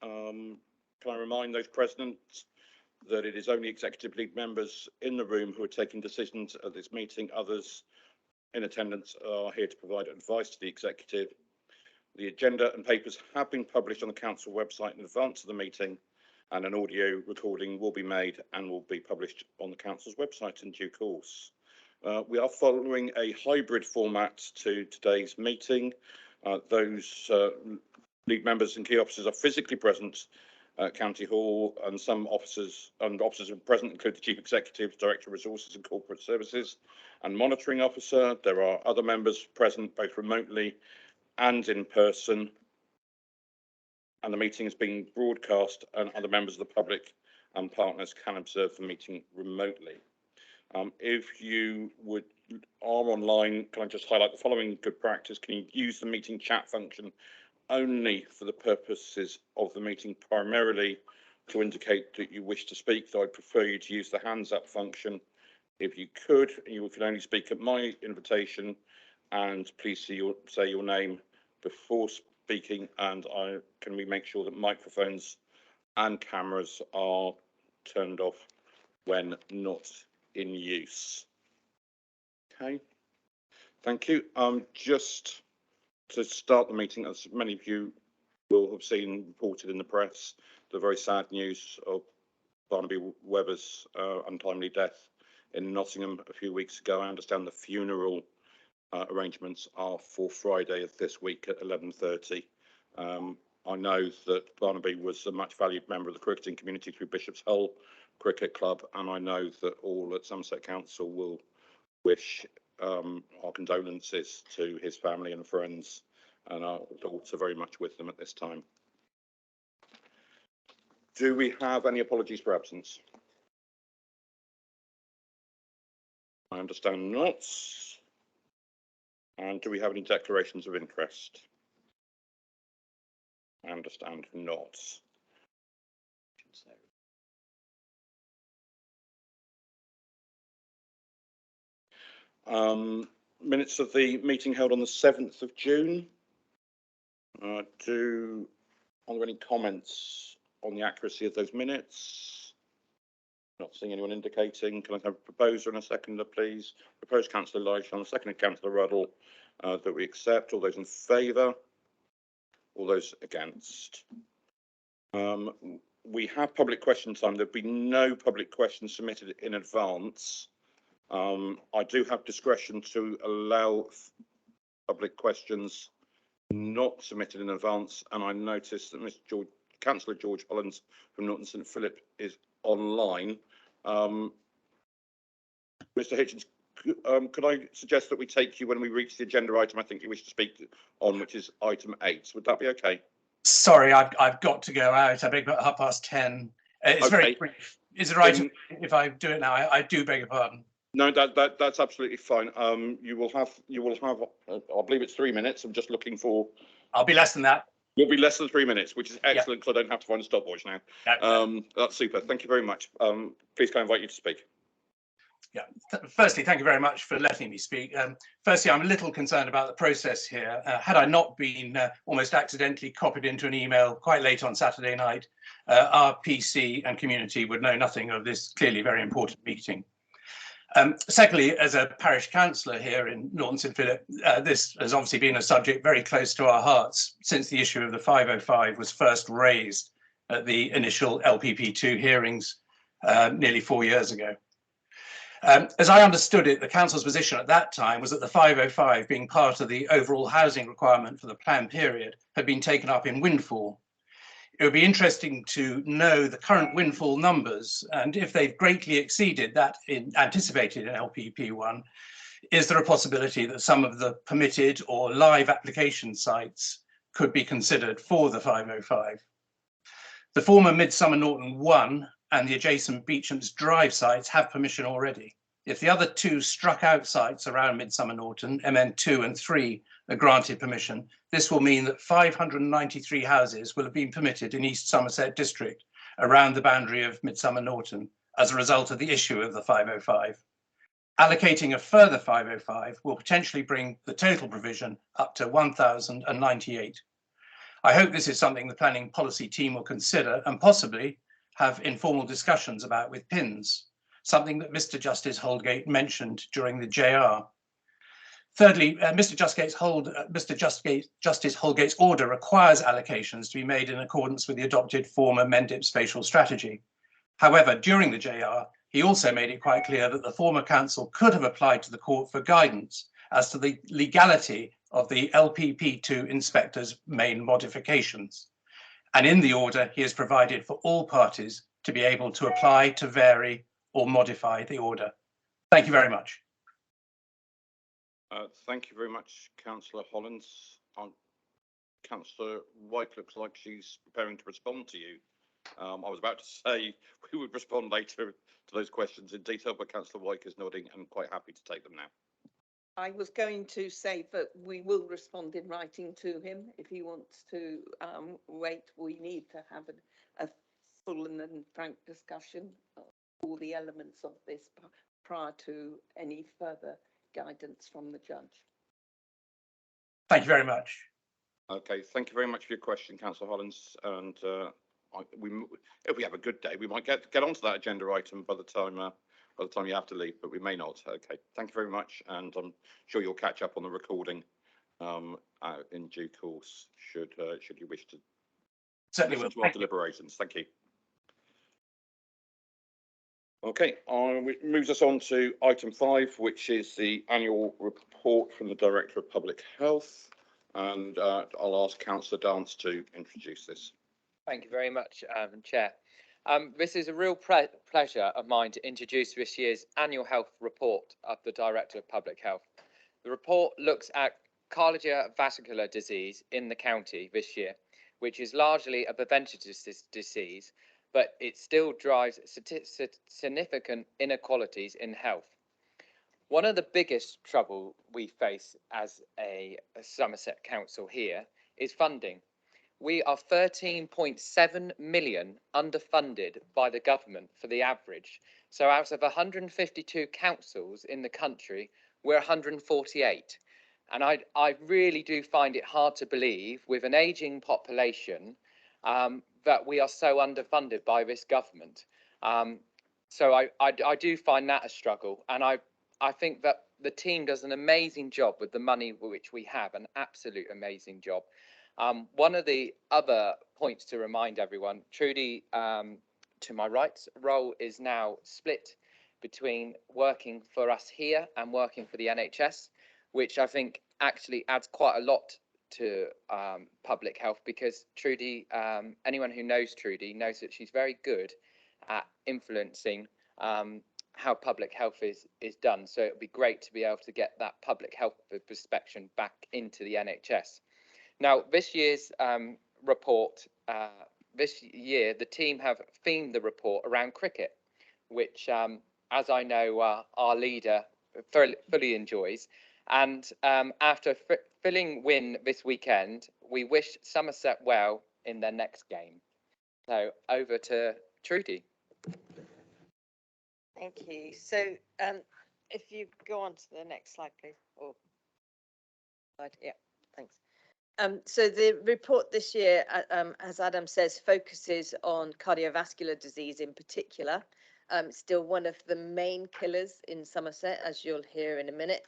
Can I remind those present that it is only executive lead members in the room who are taking decisions at this meeting. Others in attendance are here to provide advice to the executive. The agenda and papers have been published on the council website in advance of the meeting, and an audio recording will be made and will be published on the council's website in due course. We are following a hybrid format to today's meeting. Those lead members and key officers are physically present at County Hall, and some officers are present include the Chief Executive, Director of Resources and Corporate Services and Monitoring Officer. There are other members present both remotely and in person, and the meeting is being broadcast, and other members of the public and partners can observe the meeting remotely. If you are online, can I just highlight the following good practice? Can you use the meeting chat function only for the purposes of the meeting, primarily to indicate that you wish to speak, though I'd prefer you to use the hands up function if you could. You can only speak at my invitation, and please say your name before speaking, and can we make sure that microphones and cameras are turned off when not in use. Okay, thank you. Just to start the meeting, as many of you will have seen reported in the press, the very sad news of Barnaby Webber's untimely death in Nottingham a few weeks ago. I understand the funeral arrangements are for Friday of this week at 11:30. I know that Barnaby was a much valued member of the cricketing community through Bishop's Hull Cricket Club, and I know that all at Somerset Council will wish our condolences to his family and friends, and our thoughts are very much with them at this time. Do we have any apologies for absence? I understand not. And do we have any declarations of interest? I understand not. Minutes of the meeting held on the 7th of June. Are there any comments on the accuracy of those minutes? Not seeing anyone indicating. Can I have a proposer and a seconder, please? Proposed Councillor Lyshan, seconded Councillor Ruddle, that we accept. All those in favour? All those against? We have public question time. There've been no public questions submitted in advance. I do have discretion to allow public questions not submitted in advance, and I noticed that Councillor George Hollins from Norton St Philip is online. Mr Hitchens, could I suggest that we take you when we reach the agenda item I think you wish to speak on, which is item 8? Would that be okay? Sorry, I've got to go out. I beg your pardon, 10:30. It's okay. Very brief. Is it right if I do it now? I do beg your pardon. No, that's absolutely fine. You will have. I believe it's 3 minutes. I'm just looking for. I'll be less than that. You'll be less than 3 minutes, which is excellent because I don't have to find a stopwatch now. No. That's super. Thank you very much. Please, can I invite you to speak? Yeah. Firstly, thank you very much for letting me speak. Firstly, I'm a little concerned about the process here. Had I not been almost accidentally copied into an email quite late on Saturday night, our PC and community would know nothing of this clearly very important meeting. Secondly, as a parish councillor here in Norton St Philip, this has obviously been a subject very close to our hearts since the issue of the 505 was first raised at the initial LPP2 hearings nearly 4 years ago. As I understood it, the council's position at that time was that the 505, being part of the overall housing requirement for the planned period, had been taken up in windfall. It would be interesting to know the current windfall numbers, and if they've greatly exceeded that anticipated in LPP1, is there a possibility that some of the permitted or live application sites could be considered for the 505? The former Midsummer Norton 1 and the adjacent Beecham's Drive sites have permission already. If the other two struck out sites around Midsummer Norton, MN2 and 3, are granted permission, this will mean that 593 houses will have been permitted in East Somerset District around the boundary of Midsummer Norton as a result of the issue of the 505. Allocating a further 505 will potentially bring the total provision up to 1,098. I hope this is something the planning policy team will consider and possibly have informal discussions about with PINS, something that Mr. Justice Holgate mentioned during the JR. Thirdly, Mr. Justice Holgate's order requires allocations to be made in accordance with the adopted former Mendip spatial strategy. However, during the JR, he also made it quite clear that the former council could have applied to the court for guidance as to the legality of the LPP2 inspector's main modifications. And in the order, he has provided for all parties to be able to apply to vary or modify the order. Thank you very much. Thank you very much, Councillor Hollins. Councillor White looks like she's preparing to respond to you. I was about to say we would respond later to those questions in detail, but Councillor White is nodding and quite happy to take them now. I was going to say that we will respond in writing to him. If he wants to wait, we need to have a full and frank discussion of all the elements of this prior to any further guidance from the judge. Thank you very much. Okay, thank you very much for your question, Councillor Hollins. And if we have a good day, we might get onto that agenda item by the time you have to leave, but we may not. Okay, thank you very much, and I'm sure you'll catch up on the recording in due course. Should you wish to Certainly listen will. to our deliberations. Thank you. Okay, it moves us on to item 5, which is the annual report from the Director of Public Health, and I'll ask Councillor Dance to introduce this. Thank you very much, Chair. This is a real pleasure of mine to introduce this year's annual health report of the Director of Public Health. The report looks at cardiovascular disease in the county this year, which is largely a preventative disease, but it still drives significant inequalities in health. One of the biggest trouble we face as a Somerset Council here is funding. We are 13.7 million underfunded by the government for the average. So out of 152 councils in the country, we're 148. And I really do find it hard to believe, with an ageing population, that we are so underfunded by this government. So I do find that a struggle. And I think that the team does an amazing job with the money which we have, an absolute amazing job. One of the other points to remind everyone, Trudy, to my right's role is now split between working for us here and working for the NHS, which I think actually adds quite a lot to public health, because Trudy, anyone who knows Trudy knows that she's very good at influencing how public health is done. So it would be great to be able to get that public health perspective back into the NHS. Now, this year's report, this year, the team have themed the report around cricket, which, as I know, our leader fully enjoys. And after a thrilling win this weekend, we wish Somerset well in their next game. So over to Trudy. Thank you. So if you go on to the next slide, please. Or slide, yeah, thanks. So the report this year, as Adam says, focuses on cardiovascular disease in particular. Still one of the main killers in Somerset, as you'll hear in a minute.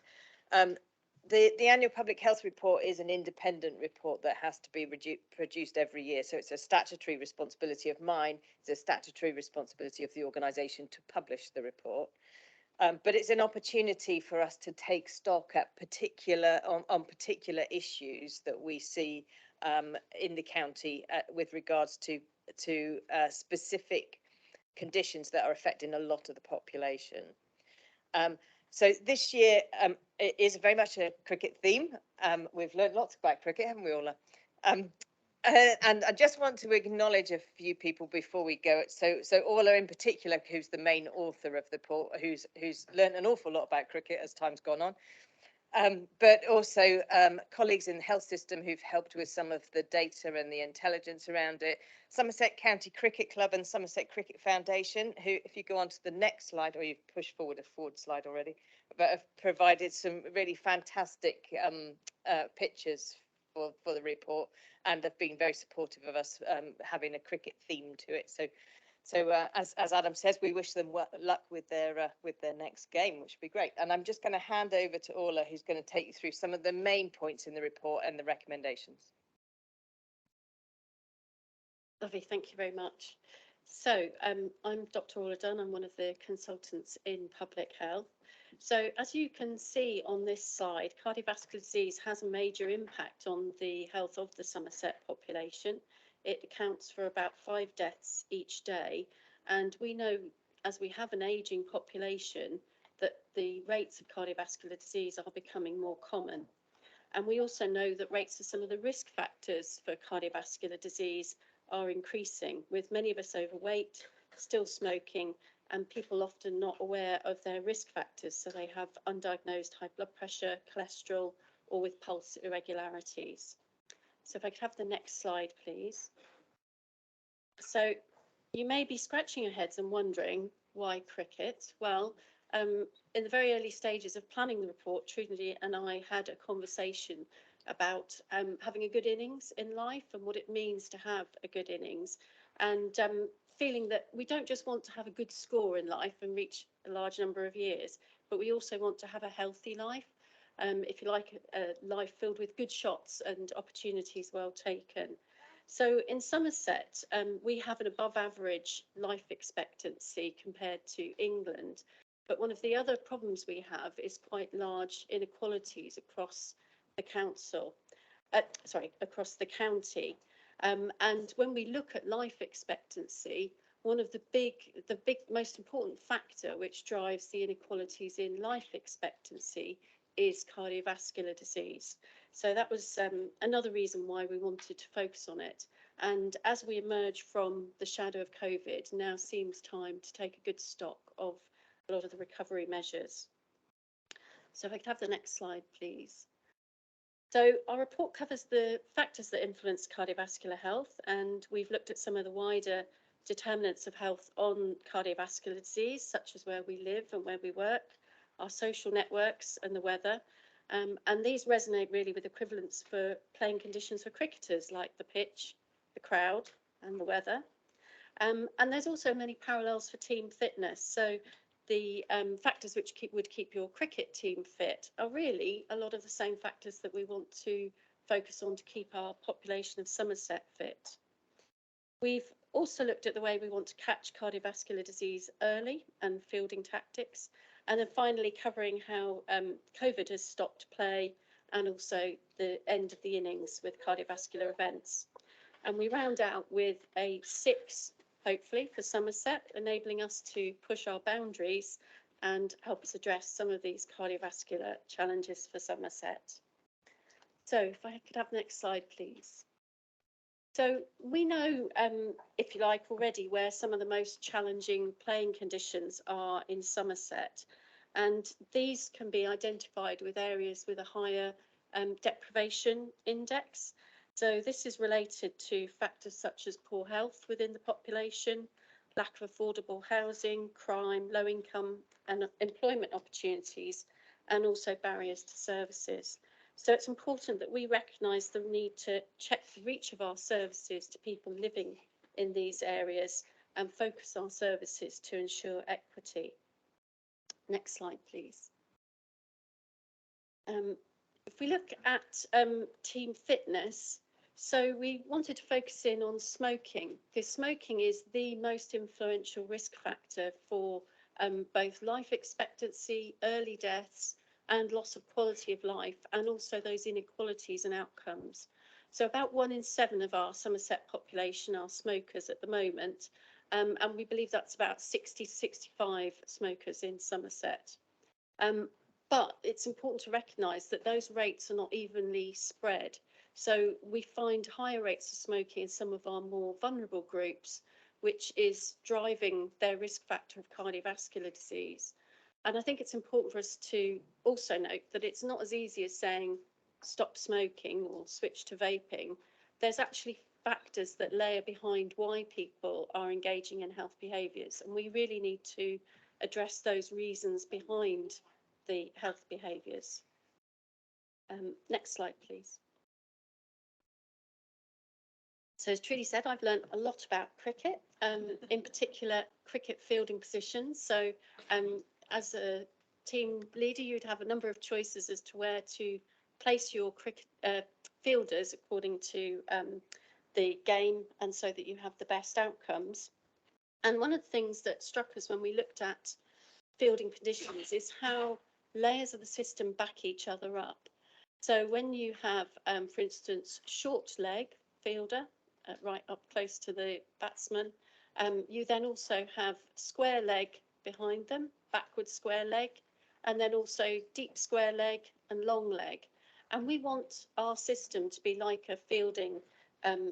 The annual public health report is an independent report that has to be produced every year. So it's a statutory responsibility of mine. It's a statutory responsibility of the organisation to publish the report. But it's an opportunity for us to take stock at on particular issues that we see in the county with regards to specific conditions that are affecting a lot of the population. So this year it is very much a cricket theme. We've learned lots about cricket, haven't we, Ola? And I just want to acknowledge a few people before we go. So Orla in particular, who's the main author of the report, who's learned an awful lot about cricket as time's gone on. But also colleagues in the health system who've helped with some of the data and the intelligence around it. Somerset County Cricket Club and Somerset Cricket Foundation, who, if you go on to the next slide, or you've pushed forward a forward slide already, but have provided some really fantastic pictures for the report, and have been very supportive of us having a cricket theme to it. So as Adam says, we wish them luck with their next game, which would be great. And I'm just going to hand over to Orla, who's going to take you through some of the main points in the report and the recommendations. Lovely, thank you very much. So I'm Dr. Orla Dunn. I'm one of the consultants in public health. So as you can see on this slide, cardiovascular disease has a major impact on the health of the Somerset population. It accounts for about 5 deaths each day. And we know, as we have an ageing population, that the rates of cardiovascular disease are becoming more common. And we also know that rates of some of the risk factors for cardiovascular disease are increasing, with many of us overweight, still smoking, and people often not aware of their risk factors. So they have undiagnosed high blood pressure, cholesterol, or with pulse irregularities. So if I could have the next slide, please. So you may be scratching your heads and wondering why cricket. Well, in the very early stages of planning the report, Trudy and I had a conversation about having a good innings in life and what it means to have a good innings, and feeling that we don't just want to have a good score in life and reach a large number of years, but we also want to have a healthy life. If you like, a life filled with good shots and opportunities well taken. So in Somerset, we have an above average life expectancy compared to England. But one of the other problems we have is quite large inequalities across the council, across the county. And when we look at life expectancy, one of the big most important factor which drives the inequalities in life expectancy is cardiovascular disease. So that was another reason why we wanted to focus on it. And as we emerge from the shadow of COVID, now seems time to take a good stock of a lot of the recovery measures. So if I could have the next slide, please. So our report covers the factors that influence cardiovascular health, and we've looked at some of the wider determinants of health on cardiovascular disease, such as where we live and where we work, our social networks and the weather. And these resonate really with equivalents for playing conditions for cricketers, like the pitch, the crowd and the weather. And there's also many parallels for team fitness. So the factors which would keep your cricket team fit are really a lot of the same factors that we want to focus on to keep our population of Somerset fit. We've also looked at the way we want to catch cardiovascular disease early and fielding tactics, and then finally covering how COVID has stopped play and also the end of the innings with cardiovascular events. And we round out with a 6, hopefully, for Somerset, enabling us to push our boundaries and help us address some of these cardiovascular challenges for Somerset. So if I could have the next slide, please. So we know, if you like, already where some of the most challenging playing conditions are in Somerset, and these can be identified with areas with a higher deprivation index. So this is related to factors such as poor health within the population, lack of affordable housing, crime, low income and employment opportunities, and also barriers to services. So it's important that we recognise the need to check the reach of our services to people living in these areas and focus our services to ensure equity. Next slide, please. If we look at team fitness, so we wanted to focus in on smoking, because smoking is the most influential risk factor for both life expectancy, early deaths, and loss of quality of life, and also those inequalities and outcomes. So about 1 in 7 of our Somerset population are smokers at the moment, and we believe that's about 60 to 65 smokers in Somerset. But it's important to recognise that those rates are not evenly spread. So we find higher rates of smoking in some of our more vulnerable groups, which is driving their risk factor of cardiovascular disease. And I think it's important for us to also note that it's not as easy as saying stop smoking or switch to vaping. There's actually factors that layer behind why people are engaging in health behaviours, and we really need to address those reasons behind the health behaviours. Next slide, please. So as Trudy said, I've learned a lot about cricket, in particular cricket fielding positions. So as a team leader, you'd have a number of choices as to where to place your cricket fielders according to the game, and so that you have the best outcomes. And one of the things that struck us when we looked at fielding conditions is how layers of the system back each other up. So when you have, for instance, short leg fielder, right up close to the batsman, you then also have square leg behind them, backward square leg, and then also deep square leg and long leg. And we want our system to be like a fielding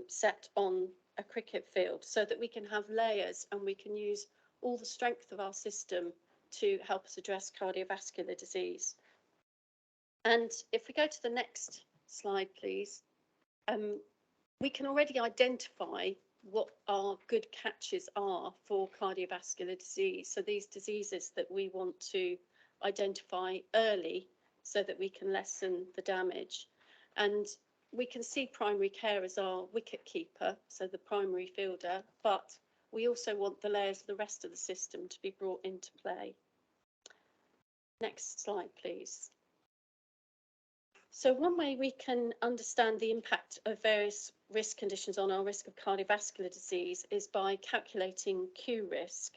set on a cricket field, so that we can have layers and we can use all the strength of our system to help us address cardiovascular disease. And if we go to the next slide, please, we can already identify what our good catches are for cardiovascular disease. So these diseases that we want to identify early so that we can lessen the damage. And we can see primary care as our wicket keeper, so the primary fielder, but we also want the layers of the rest of the system to be brought into play. Next slide, please. So one way we can understand the impact of various risk conditions on our risk of cardiovascular disease is by calculating Q risk.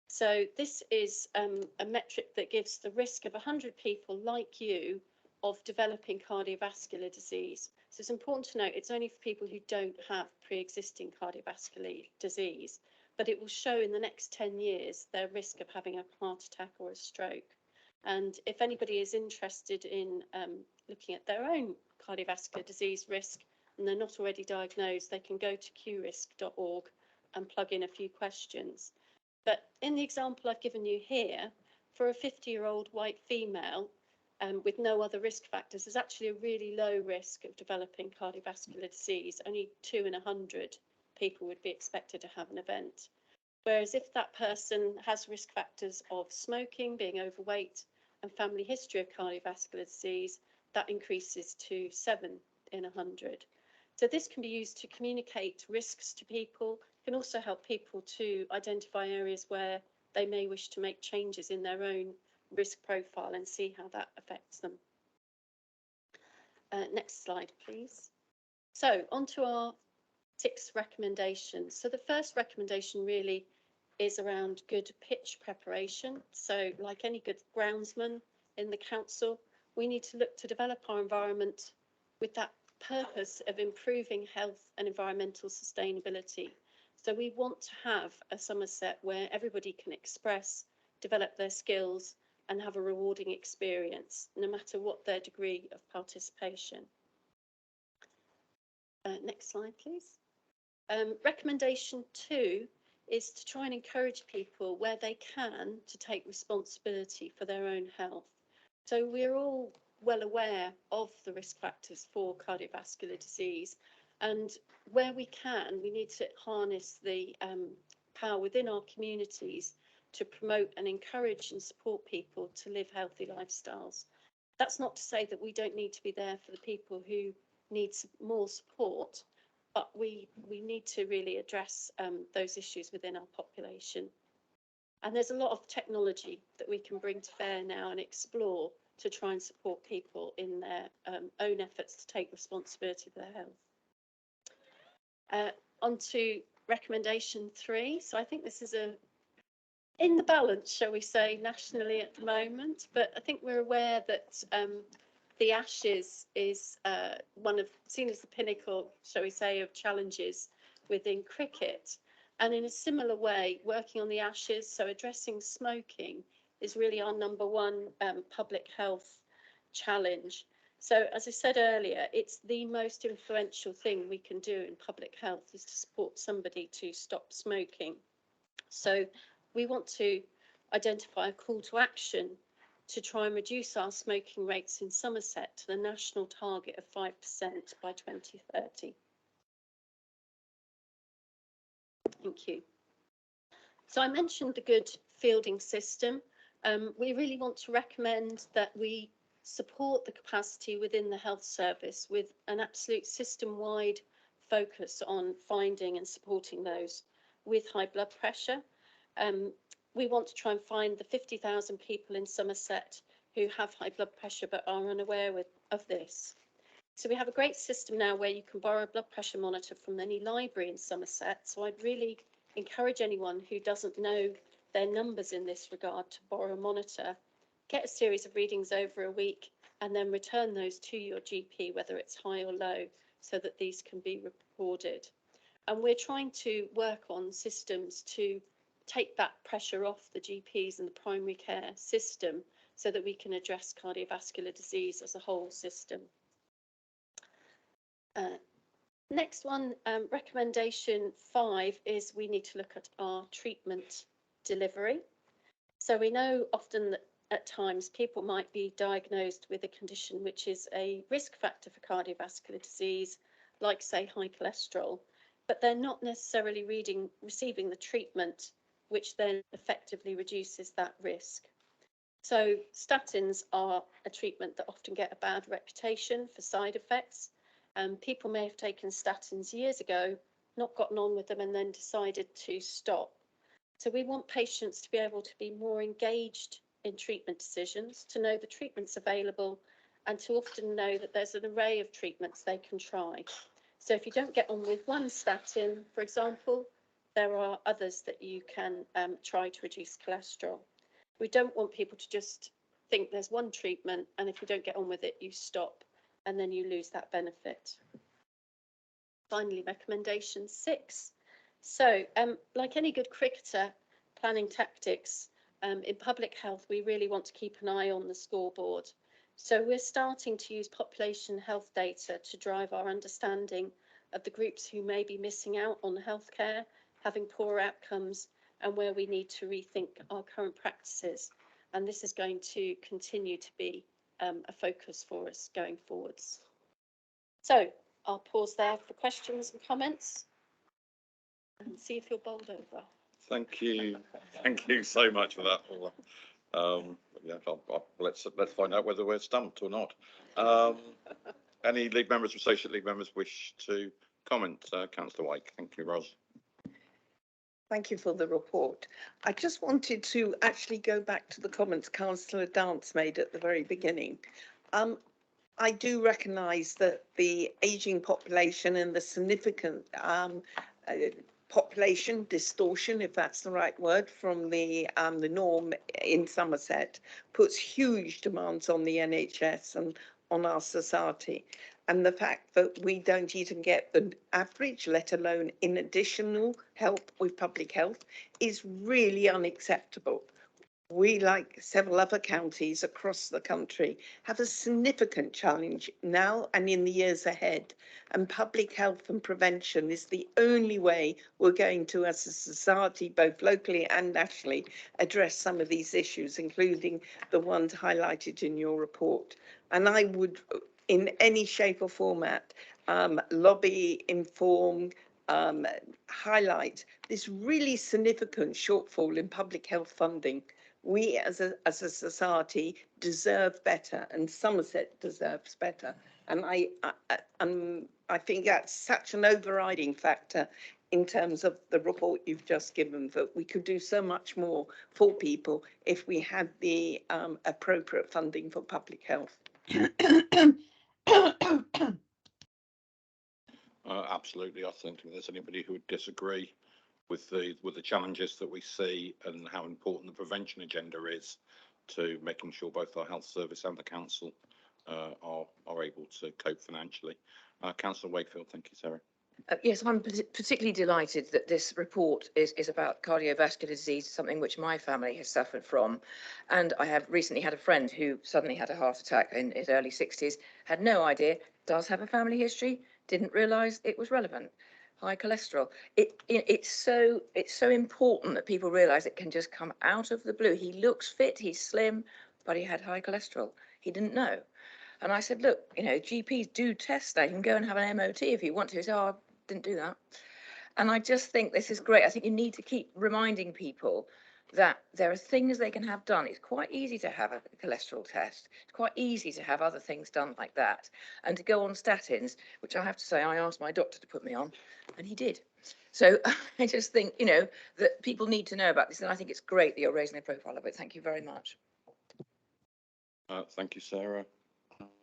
So this is a metric that gives the risk of 100 people like you of developing cardiovascular disease. So it's important to note it's only for people who don't have pre-existing cardiovascular disease, but it will show in the next 10 years their risk of having a heart attack or a stroke. And if anybody is interested in looking at their own cardiovascular disease risk and they're not already diagnosed, they can go to qrisk.org and plug in a few questions. But in the example I've given you here, for a 50-year-old white female with no other risk factors, there's actually a really low risk of developing cardiovascular disease. Only 2 in 100 people would be expected to have an event. Whereas if that person has risk factors of smoking, being overweight, and family history of cardiovascular disease, that increases to 7 in 100. So this can be used to communicate risks to people, can also help people to identify areas where they may wish to make changes in their own risk profile and see how that affects them. Next slide, please. So on to our 6 recommendations. So the first recommendation really is around good pitch preparation. So like any good groundsman in the council, we need to look to develop our environment with that purpose of improving health and environmental sustainability. So we want to have a Somerset where everybody can express, develop their skills and have a rewarding experience, no matter what their degree of participation. Next slide, please. Recommendation 2 is to try and encourage people where they can to take responsibility for their own health. So we're all well aware of the risk factors for cardiovascular disease, and where we can, we need to harness the power within our communities to promote and encourage and support people to live healthy lifestyles. That's not to say that we don't need to be there for the people who need more support, but we need to really address those issues within our population. And there's a lot of technology that we can bring to bear now and explore to try and support people in their own efforts to take responsibility for their health. On to recommendation 3. So I think this is in the balance, shall we say, nationally at the moment, but I think we're aware that the Ashes is seen as the pinnacle, shall we say, of challenges within cricket. And in a similar way, working on the Ashes, so addressing smoking, is really our #1 public health challenge. So as I said earlier, it's the most influential thing we can do in public health is to support somebody to stop smoking. So we want to identify a call to action to try and reduce our smoking rates in Somerset to the national target of 5% by 2030. Thank you. So I mentioned the good fielding system. We really want to recommend that we support the capacity within the health service with an absolute system-wide focus on finding and supporting those with high blood pressure. We want to try and find the 50,000 people in Somerset who have high blood pressure but are unaware of this. So we have a great system now where you can borrow a blood pressure monitor from any library in Somerset. So I'd really encourage anyone who doesn't know their numbers in this regard to borrow a monitor, get a series of readings over a week, and then return those to your GP, whether it's high or low, so that these can be recorded. And we're trying to work on systems to take that pressure off the GPs and the primary care system so that we can address cardiovascular disease as a whole system. Next one, recommendation 5 is we need to look at our treatment delivery. So we know often that at times people might be diagnosed with a condition which is a risk factor for cardiovascular disease, like say high cholesterol, but they're not necessarily receiving the treatment which then effectively reduces that risk. So statins are a treatment that often get a bad reputation for side effects. People may have taken statins years ago, not gotten on with them, and then decided to stop. So we want patients to be able to be more engaged in treatment decisions, to know the treatments available, and to often know that there's an array of treatments they can try. So if you don't get on with one statin, for example, there are others that you can try to reduce cholesterol. We don't want people to just think there's one treatment, and if you don't get on with it, you stop, and then you lose that benefit. Finally, recommendation 6. So, like any good cricketer, planning tactics, in public health, we really want to keep an eye on the scoreboard. So we're starting to use population health data to drive our understanding of the groups who may be missing out on healthcare, having poor outcomes, and where we need to rethink our current practices. And this is going to continue to be a focus for us going forwards. So I'll pause there for questions and comments and see if you're bowled over. Thank you. Thank you so much for that. Yeah, let's find out whether we're stumped or not. Any league members or associate league members wish to comment? Councillor White. Thank you, Ros. Thank you for the report. I just wanted to actually go back to the comments Councillor Dance made at the very beginning. I do recognise that the ageing population and the significant population distortion, if that's the right word, from the norm in Somerset puts huge demands on the NHS and on our society. And the fact that we don't even get the average, let alone in additional help with public health, is really unacceptable. We, like several other counties across the country, have a significant challenge now and in the years ahead. And public health and prevention is the only way we're going to, as a society, both locally and nationally, address some of these issues, including the ones highlighted in your report. And I would, in any shape or format, lobby, inform, highlight this really significant shortfall in public health funding. We as a society deserve better, and Somerset deserves better. And I think that's such an overriding factor in terms of the report you've just given, that we could do so much more for people if we had the appropriate funding for public health. Absolutely. I don't think there's anybody who would disagree with the challenges that we see and how important the prevention agenda is to making sure both our health service and the council are able to cope financially. Councillor Wakefield. Thank you, Sarah. Yes, I'm particularly delighted that this report is about cardiovascular disease, something which my family has suffered from. And I have recently had a friend who suddenly had a heart attack in his early 60s, had no idea, does have a family history, didn't realise it was relevant. High cholesterol. It's so important that people realise it can just come out of the blue. He looks fit, he's slim, but he had high cholesterol. He didn't know. And I said, look, you know, GPs do test that. You can go and have an MOT if you want to. He said, oh, I didn't do that. And I just think this is great. I think you need to keep reminding people that there are things they can have done. It's quite easy to have a cholesterol test. It's quite easy to have other things done like that. And to go on statins, which I have to say, I asked my doctor to put me on, and he did. So I just think, you know, that people need to know about this. And I think it's great that you're raising the profile of it. Thank you very much. Thank you, Sarah.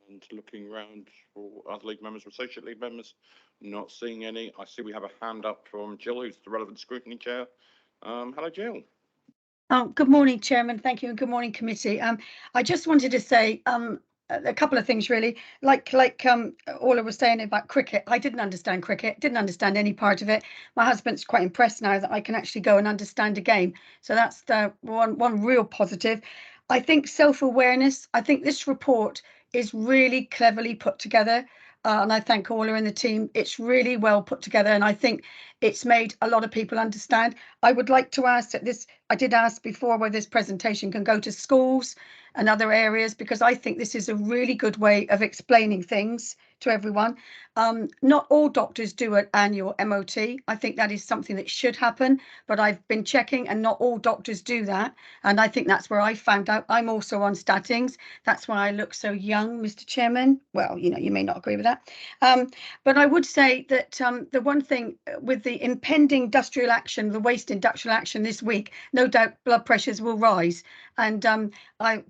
And looking round for other league members or associate league members, not seeing any. I see we have a hand up from Jill, who's the relevant scrutiny chair. Hello, Jill. Good morning, Chairman. Thank you, and good morning, committee. I just wanted to say a couple of things, really. Like Orla was saying about cricket, I didn't understand cricket, didn't understand any part of it. My husband's quite impressed now that I can actually go and understand a game. So that's the one real positive. I think self-awareness. I think this report is really cleverly put together. And I thank Orla and the team. It's really well put together, and I think it's made a lot of people understand. I would like to ask that this, I did ask before whether this presentation can go to schools and other areas, because I think this is a really good way of explaining things to everyone. Not all doctors do an annual MOT. I think that is something that should happen, but I've been checking and not all doctors do that. And I think that's where I found out. I'm also on statins. That's why I look so young, Mr. Chairman. Well, you know, you may not agree with that. But I would say that the one thing with the impending industrial action, the waste industrial action this week, no doubt blood pressures will rise. And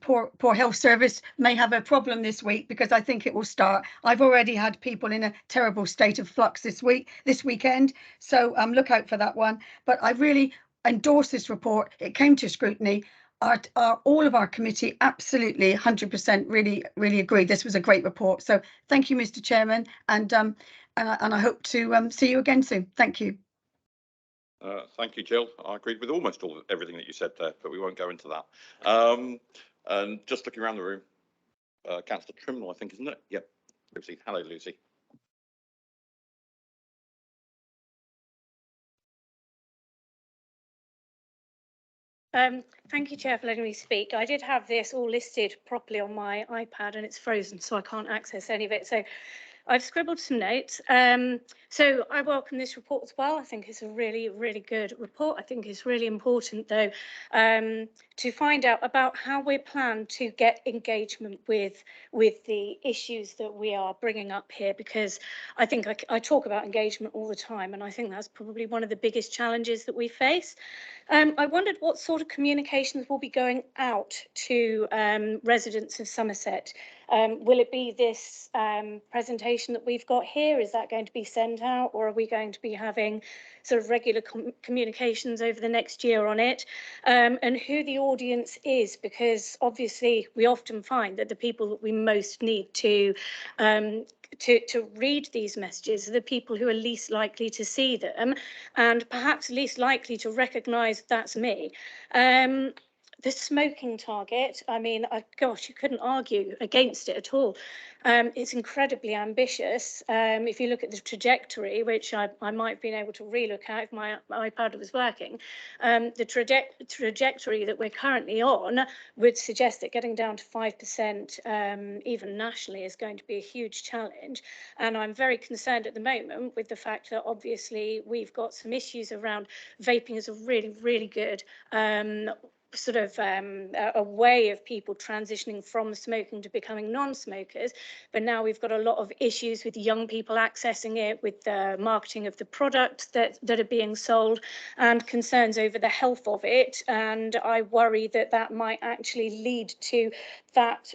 poor health service may have a problem this week, because I think it will start. I've already had people in a terrible state of flux this weekend. So look out for that one. But I really endorse this report. It came to scrutiny. All of our committee absolutely 100% really agreed. This was a great report. So thank you, Mr. Chairman, and I hope to see you again soon. Thank you. Thank you, Jill. I agreed with almost everything that you said there, but we won't go into that. And just looking around the room, Councillor Trimble, I think, isn't it? Yep. Lucy. Hello, Lucy. Thank you, Chair, for letting me speak. I did have this all listed properly on my iPad and it's frozen, so I can't access any of it. So I've scribbled some notes. So I welcome this report as well. I think it's a really good report. I think it's really important, though, to find out about how we plan to get engagement with the issues that we are bringing up here, because I think I talk about engagement all the time, and I think that's probably one of the biggest challenges that we face. I wondered what sort of communications will be going out to residents of Somerset. Will it be this presentation that we've got here? Is that going to be sent out, or are we going to be having sort of regular communications over the next year on it? And who the audience is, because obviously we often find that the people that we most need to read these messages are the people who are least likely to see them, and perhaps least likely to recognise that's me. The smoking target, I mean, gosh, you couldn't argue against it at all. It's incredibly ambitious. If you look at the trajectory, which I might have been able to relook at if my iPad was working, the trajectory that we're currently on would suggest that getting down to 5%, even nationally, is going to be a huge challenge. And I'm very concerned at the moment with the fact that obviously we've got some issues around vaping as a really good sort of a way of people transitioning from smoking to becoming non-smokers, but now we've got a lot of issues with young people accessing it, with the marketing of the products that are being sold, and concerns over the health of it. And I worry that that might actually lead to that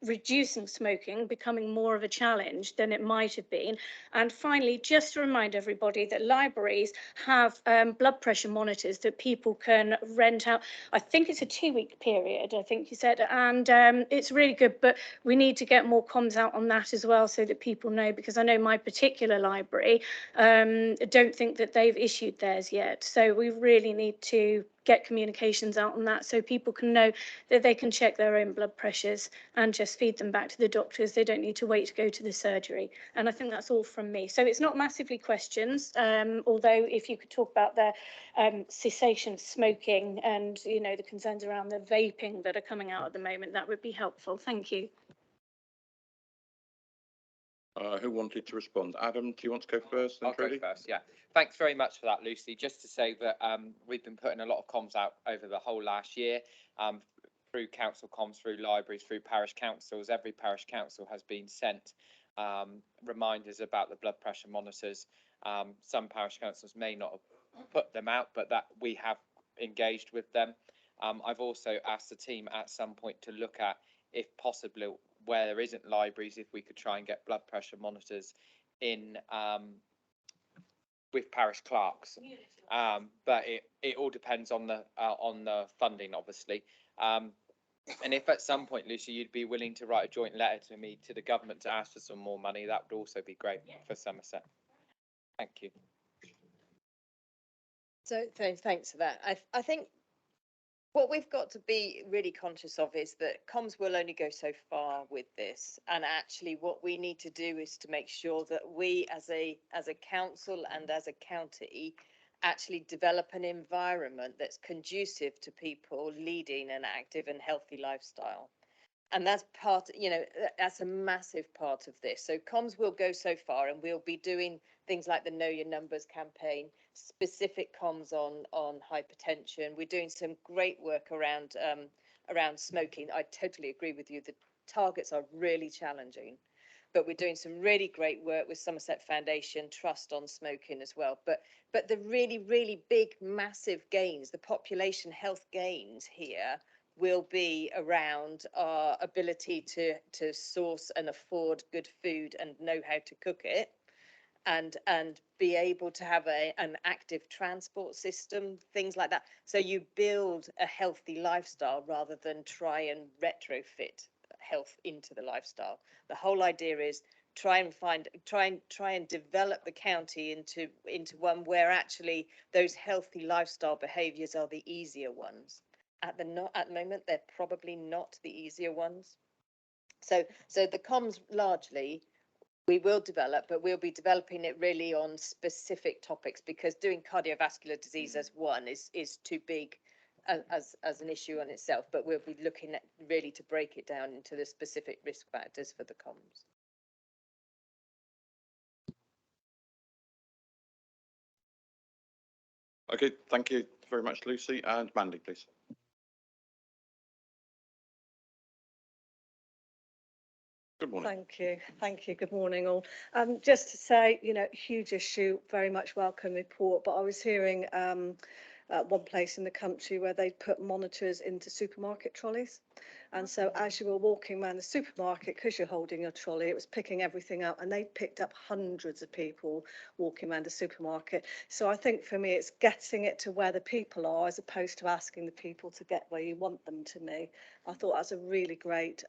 reducing smoking becoming more of a challenge than it might have been. And finally, just to remind everybody that libraries have blood pressure monitors that people can rent out. I think it's a 2-week period, I think you said, and it's really good, but we need to get more comms out on that as well, so that people know, because I know my particular library don't think that they've issued theirs yet. So we really need to get communications out on that, so people can know that they can check their own blood pressures and just feed them back to the doctors. They don't need to wait to go to the surgery. And I think that's all from me. So it's not massively questions, although if you could talk about the cessation of smoking and, you know, the concerns around the vaping that are coming out at the moment, that would be helpful. Thank you. Who wanted to respond? Adam, do you want to go first? Then, I'll go Trudy? first, yeah. Thanks very much for that, Lucy. Just to say that we've been putting a lot of comms out over the whole last year, through council comms, through libraries, through parish councils. Every parish council has been sent reminders about the blood pressure monitors. Some parish councils may not have put them out, but that we have engaged with them. I've also asked the team at some point to look at, if possible, where there isn't libraries, if we could try and get blood pressure monitors in with parish clerks. But it all depends on the funding, obviously. And if at some point, Lucy, you'd be willing to write a joint letter to me, to the government, to ask for some more money, that would also be great for Somerset. Thank you. So thanks for that. I think what we've got to be really conscious of is that comms will only go so far with this, and actually what we need to do is to make sure that we as a council and as a county actually develop an environment that's conducive to people leading an active and healthy lifestyle. And that's part, that's a massive part of this. So comms will go so far, and we'll be doing things like the Know Your Numbers campaign, specific comms on hypertension. We're doing some great work around smoking. I totally agree with you. The targets are really challenging, but we're doing some really great work with Somerset Foundation Trust on smoking as well. But the really, really big, massive gains, the population health gains here, will be around our ability to source and afford good food and know how to cook it, and be able to have an active transport system, things like that. So you build a healthy lifestyle rather than try and retrofit health into the lifestyle. The whole idea is try and develop the county into one where actually those healthy lifestyle behaviours are the easier ones. At the moment, they're probably not the easier ones. So the comms largely we will develop, but we'll be developing it really on specific topics, because doing cardiovascular disease as one is too big as an issue on itself. But we'll be looking at really to break it down into the specific risk factors for the comms. Okay, thank you very much, Lucy. And Mandy, please. Good morning. Thank you. Good morning, all. Just to say, huge issue, very much welcome report. But I was hearing at one place in the country where they put monitors into supermarket trolleys. And so as you were walking around the supermarket, because you're holding your trolley, it was picking everything up, and they picked up hundreds of people walking around the supermarket. So I think for me, it's getting it to where the people are, as opposed to asking the people to get where you want them to be. I thought that's a really great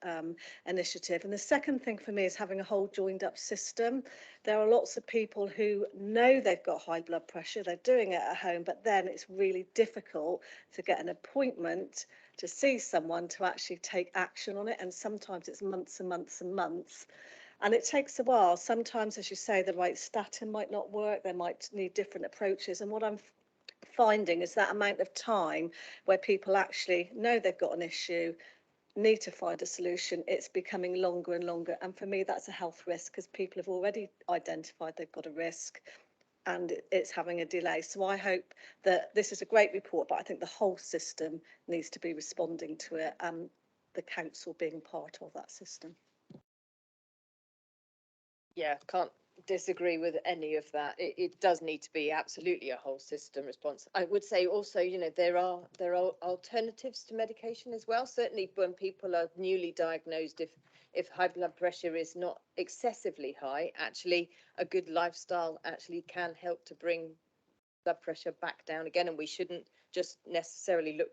initiative. And the second thing for me is having a whole joined up system. There are lots of people who know they've got high blood pressure, they're doing it at home, but then it's really difficult to get an appointment to see someone to actually take action on it. And sometimes it's months and months and months. And it takes a while. Sometimes, as you say, the right statin might not work. They might need different approaches. And what I'm finding is that amount of time where people actually know they've got an issue, need to find a solution, it's becoming longer and longer. And for me, that's a health risk, because people have already identified they've got a risk, and it's having a delay. So I hope that this is a great report, but I think the whole system needs to be responding to it, and the council being part of that system. Yeah, can't disagree with any of that. It does need to be absolutely a whole system response. I would say also, there are alternatives to medication as well. Certainly when people are newly diagnosed, if high blood pressure is not excessively high, actually a good lifestyle actually can help to bring blood pressure back down again, and we shouldn't just necessarily look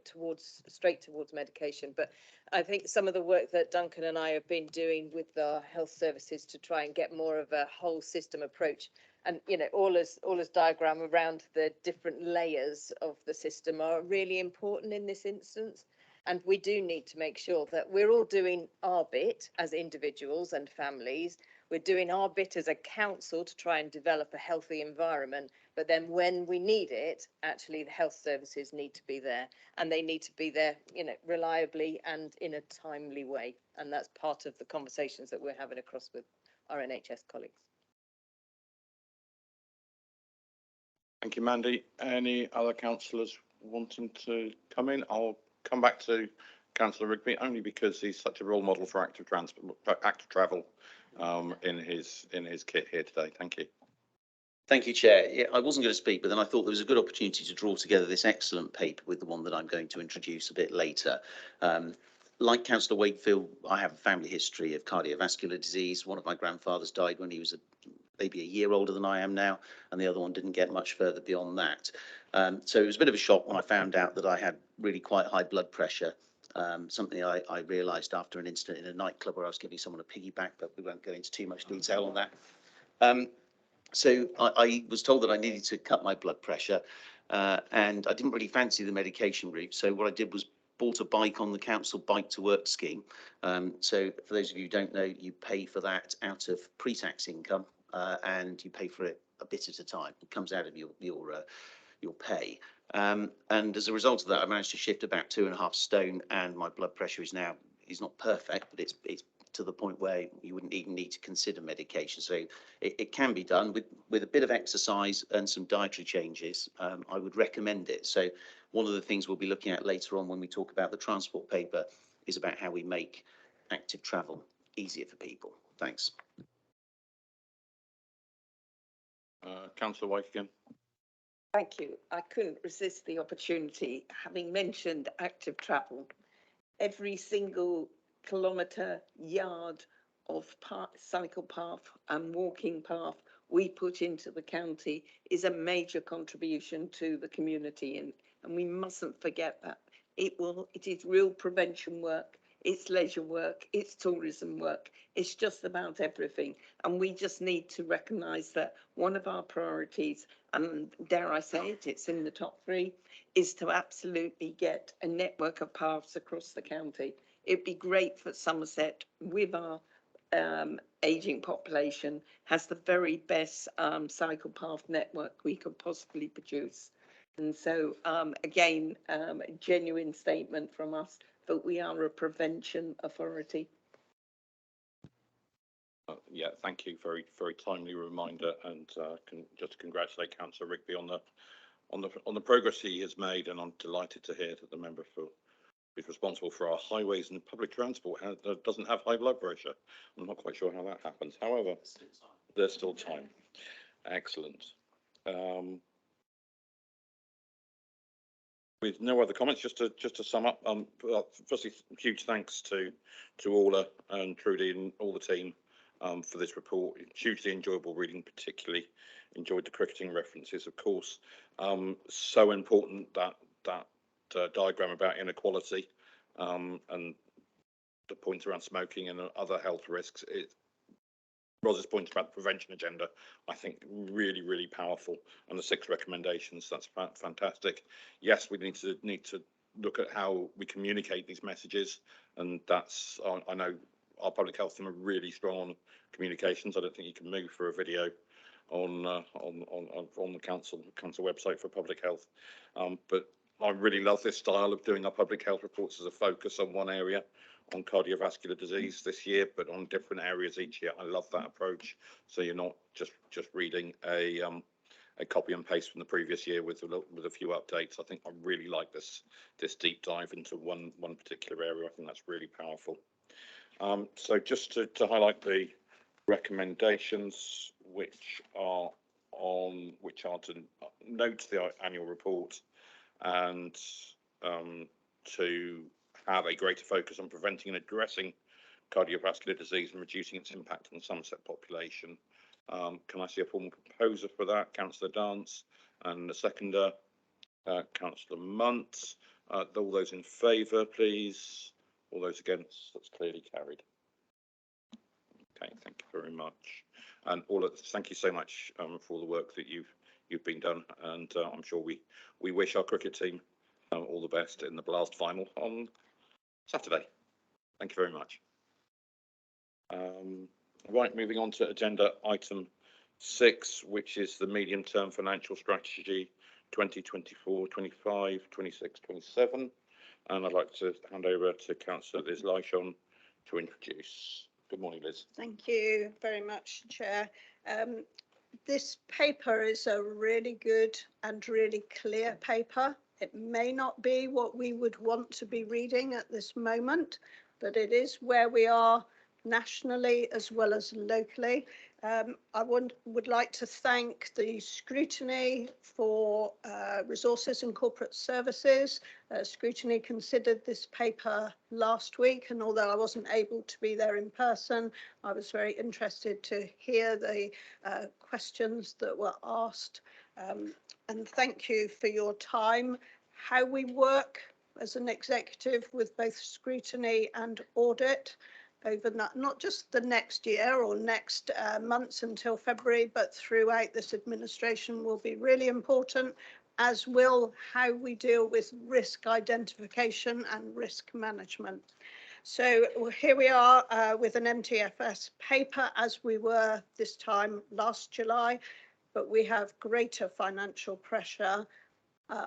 straight towards medication. But I think some of the work that Duncan and I have been doing with the health services to try and get more of a whole system approach, and Orla's diagram around the different layers of the system are really important in this instance. And we do need to make sure that we're all doing our bit as individuals and families. We're doing our bit as a council to try and develop a healthy environment. But then when we need it, actually the health services need to be there, and they need to be there, reliably and in a timely way. And that's part of the conversations that we're having across with our NHS colleagues. Thank you, Mandy. Any other councillors wanting to come in? I'll come back to Councillor Rigby only because he's such a role model for active transport, active travel in his kit here today. Thank you. Thank you, Chair. Yeah, I wasn't going to speak, but then I thought there was a good opportunity to draw together this excellent paper with the one that I'm going to introduce a bit later. Like Councillor Wakefield, I have a family history of cardiovascular disease. One of my grandfathers died when he was maybe a year older than I am now, and the other one didn't get much further beyond that. So it was a bit of a shock when I found out that I had really quite high blood pressure. Something I realised after an incident in a nightclub where I was giving someone a piggyback, but we won't go into too much detail on that. So I was told that I needed to cut my blood pressure, and I didn't really fancy the medication route. So what I did was bought a bike on the council bike to work scheme. So for those of you who don't know, you pay for that out of pre-tax income, and you pay for it a bit at a time. It comes out of your pay. And as a result of that, I managed to shift about 2.5 stone, and my blood pressure is not perfect, but it's to the point where you wouldn't even need to consider medication. So it can be done with a bit of exercise and some dietary changes. I would recommend it. So one of the things we'll be looking at later on when we talk about the transport paper is about how we make active travel easier for people. Thanks. Councillor White again. Thank you. I couldn't resist the opportunity, having mentioned active travel. Every single kilometre, yard of cycle path and walking path we put into the county is a major contribution to the community, and we mustn't forget that. It is real prevention work, it's leisure work, it's tourism work, it's just about everything. And we just need to recognise that one of our priorities, and dare I say it, it's in the top 3, is to absolutely get a network of paths across the county. It'd be great for Somerset, with our ageing population, has the very best cycle path network we could possibly produce. And so again, a genuine statement from us that we are a prevention authority. Yeah, thank you. Very, very timely reminder, and just to congratulate Councillor Rigby on the progress he has made, and I'm delighted to hear that the member is responsible for our highways and public transport doesn't have high blood pressure. I'm not quite sure how that happens. However, there's still time. Excellent. With no other comments, just to sum up, firstly, huge thanks to Orla and Trudy and all the team for this report. Hugely enjoyable reading, particularly enjoyed the cricketing references, of course. So important that diagram about inequality and the points around smoking and other health risks. Roz's point about the prevention agenda, I think really, really powerful, and the 6 recommendations, that's fantastic. Yes, we need to look at how we communicate these messages, and that's I know our public health team are really strong on communications. I don't think you can move for a video on the council website for public health, but I really love this style of doing our public health reports as a focus on one area, on cardiovascular disease this year, but on different areas each year. I love that approach. So you're not just reading a copy and paste from the previous year with a few updates. I think I really like this deep dive into one particular area. I think that's really powerful. So just to highlight the recommendations, which are to note the annual report and to have a greater focus on preventing and addressing cardiovascular disease and reducing its impact on the Somerset population. Can I see a formal proposer for that? Councillor Dance, and the seconder, Councillor Muntz. All those in favour, please. All those against, that's clearly carried. Okay, thank you very much. And thank you so much for all the work that you've been done, and I'm sure we wish our cricket team all the best in the Blast final on Saturday. Thank you very much. Right, moving on to agenda item 6, which is the medium-term financial strategy 2024, 25, 26, 27. And I'd like to hand over to Councillor Liz Lyshon to introduce Good morning, Liz. Thank you very much, Chair. This paper is a really good and really clear paper. It may not be what we would want to be reading at this moment, but it is where we are nationally as well as locally. I would like to thank the scrutiny for resources and corporate services. Scrutiny considered this paper last week, and although I wasn't able to be there in person, I was very interested to hear the questions that were asked. And thank you for your time. How we work as an executive with both scrutiny and audit over not just the next year or next months until February, but throughout this administration will be really important, as will how we deal with risk identification and risk management. So here we are with an MTFS paper as we were this time last July, but we have greater financial pressure.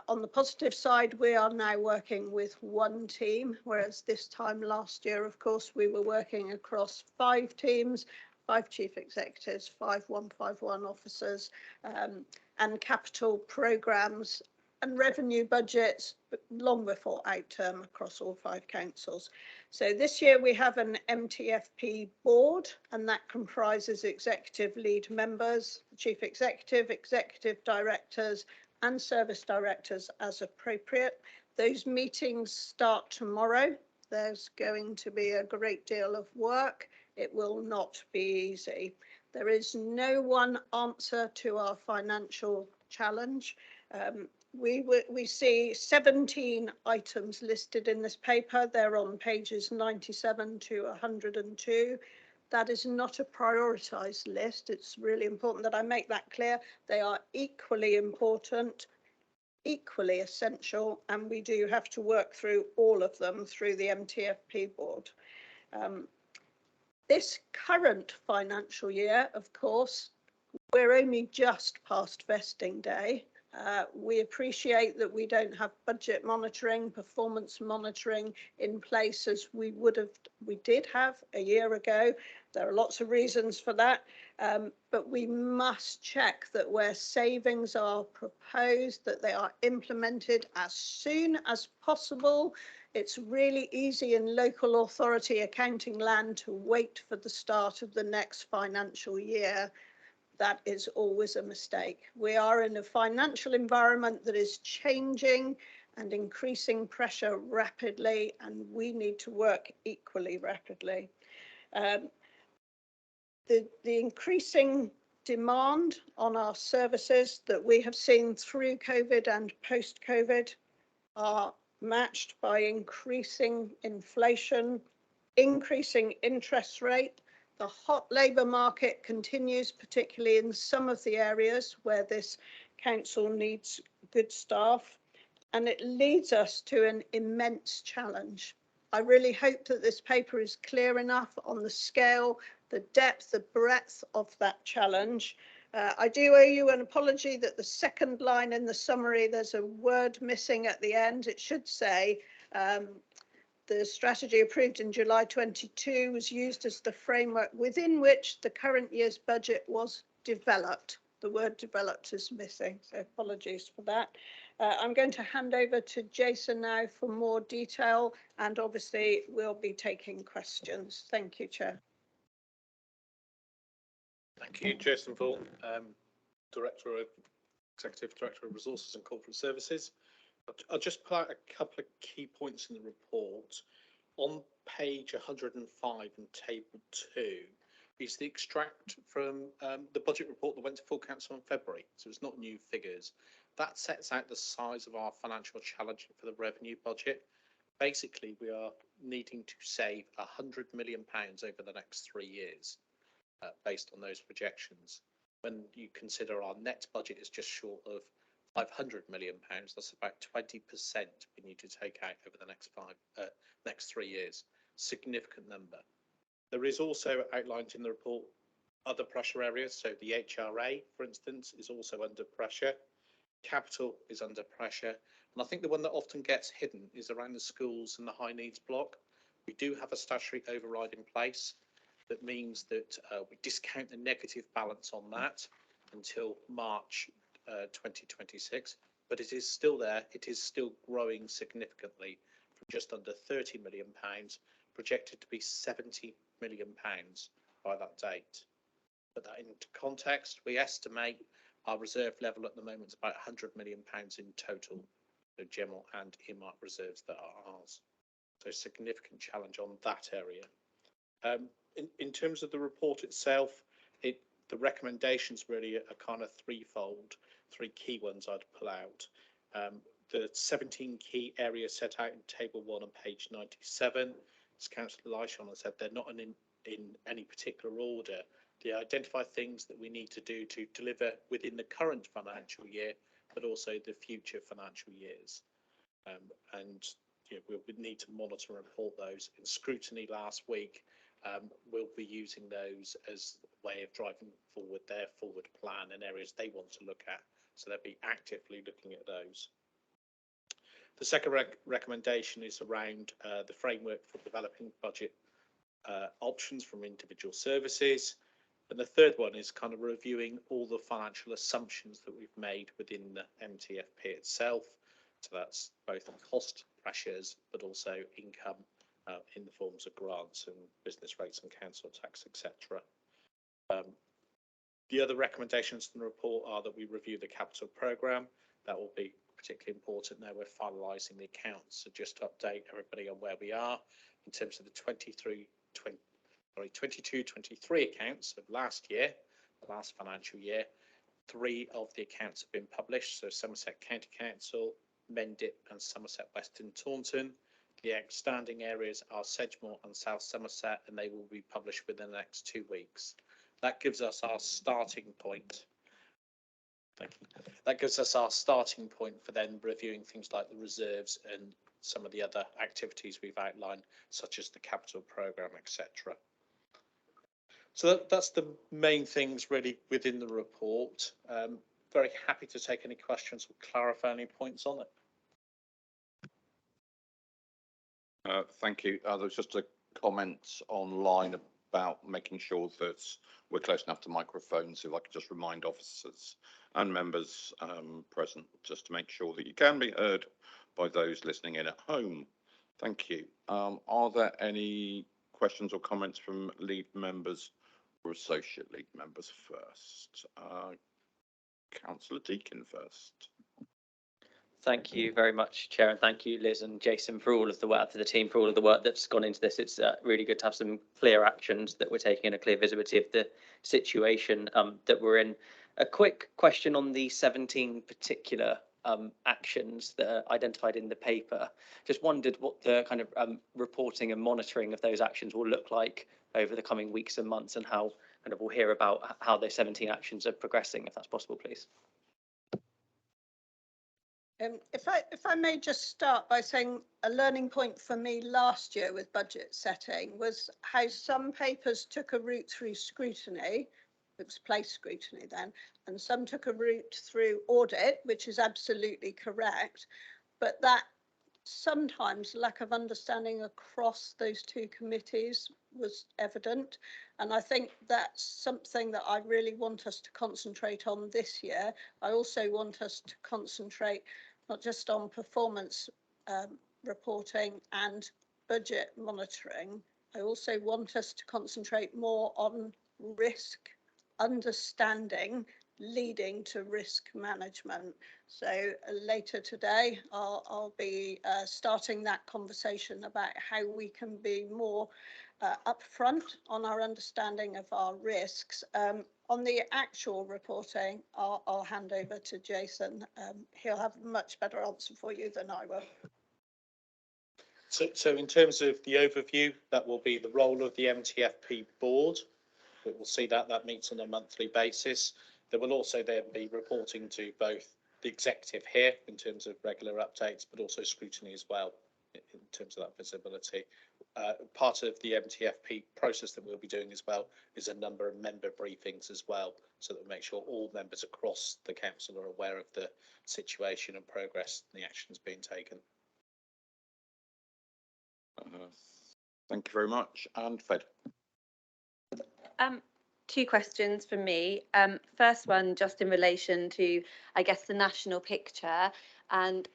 On the positive side, we are now working with one team, whereas this time last year, of course, we were working across 5 teams, 5 chief executives, 5 151 officers, and capital programmes and revenue budgets long before outturn across all 5 councils. So this year we have an MTFP board, and that comprises executive lead members, chief executive, executive directors, and service directors as appropriate. Those meetings start tomorrow. There's going to be a great deal of work. It will not be easy. There is no one answer to our financial challenge. We see 17 items listed in this paper. They're on pages 97 to 102. That is not a prioritised list. It's really important that I make that clear. They are equally important, equally essential, and we do have to work through all of them through the MTFP board. This current financial year, of course, we're only just past vesting day. We appreciate that we don't have budget monitoring, performance monitoring in place as we did have a year ago. There are lots of reasons for that, but we must check that where savings are proposed, that they are implemented as soon as possible. It's really easy in local authority accounting land to wait for the start of the next financial year. That is always a mistake. We are in a financial environment that is changing and increasing pressure rapidly, and we need to work equally rapidly. The increasing demand on our services that we have seen through COVID and post-COVID are matched by increasing inflation, increasing interest rate. The hot labour market continues, particularly in some of the areas where this council needs good staff, and it leads us to an immense challenge. I really hope that this paper is clear enough on the scale, the depth, the breadth of that challenge. I do owe you an apology that the second line in the summary, there's a word missing at the end. It should say, the strategy approved in July 22 was used as the framework within which the current year's budget was developed. The word developed is missing, so apologies for that. I'm going to hand over to Jason now for more detail, and obviously we'll be taking questions. Thank you, Chair. Thank you, Jason Vaughan, Executive Director of Resources and Corporate Services. I'll just pull out a couple of key points in the report. On page 105 in table 2 is the extract from the budget report that went to full council in February. So it's not new figures. That sets out the size of our financial challenge for the revenue budget. Basically, we are needing to save £100 million over the next 3 years based on those projections. When you consider our net budget is just short of £500 million, that's about 20% we need to take out over the next 3 years. Significant number. There is also outlined in the report other pressure areas. So the HRA, for instance, is also under pressure. Capital is under pressure. And I think the one that often gets hidden is around the schools and the high needs block. We do have a statutory override in place. That means that we discount the negative balance on that until March 2026, but it is still there. It is still growing significantly from just under £30 million, projected to be £70 million by that date. Put that into context, we estimate our reserve level at the moment is about £100 million in total, so general and earmarked reserves that are ours. So significant challenge on that area. In terms of the report itself, the recommendations really are kind of threefold, three key ones I'd pull out. The 17 key areas set out in table 1 on page 97, as Councillor Lyshawn has said, they're not in any particular order. They identify things that we need to do to deliver within the current financial year, but also the future financial years. And you know, we would need to monitor and report those. In scrutiny last week, we'll be using those as a way of driving forward their forward plan and areas they want to look at. So they'll be actively looking at those. The second recommendation is around the framework for developing budget options from individual services. And the third one is kind of reviewing all the financial assumptions that we've made within the MTFP itself. So that's both cost pressures, but also income in the forms of grants and business rates and council tax, etc. The other recommendations in the report are that we review the capital programme. That will be particularly important now we're finalising the accounts. So just to update everybody on where we are in terms of the 22-23 accounts of last year, last financial year. 3 of the accounts have been published, so Somerset County Council, Mendip and Somerset West and Taunton. The outstanding areas are Sedgemoor and South Somerset, and they will be published within the next 2 weeks. That gives us our starting point. Thank you. That gives us our starting point for then reviewing things like the reserves and some of the other activities we've outlined, such as the capital programme, etc. So that's the main things really within the report. Very happy to take any questions or clarify any points on it. Thank you. There's just a comment online about making sure that we're close enough to microphones. If I could just remind officers and members present just to make sure that you can be heard by those listening in at home. Thank you. Are there any questions or comments from lead members or associate lead members first? Councillor Deakin first. Thank you very much, Chair, and thank you, Liz and Jason, for all of the work, for the team, for all of the work that's gone into this. It's really good to have some clear actions that we're taking and a clear visibility of the situation that we're in. A quick question on the 17 particular actions that are identified in the paper. Just wondered what the kind of reporting and monitoring of those actions will look like over the coming weeks and months, and how kind of we'll hear about how those 17 actions are progressing, if that's possible, please. If I may just start by saying a learning point for me last year with budget setting was how some papers took a route through scrutiny, it was place scrutiny then, and some took a route through audit, which is absolutely correct, but that sometimes lack of understanding across those two committees was evident. And I think that's something that I really want us to concentrate on this year. I also want us to concentrate not just on performance reporting and budget monitoring. I also want us to concentrate more on risk understanding leading to risk management. So later today, I'll be starting that conversation about how we can be more upfront on our understanding of our risks. On the actual reporting, I'll hand over to Jason. He'll have a much better answer for you than I will. So in terms of the overview, that will be the role of the MTFP board. We will see that meets on a monthly basis. There will also then be reporting to both the executive here in terms of regular updates, but also scrutiny as well in terms of that visibility. Part of the MTFP process that we'll be doing as well is a number of member briefings as well, so that we make sure all members across the council are aware of the situation and progress and the actions being taken. Thank you very much. And Fed. Two questions from me. First one, just in relation to, I guess, the national picture and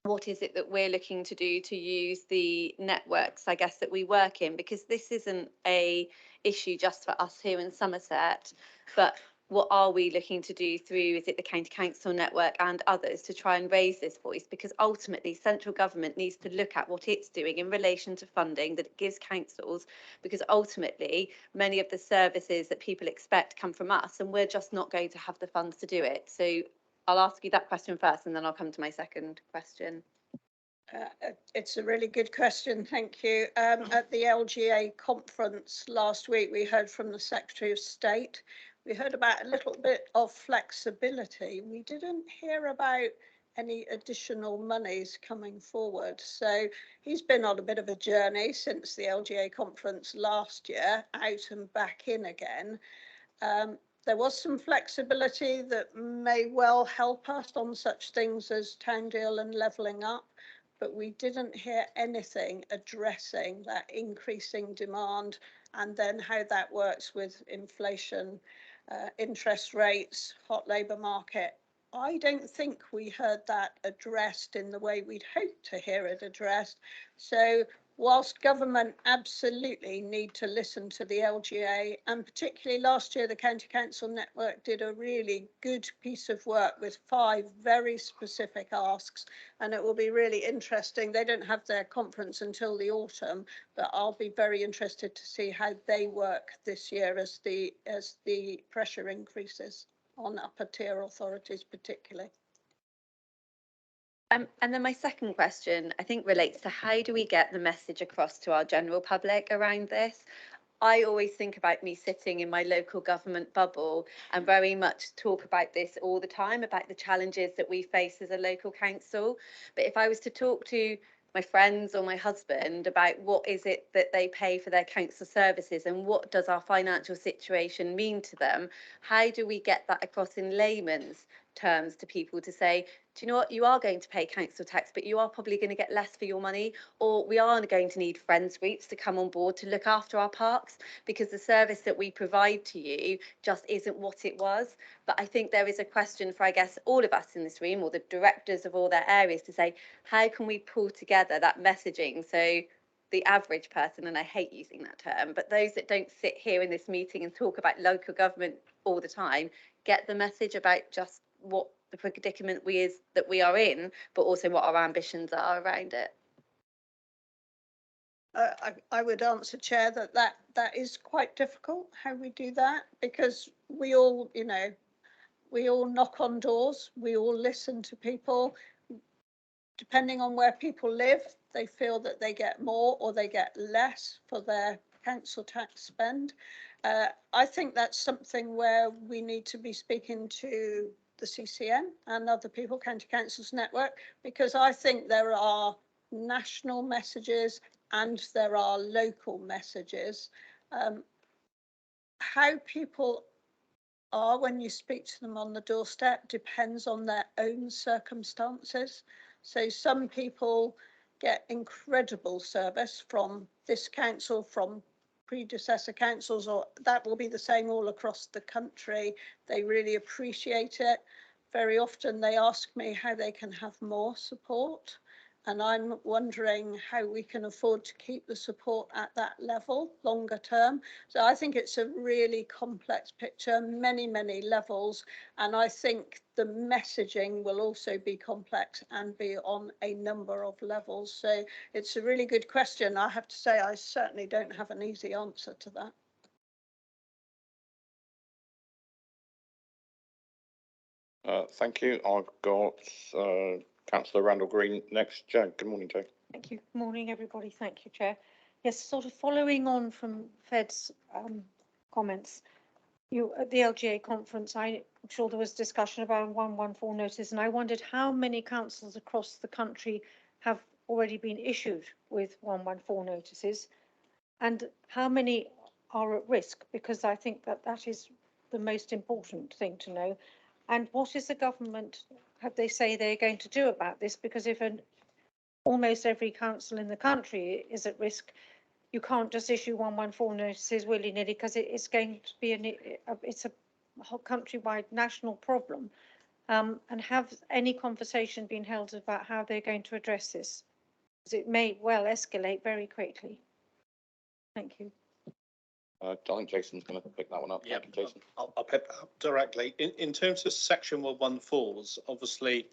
what is it that we're looking to do to use the networks, I guess, that we work in, because this isn't a issue just for us here in Somerset, but what are we looking to do through, is it the county council network and others, to try and raise this voice? Because ultimately central government needs to look at what it's doing in relation to funding that it gives councils, because ultimately many of the services that people expect come from us and we're just not going to have the funds to do it. So I'll ask you that question first and then I'll come to my second question. It's a really good question, thank you. At the LGA conference last week, we heard from the Secretary of State. We heard about a little bit of flexibility. We didn't hear about any additional monies coming forward. So he's been on a bit of a journey since the LGA conference last year, out and back in again. There was some flexibility that may well help us on such things as Town Deal and levelling up, but we didn't hear anything addressing that increasing demand and then how that works with inflation, interest rates, hot labour market. I don't think we heard that addressed in the way we'd hoped to hear it addressed. So whilst government absolutely need to listen to the LGA, and particularly last year, the County Council Network did a really good piece of work with 5 very specific asks, and it will be really interesting. They don't have their conference until the autumn, but I'll be very interested to see how they work this year as the pressure increases on upper tier authorities particularly. And then my second question, I think, relates to how do we get the message across to our general public around this? I always think about me sitting in my local government bubble and very much talk about this all the time, about the challenges that we face as a local council. But if I was to talk to my friends or my husband about what is it that they pay for their council services and what does our financial situation mean to them, how do we get that across in layman's terms to people to say, do you know what, you are going to pay council tax, but you are probably going to get less for your money, or we are going to need friends groups to come on board to look after our parks, because the service that we provide to you just isn't what it was. But I think there is a question for, I guess, all of us in this room, or the directors of all their areas, to say, how can we pull together that messaging so the average person, and I hate using that term, but those that don't sit here in this meeting and talk about local government all the time, get the message about just what the predicament that we are in, but also what our ambitions are around it. I would answer, Chair, that is quite difficult how we do that, because we all, we all knock on doors, we all listen to people. Depending on where people live, they feel that they get more or they get less for their council tax spend. I think that's something where we need to be speaking to the CCN and other people, County Councils Network, because I think there are national messages and there are local messages. How people are when you speak to them on the doorstep depends on their own circumstances. So some people get incredible service from this council, from predecessor councils, or that will be the same all across the country. They really appreciate it. Very often they ask me how they can have more support, and I'm wondering how we can afford to keep the support at that level longer term. So I think it's a really complex picture, many levels, and I think the messaging will also be complex and be on a number of levels. So it's a really good question. I have to say I certainly don't have an easy answer to that. Thank you. I've got Councillor Randall Green next. Joe, good morning, Joe. Thank you. Good morning, everybody. Thank you, Chair. Yes, sort of following on from Fed's comments, at the LGA conference, I'm sure there was discussion about 114 notice, and I wondered how many councils across the country have already been issued with 114 notices, and how many are at risk, because I think that is the most important thing to know. And what is the government, have they say they're going to do about this? Because if almost every council in the country is at risk, you can't just issue 114 notices willy-nilly because it's going to be it's a whole countrywide national problem. And have any conversation been held about how they're going to address this? Because it may well escalate very quickly. Thank you. I think Jason's going to pick that one up. Yeah, Thank you, Jason. I'll pick that up directly. In terms of section 114s, obviously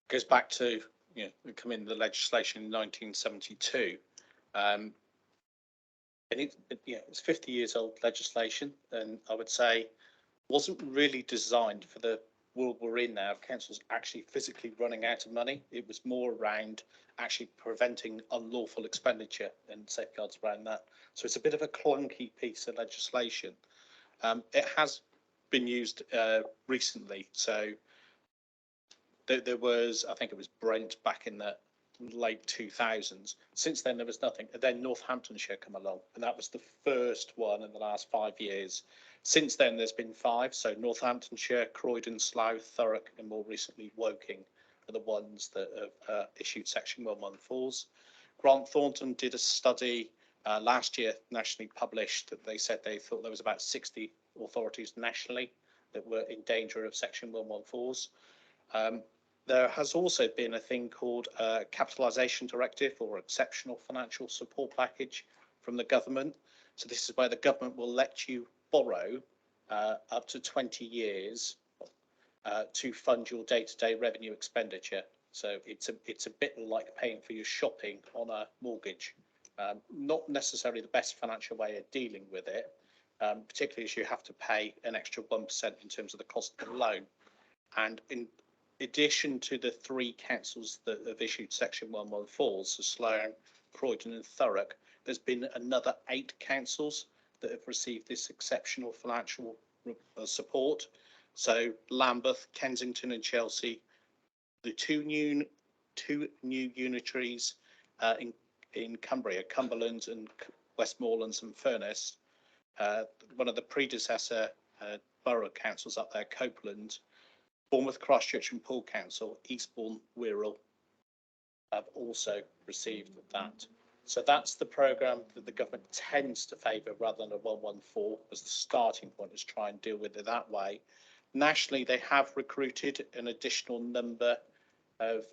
goes back to, come in the legislation in 1972. And it's 50 years old legislation, and I would say wasn't really designed for the world we're in now, councils actually physically running out of money. It was more around actually preventing unlawful expenditure and safeguards around that. So it's a bit of a clunky piece of legislation. It has been used recently. So there was, I think it was Brent back in the late 2000s. Since then, there was nothing. And then Northamptonshire come along, and that was the first one in the last 5 years. Since then, there's been 5. So Northamptonshire, Croydon, Slough, Thurrock, and more recently Woking are the ones that have issued section 114s. Grant Thornton did a study last year, nationally published, that they said they thought there was about 60 authorities nationally that were in danger of section 114s. There has also been a thing called a capitalisation directive or exceptional financial support package from the government. So this is where the government will let you borrow up to 20 years to fund your day-to-day revenue expenditure. So it's a bit like paying for your shopping on a mortgage. Not necessarily the best financial way of dealing with it, particularly as you have to pay an extra 1% in terms of the cost of the loan. And in addition to the 3 councils that have issued section 114s, so Slough, Croydon and Thurrock, there's been another 8 councils that have received this exceptional financial support. So Lambeth, Kensington and Chelsea, the two new unitaries in Cumbria, Cumberland and Westmoreland and Furness, one of the predecessor borough councils up there, Copeland, Bournemouth, Christchurch and Poole Council, Eastbourne, Wirral have also received that. So that's the programme that the government tends to favour rather than a 114 as the starting point, is try and deal with it that way. Nationally, they have recruited an additional number of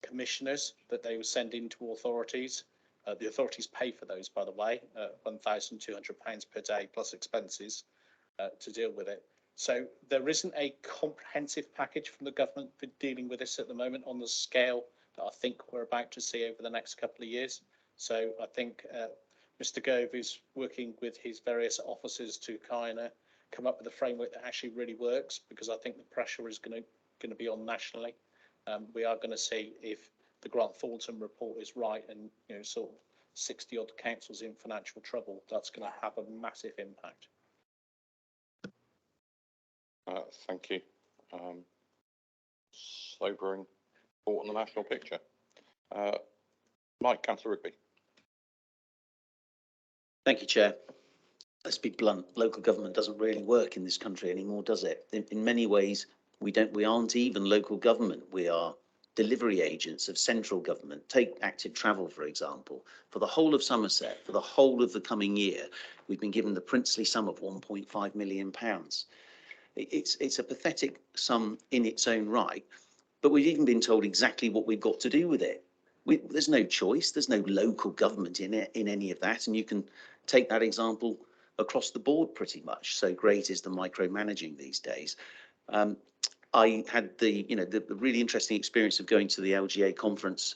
commissioners that they will send into authorities. The authorities pay for those, by the way, £1,200 per day plus expenses to deal with it. So there isn't a comprehensive package from the government for dealing with this at the moment on the scale that I think we're about to see over the next couple of years. So I think Mr. Gove is working with his various officers to kind of come up with a framework that actually really works, because I think the pressure is going to be on nationally. We are going to see if the Grant Thornton report is right, and sort of 60 odd councils in financial trouble. That's going to have a massive impact. Thank you. Sobering thought on the national picture. Mike, Councillor Rigby. Thank you, Chair. Let's be blunt. Local government doesn't really work in this country anymore, does it? In many ways, we aren't even local government. We are delivery agents of central government. Take active travel, for example. For the whole of Somerset, for the whole of the coming year, we've been given the princely sum of £1.5 million. It's a pathetic sum in its own right, but we've even been told exactly what we've got to do with it. There's no choice. There's no local government in any of that, and you can take that example across the board pretty much. So great is the micromanaging these days. I had the really interesting experience of going to the LGA conference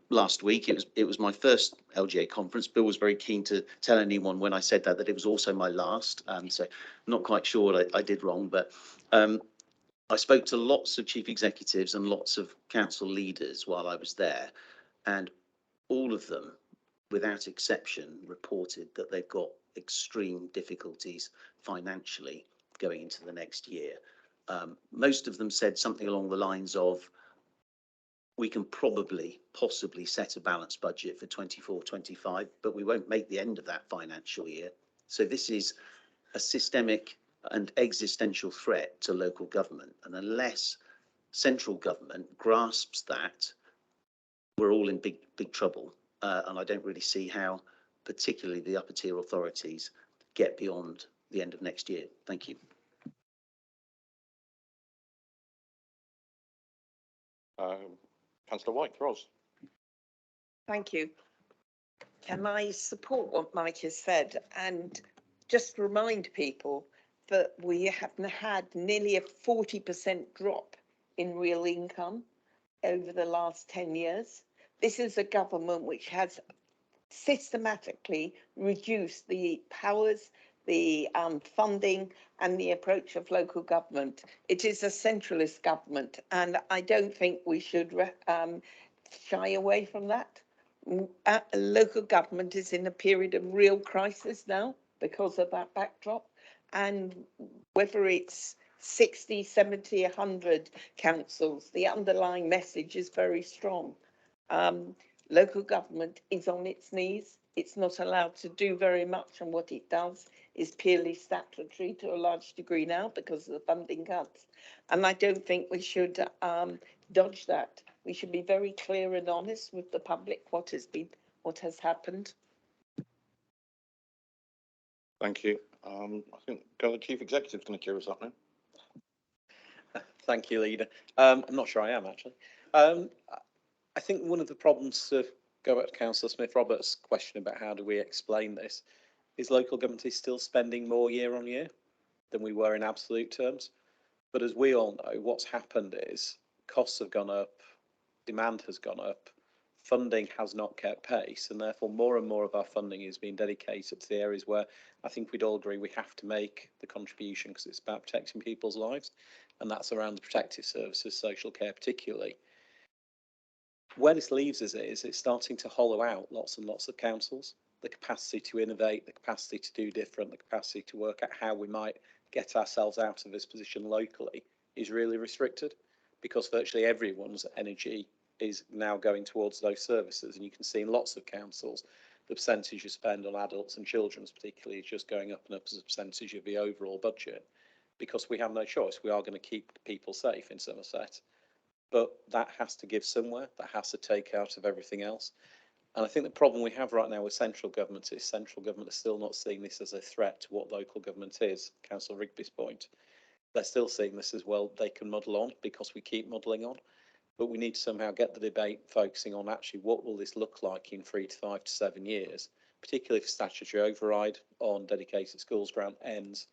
last week. It was my first LGA conference. Bill was very keen to tell anyone when I said that it was also my last. So I'm not quite sure what I did wrong, but I spoke to lots of chief executives and lots of council leaders while I was there, and all of them, without exception, reported that they've got extreme difficulties financially going into the next year. Most of them said something along the lines of, we can possibly set a balanced budget for 24-25, but we won't make the end of that financial year. So this is a systemic and existential threat to local government. And unless central government grasps that, we're all in big trouble. And I don't really see how particularly the upper tier authorities, get beyond the end of next year. Thank you. Councillor White, Ros. Thank you. Can I support what Mike has said and just remind people that we have had nearly a 40% drop in real income over the last 10 years. This is a government which has systematically reduced the powers, the funding and the approach of local government. It is a centralist government, and I don't think we should shy away from that. Local government is in a period of real crisis now because of that backdrop, and whether it's 60, 70, 100 councils, the underlying message is very strong. Local government is on its knees. It's not allowed to do very much, and what it does is purely statutory to a large degree now because of the funding cuts. And I don't think we should dodge that. We should be very clear and honest with the public what has happened. Thank you. I think the Chief Executive is going to cheer us up now. Thank you, Leader. I'm not sure I am, actually. I think one of the problems, to go back to Councillor Smith-Roberts' question about how do we explain this, is local government is still spending more year on year than we were in absolute terms. But as we all know, what's happened is costs have gone up, demand has gone up, funding has not kept pace, and therefore more and more of our funding is being dedicated to the areas where I think we'd all agree we have to make the contribution, because it's about protecting people's lives, and that's around the protective services, social care particularly. Where this leaves us is it's starting to hollow out lots and lots of councils. The capacity to innovate, the capacity to do different, the capacity to work out how we might get ourselves out of this position locally is really restricted, because virtually everyone's energy is now going towards those services. And you can see in lots of councils, the percentage you spend on adults and children's particularly is just going up and up as a percentage of the overall budget, because we have no choice. We are going to keep people safe in Somerset, but that has to give somewhere, that has to take out of everything else. And I think the problem we have right now with central government is central government is still not seeing this as a threat to what local government is. Councillor Rigby's point. They're still seeing this as, well, they can muddle on because we keep muddling on. But we need to somehow get the debate focusing on actually what will this look like in 3 to 5 to 7 years, particularly if statutory override on dedicated schools grant ends,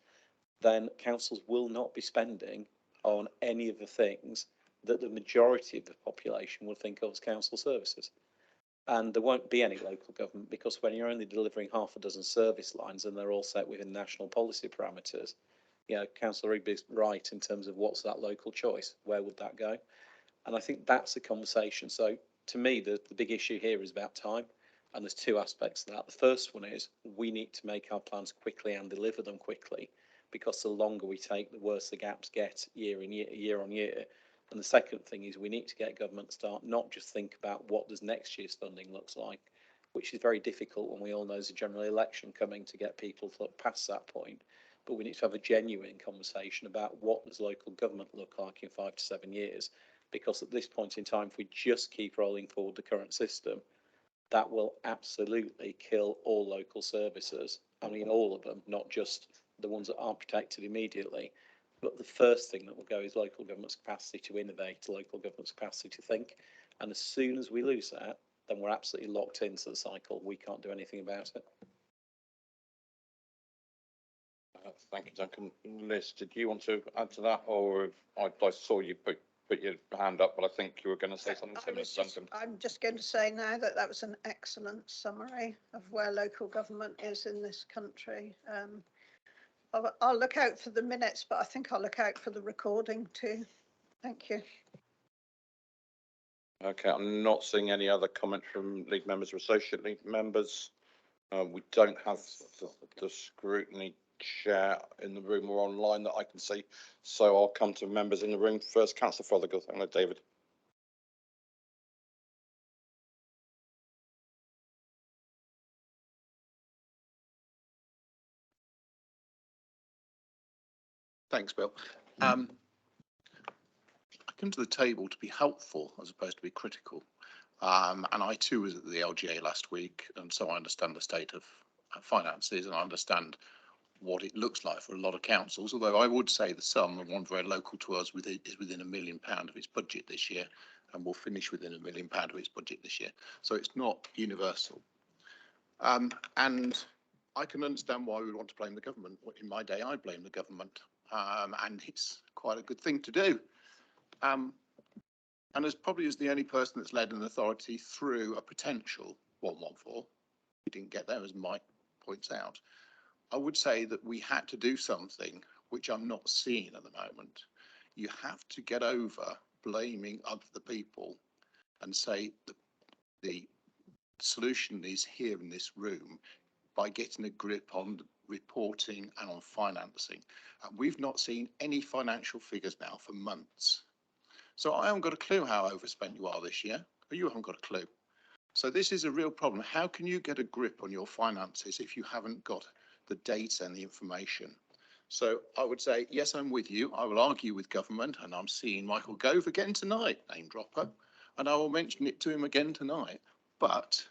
then councils will not be spending on any of the things that the majority of the population will think of as council services. And there won't be any local government, because when you're only delivering half a dozen service lines and they're all set within national policy parameters, you know, Councillor Rigby's right in terms of what's that local choice, where would that go? And I think that's a conversation. So to me, the big issue here is about time. And there's two aspects to that. The first one is we need to make our plans quickly and deliver them quickly, because the longer we take, the worse the gaps get year on year. And the second thing is we need to get government to start not just think about what does next year's funding looks like, which is very difficult when we all know there's a general election coming to get people to look past that point. But we need to have a genuine conversation about what does local government look like in 5 to 7 years. Because at this point in time, if we just keep rolling forward the current system, that will absolutely kill all local services. I mean, all of them, not just the ones that aren't protected immediately. But the first thing that will go is local government's capacity to innovate, local government's capacity to think. And as soon as we lose that, then we're absolutely locked into the cycle. We can't do anything about it. Thank you, Duncan. Liz, did you want to add to that, or I saw you put your hand up, but I think you were going to say something similar to Duncan. I'm just going to say now that that was an excellent summary of where local government is in this country. I'll look out for the minutes, but I think I'll look out for the recording too. Thank you. Okay, I'm not seeing any other comment from lead members or associate lead members. We don't have the scrutiny chair in the room or online that I can see, so I'll come to members in the room first. Councillor Fothergill, and David. Thanks, Bill. I come to the table to be helpful as opposed to be critical. And I too was at the LGA last week, and so I understand the state of finances, and I understand what it looks like for a lot of councils. Although I would say the sum, and one very local to us, is within £1 million of its budget this year, and will finish within £1 million of its budget this year. So it's not universal. And I can understand why we want to blame the government. In my day, I blame the government, and it's quite a good thing to do. And as probably as the only person that's led an authority through a potential 114, we didn't get there, as Mike points out, I would say that we had to do something which I'm not seeing at the moment. You have to get over blaming other people and say the solution is here in this room by getting a grip on reporting and on financing. And we've not seen any financial figures now for months. So I haven't got a clue how overspent you are this year, or you haven't got a clue. So this is a real problem. How can you get a grip on your finances if you haven't got the data and the information? So I would say, yes, I'm with you. I will argue with government, and I'm seeing Michael Gove again tonight, name dropper, and I will mention it to him again tonight. But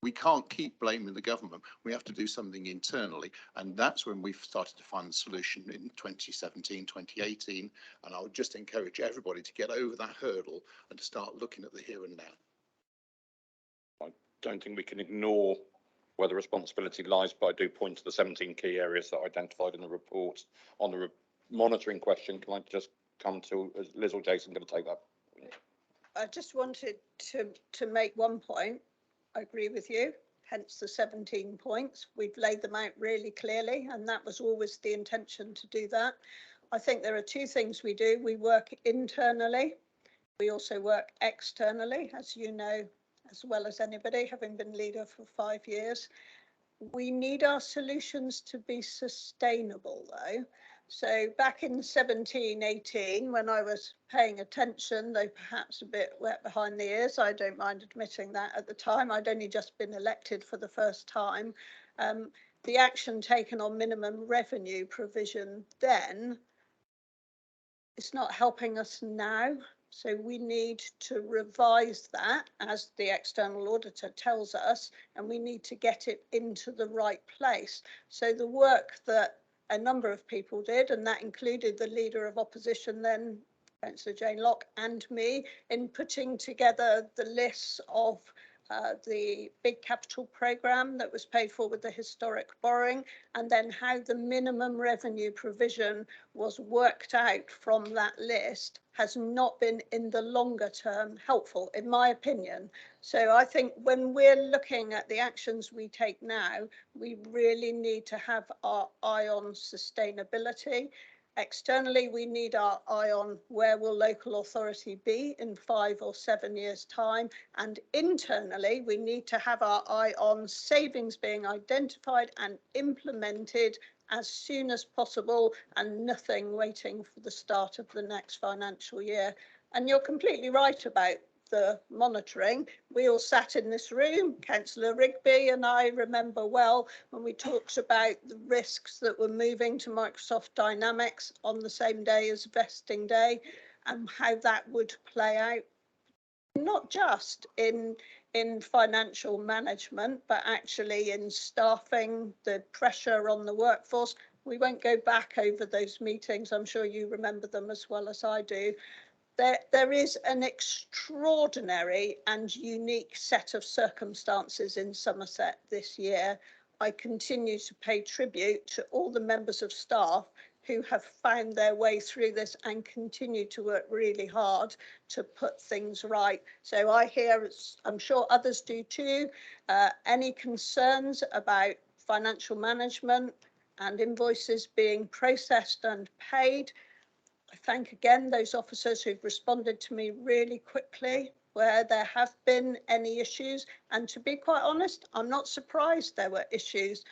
we can't keep blaming the government. We have to do something internally. And that's when we've started to find the solution in 2017, 2018. And I would just encourage everybody to get over that hurdle and to start looking at the here and now. I don't think we can ignore where the responsibility lies, but I do point to the 17 key areas that are identified in the report. On the monitoring question, can I just come to Liz or Jason going to take that? I just wanted to make one point. I agree with you, hence the 17 points. We've laid them out really clearly, and that was always the intention to do that. I think there are two things we do. We work internally. We also work externally, as you know, as well as anybody, having been leader for 5 years. We need our solutions to be sustainable, though. So back in 17, 18, when I was paying attention, though perhaps a bit wet behind the ears, I don't mind admitting that at the time, I'd only just been elected for the first time. The action taken on minimum revenue provision then, it's not helping us now. So we need to revise that, as the external auditor tells us, and we need to get it into the right place. So the work that a number of people did, and that included the leader of opposition then, Councillor Jane Locke, and me, in putting together the lists of the big capital programme that was paid for with the historic borrowing, and then how the minimum revenue provision was worked out from that list, has not been in the longer term helpful, in my opinion. So I think when we're looking at the actions we take now, we really need to have our eye on sustainability. Externally, we need our eye on where will local authority be in 5 or 7 years' time. And internally, we need to have our eye on savings being identified and implemented as soon as possible, and nothing waiting for the start of the next financial year. And you're completely right about the monitoring. We all sat in this room, Councillor Rigby and I remember well, when we talked about the risks that were moving to Microsoft Dynamics on the same day as vesting day, and how that would play out, not just in financial management, but actually in staffing, the pressure on the workforce. We won't go back over those meetings. I'm sure you remember them as well as I do. There is an extraordinary and unique set of circumstances in Somerset this year. I continue to pay tribute to all the members of staff who have found their way through this and continue to work really hard to put things right. So I hear, I'm sure others do too, any concerns about financial management and invoices being processed and paid. I thank again those officers who've responded to me really quickly where there have been any issues. And to be quite honest, I'm not surprised there were issues.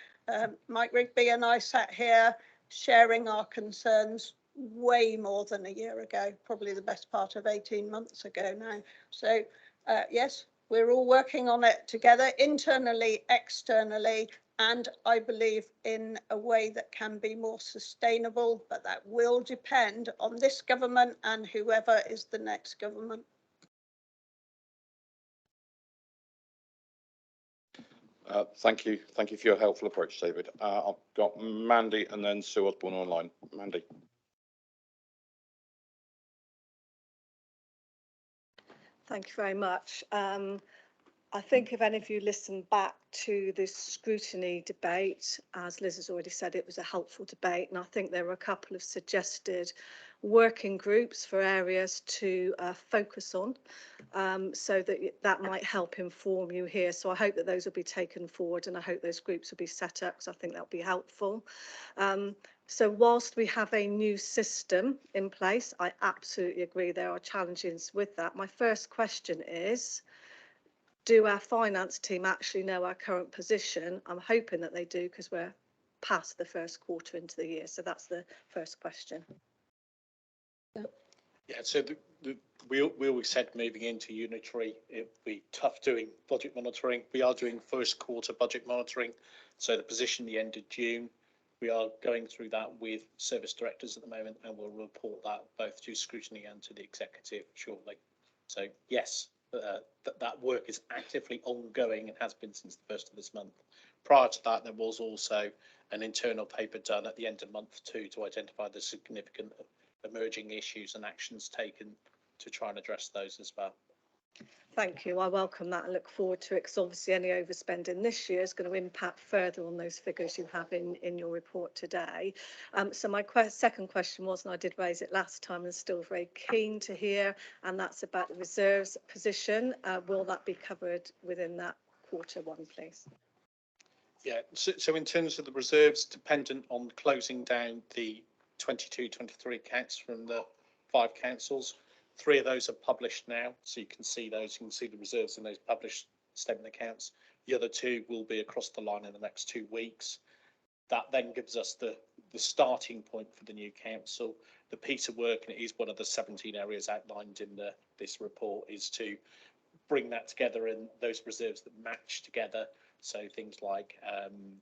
Mike Rigby and I sat here sharing our concerns way more than a year ago, probably the best part of 18 months ago now. So yes, we're all working on it together, internally, externally, and I believe in a way that can be more sustainable, but that will depend on this government and whoever is the next government. Thank you. Thank you for your helpful approach, David. I've got Mandy and then Sue Osborne online. Mandy. Thank you very much. I think if any of you listen back to this scrutiny debate, as Liz has already said, it was a helpful debate, and I think there were a couple of suggested working groups for areas to focus on, so that might help inform you here. So I hope that those will be taken forward, and I hope those groups will be set up, because I think that will be helpful. So whilst we have a new system in place, I absolutely agree there are challenges with that. My first question is, do our finance team actually know our current position? I'm hoping that they do, because we're past the first quarter into the year. So that's the first question. Yeah, so we always said moving into unitary, it'd be tough doing budget monitoring. We are doing first quarter budget monitoring. So the position the end of June, we are going through that with service directors at the moment, and we'll report that both to scrutiny and to the executive shortly. So yes, that work is actively ongoing and has been since the first of this month. Prior to that, there was also an internal paper done at the end of month 2 to identify the significant emerging issues and actions taken to try and address those as well. Thank you. I welcome that and look forward to it, because obviously any overspending this year is going to impact further on those figures you have in your report today. So my second question was, and I did raise it last time and still very keen to hear, and that's about the reserves position. Will that be covered within that Q1, please? Yeah, so in terms of the reserves, dependent on closing down the 22-23 accounts from the 5 councils, 3 of those are published now, so you can see those. You can see the reserves in those published statement accounts. The other 2 will be across the line in the next 2 weeks. That then gives us the starting point for the new council. The piece of work, and it is one of the 17 areas outlined in this report, is to bring that together in those reserves that match together. So things like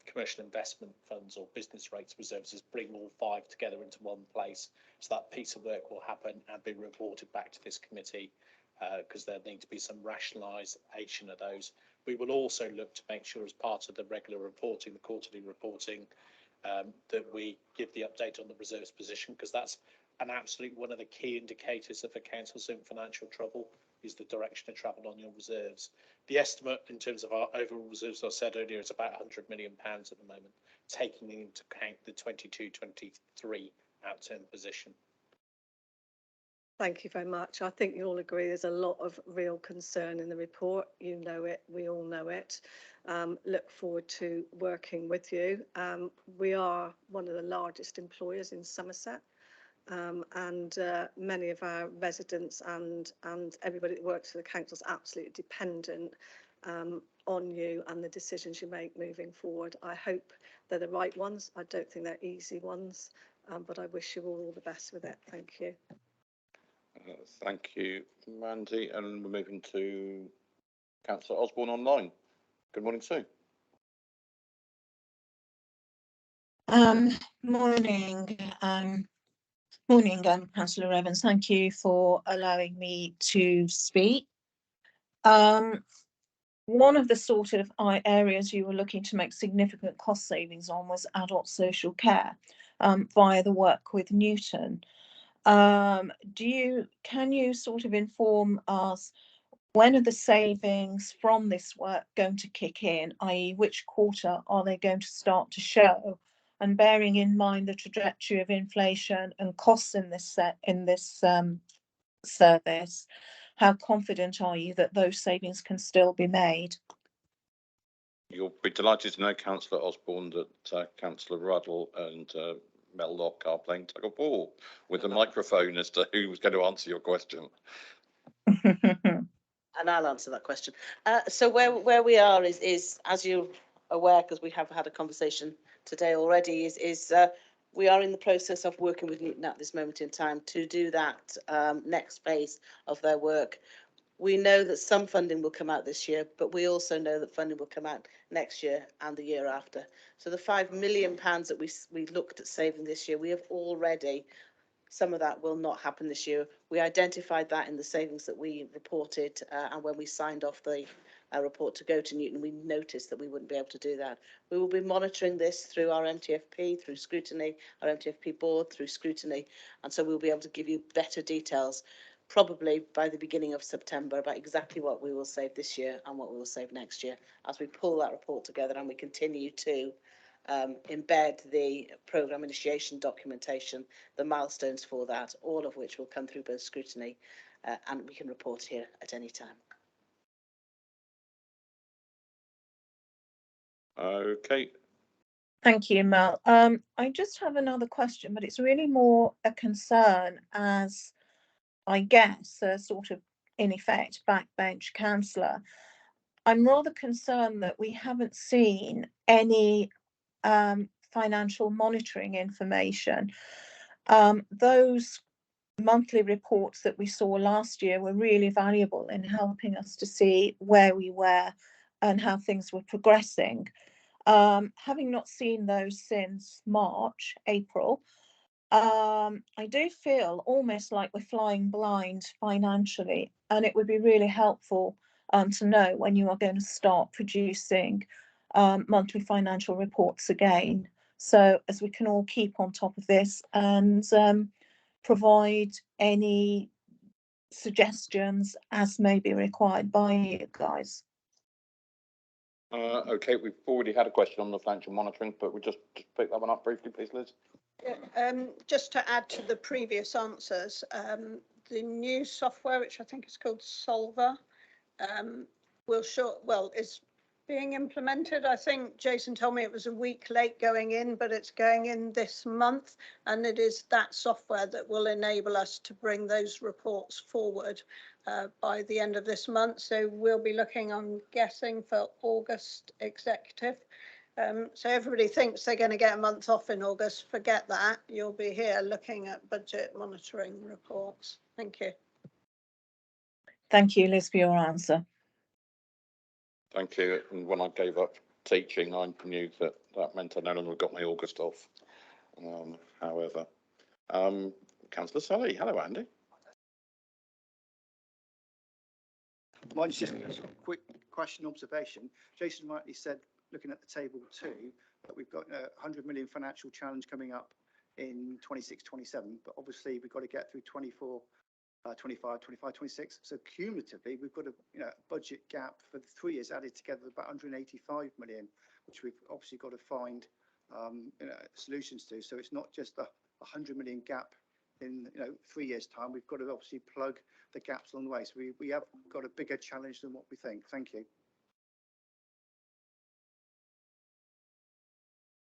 commercial investment funds or business rates reserves, is bring all 5 together into one place. So that piece of work will happen and be reported back to this committee, because there need to be some rationalisation of those. We will also look to make sure, as part of the regular reporting, the quarterly reporting, that we give the update on the reserves position, because that's an absolute one of the key indicators of a council's in financial trouble, is the direction of travel on your reserves. The estimate in terms of our overall reserves, as I said earlier, is about £100 million at the moment, taking into account the 22-23 outturn position. Thank you very much. I think you all agree there's a lot of real concern in the report. You know it, we all know it. Look forward to working with you. We are one of the largest employers in Somerset. And many of our residents and everybody that works for the council is absolutely dependent on you and the decisions you make moving forward. I hope they're the right ones. I don't think they're easy ones, but I wish you all the best with it. Thank you. Thank you, Mandy. And we're moving to Councillor Osborne online. Good morning, Sue. Morning. Morning, Councillor Evans. Thank you for allowing me to speak. One of the sort of areas you were looking to make significant cost savings on was adult social care via the work with Newton. Can you sort of inform us, when are the savings from this work going to kick in, i.e. which quarter are they going to start to show? And bearing in mind the trajectory of inflation and costs in this service, how confident are you that those savings can still be made? You'll be delighted to know, Councillor Osborne, that Councillor Ruddle and Mel Locke are playing tug of war with the microphone as to who was going to answer your question. And I'll answer that question. So where we are is as you're aware, because we have had a conversation today already, is we are in the process of working with Newton at this moment in time to do that next phase of their work. We know that some funding will come out this year, but we also know that funding will come out next year and the year after. So the £5 million that we looked at saving this year, we have already some of that will not happen this year. We identified that in the savings that we reported, and when we signed off the report to go to Newton, we noticed that we wouldn't be able to do that. We will be monitoring this through our MTFP, through scrutiny, our MTFP board, through scrutiny, and so we'll be able to give you better details, probably by the beginning of September, about exactly what we will save this year and what we will save next year as we pull that report together and we continue to embed the programme initiation documentation, the milestones for that, all of which will come through both scrutiny and we can report here at any time. Okay. Thank you, Mel. I just have another question, but it's really more a concern as, I guess, a sort of, in effect, backbench councillor. I'm rather concerned that we haven't seen any financial monitoring information. Those monthly reports that we saw last year were really valuable in helping us to see where we were and how things were progressing. Having not seen those since March, April, I do feel almost like we're flying blind financially, and it would be really helpful to know when you are going to start producing monthly financial reports again, so as we can all keep on top of this and provide any suggestions as may be required by you guys. Okay, we've already had a question on the financial monitoring, but we'll just pick that one up briefly, please, Liz. Just to add to the previous answers, the new software, which I think is called Solver, is being implemented. I think Jason told me it was a week late going in, but it's going in this month, and it is that software that will enable us to bring those reports forward by the end of this month. So we'll be looking, I'm guessing, for August executive. So everybody thinks they're going to get a month off in August. Forget that. You'll be here looking at budget monitoring reports. Thank you. Thank you, Liz, for your answer. Thank you. And when I gave up teaching, I knew that that meant I no longer got my August off. However, Councillor Sully. Hello, Andy. Mine's just a quick question observation. Jason rightly said, looking at the table 2, that we've got a 100 million financial challenge coming up in 26-27, but obviously we've got to get through 24, 25, 25, 26. So cumulatively, we've got a budget gap for the 3 years added together about 185 million, which we've obviously got to find solutions to. So it's not just a 100 million gap in 3 years' time. We've got to obviously plug the gaps along the way. So we have got a bigger challenge than what we think. Thank you.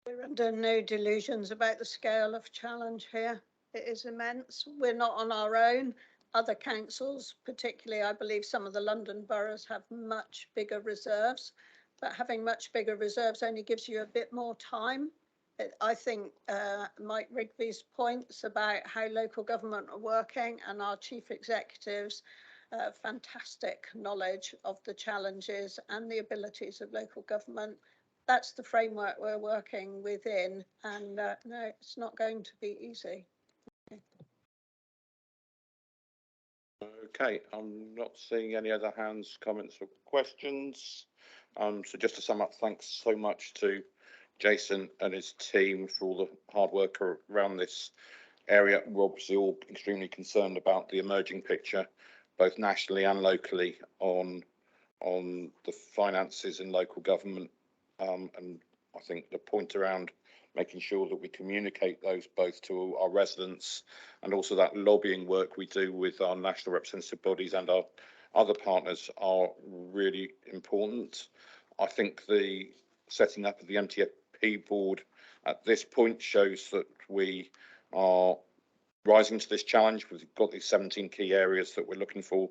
We're under no delusions about the scale of challenge here. It is immense. We're not on our own. Other councils, particularly, I believe some of the London boroughs, have much bigger reserves, but having much bigger reserves only gives you a bit more time. I think Mike Rigby's points about how local government are working and our chief executives, fantastic knowledge of the challenges and the abilities of local government. That's the framework we're working within, and no, it's not going to be easy. Okay, I'm not seeing any other hands, comments or questions. So just to sum up, thanks so much to Jason and his team for all the hard work around this area. We're obviously all extremely concerned about the emerging picture, both nationally and locally, on the finances in local government. And I think the point around making sure that we communicate those both to our residents and also that lobbying work we do with our national representative bodies and our other partners are really important. I think the setting up of the MTFP board at this point shows that we are rising to this challenge. We've got these 17 key areas that we're looking for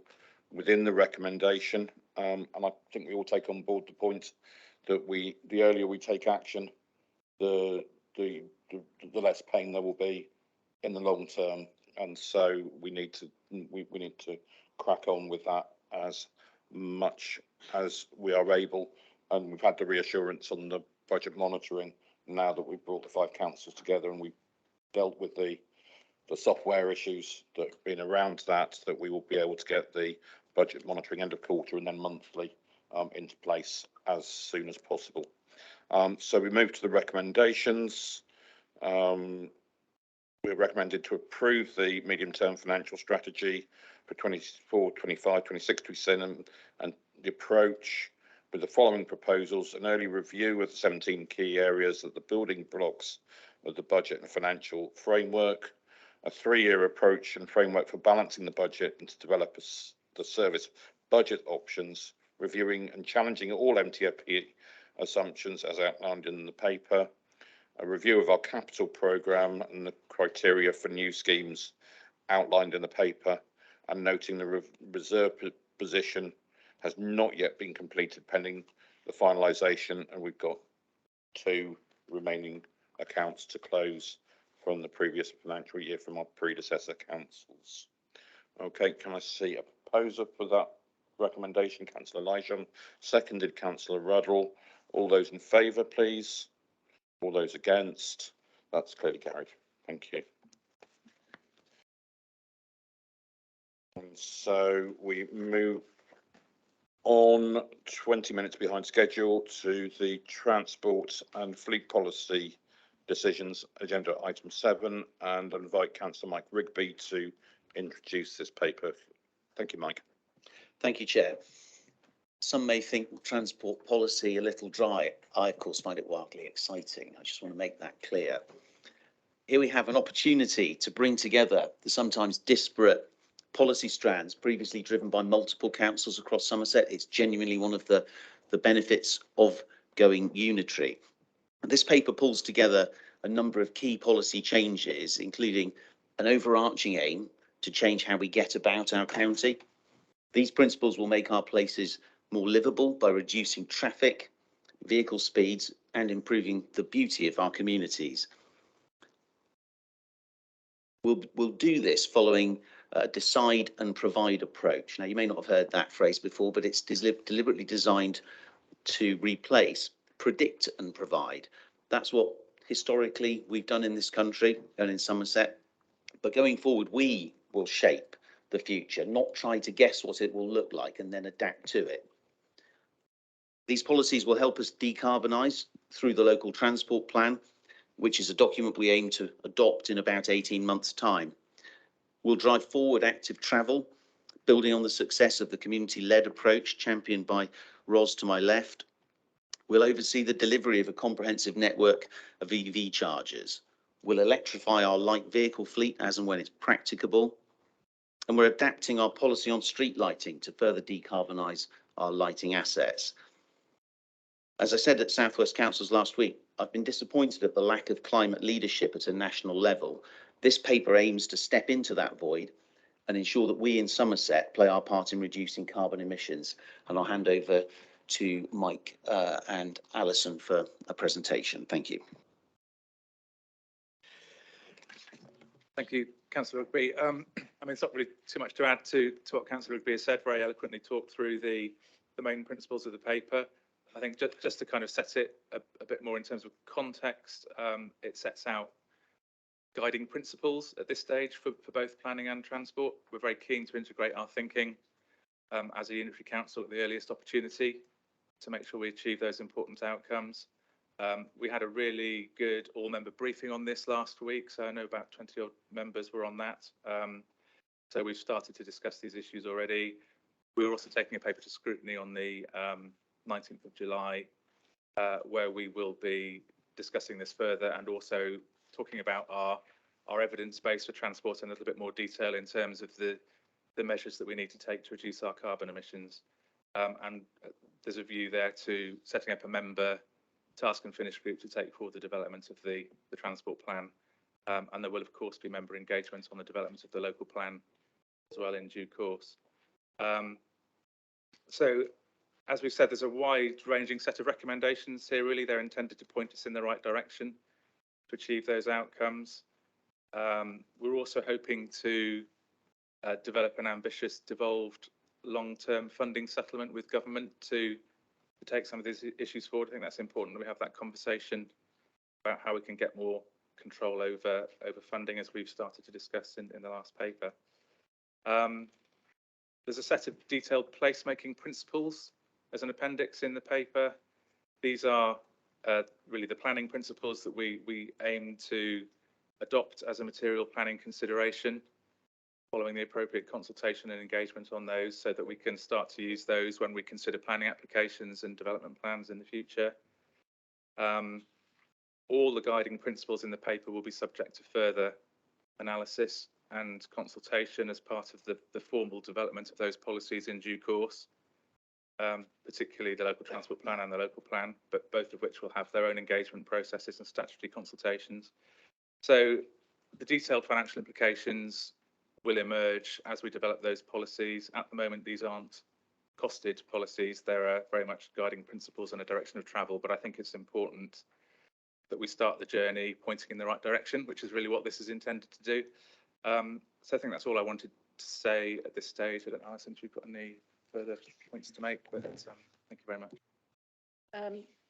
within the recommendation, and I think we all take on board the point that the earlier we take action, the less pain there will be in the long term, and so we need to crack on with that as much as we are able. And we've had the reassurance on the budget monitoring now that we've brought the 5 councils together and we've dealt with the the software issues that have been around that we will be able to get the budget monitoring end of quarter and then monthly into place as soon as possible. So we move to the recommendations. We're recommended to approve the medium-term financial strategy for 24, 25, 26, 27 and the approach with the following proposals: an early review of the 17 key areas of the building blocks of the budget and financial framework, a 3-year approach and framework for balancing the budget and to develop the service budget options, reviewing and challenging all MTFP assumptions as outlined in the paper, a review of our capital programme and the criteria for new schemes outlined in the paper, and noting the reserve position has not yet been completed pending the finalisation, and we've got 2 remaining accounts to close from the previous financial year from our predecessor councils. Okay, can I see a proposer for that recommendation? Councillor Lijam, seconded Councillor Ruddle. All those in favour, please. All those against? That's clearly carried. Thank you. And so we move on 20 minutes behind schedule to the transport and fleet policy decisions, agenda item 7, and invite Councillor Mike Rigby to introduce this paper. Thank you, Mike. Thank you, Chair. Some may think transport policy a little dry. I, of course, find it wildly exciting. I just want to make that clear. Here we have an opportunity to bring together the sometimes disparate policy strands previously driven by multiple councils across Somerset. It's genuinely one of the benefits of going unitary. And this paper pulls together a number of key policy changes, including an overarching aim to change how we get about our county. These principles will make our places more livable by reducing traffic, vehicle speeds, and improving the beauty of our communities. We'll do this following a decide and provide approach. Now, you may not have heard that phrase before, but it's deliberately designed to replace predict and provide. That's what historically we've done in this country and in Somerset. But going forward, we will shape the future, not try to guess what it will look like and then adapt to it. These policies will help us decarbonise through the local transport plan, which is a document we aim to adopt in about 18 months' time. We'll drive forward active travel, building on the success of the community-led approach championed by Ros to my left. We'll oversee the delivery of a comprehensive network of EV chargers. We'll electrify our light vehicle fleet as and when it's practicable. And we're adapting our policy on street lighting to further decarbonise our lighting assets. As I said at South West Councils last week, I've been disappointed at the lack of climate leadership at a national level. This paper aims to step into that void and ensure that we in Somerset play our part in reducing carbon emissions. And I'll hand over to Mike and Alison for a presentation. Thank you. Thank you, Councillor Rigby. I mean, it's not really too much to add to what Councillor Rigby has said. Very eloquently talked through the main principles of the paper. I think just to kind of set it a bit more in terms of context, it sets out guiding principles at this stage for both planning and transport. We're very keen to integrate our thinking as a unitary council at the earliest opportunity to make sure we achieve those important outcomes. We had a really good all-member briefing on this last week, so I know about 20 odd members were on that. So we've started to discuss these issues already. We were also taking a paper to scrutiny on the 19th of July, where we will be discussing this further and also talking about our evidence base for transport in a little bit more detail in terms of the measures that we need to take to reduce our carbon emissions. And there's a view there to setting up a member task and finish group to take forward the development of the transport plan. And there will, of course, be member engagement on the development of the local plan as well in due course. So, as we've said, there's a wide-ranging set of recommendations here. Really, they're intended to point us in the right direction to achieve those outcomes. We're also hoping to develop an ambitious, devolved, long-term funding settlement with government to take some of these issues forward. I think that's important that we have that conversation about how we can get more control over funding, as we've started to discuss in the last paper. There's a set of detailed placemaking principles as an appendix in the paper. These are really the planning principles that we aim to adopt as a material planning consideration, following the appropriate consultation and engagement on those, so that we can start to use those when we consider planning applications and development plans in the future. All the guiding principles in the paper will be subject to further analysis and consultation as part of the formal development of those policies in due course, particularly the local transport plan and the local plan, but both of which will have their own engagement processes and statutory consultations. So the detailed financial implications will emerge as we develop those policies. At the moment, these aren't costed policies. They're very much guiding principles and a direction of travel, but I think it's important that we start the journey pointing in the right direction, which is really what this is intended to do. So I think that's all I wanted to say at this stage. I don't know, Alison, if you've got any further points to make, but thank you very much.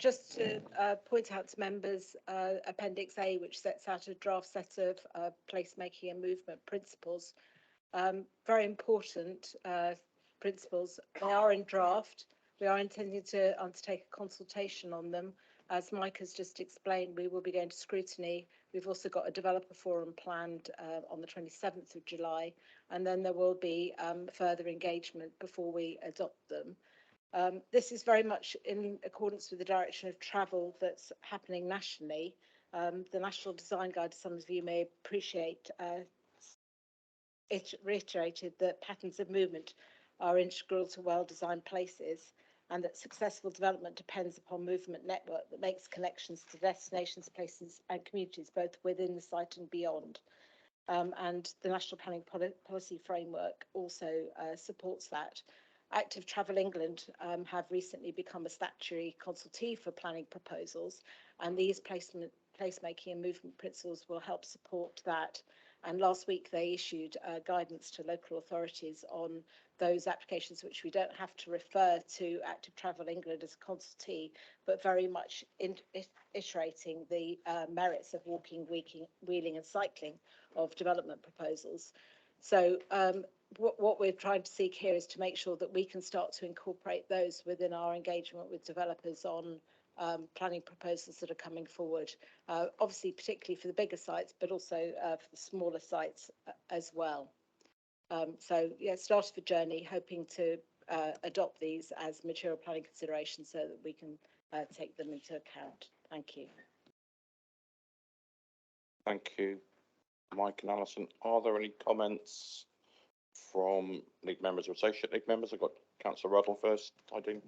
Just to point out to members, Appendix A, which sets out a draft set of placemaking and movement principles, very important principles. They are in draft. We are intending to undertake a consultation on them. As Mike has just explained, we will be going to scrutiny. We've also got a developer forum planned on the 27th of July, and then there will be further engagement before we adopt them. This is very much in accordance with the direction of travel that's happening nationally. The National Design Guide, some of you may appreciate, it reiterated that patterns of movement are integral to well-designed places, and that successful development depends upon movement network that makes connections to destinations, places and communities, both within the site and beyond. And the National Planning Policy Framework also supports that. Active Travel England have recently become a statutory consultee for planning proposals, and these placemaking and movement principles will help support that. And last week they issued guidance to local authorities on those applications which we don't have to refer to Active Travel England as a consultee, but very much iterating the merits of walking, wheeling and cycling of development proposals. So what we're trying to seek here is to make sure that we can start to incorporate those within our engagement with developers on planning proposals that are coming forward, obviously particularly for the bigger sites, but also for the smaller sites as well. So yeah, start of a journey, hoping to adopt these as material planning considerations so that we can take them into account. Thank you. Thank you, Mike and Alison. Are there any comments from league members or associate league members? I've got Councillor Ruddle first. Ideen.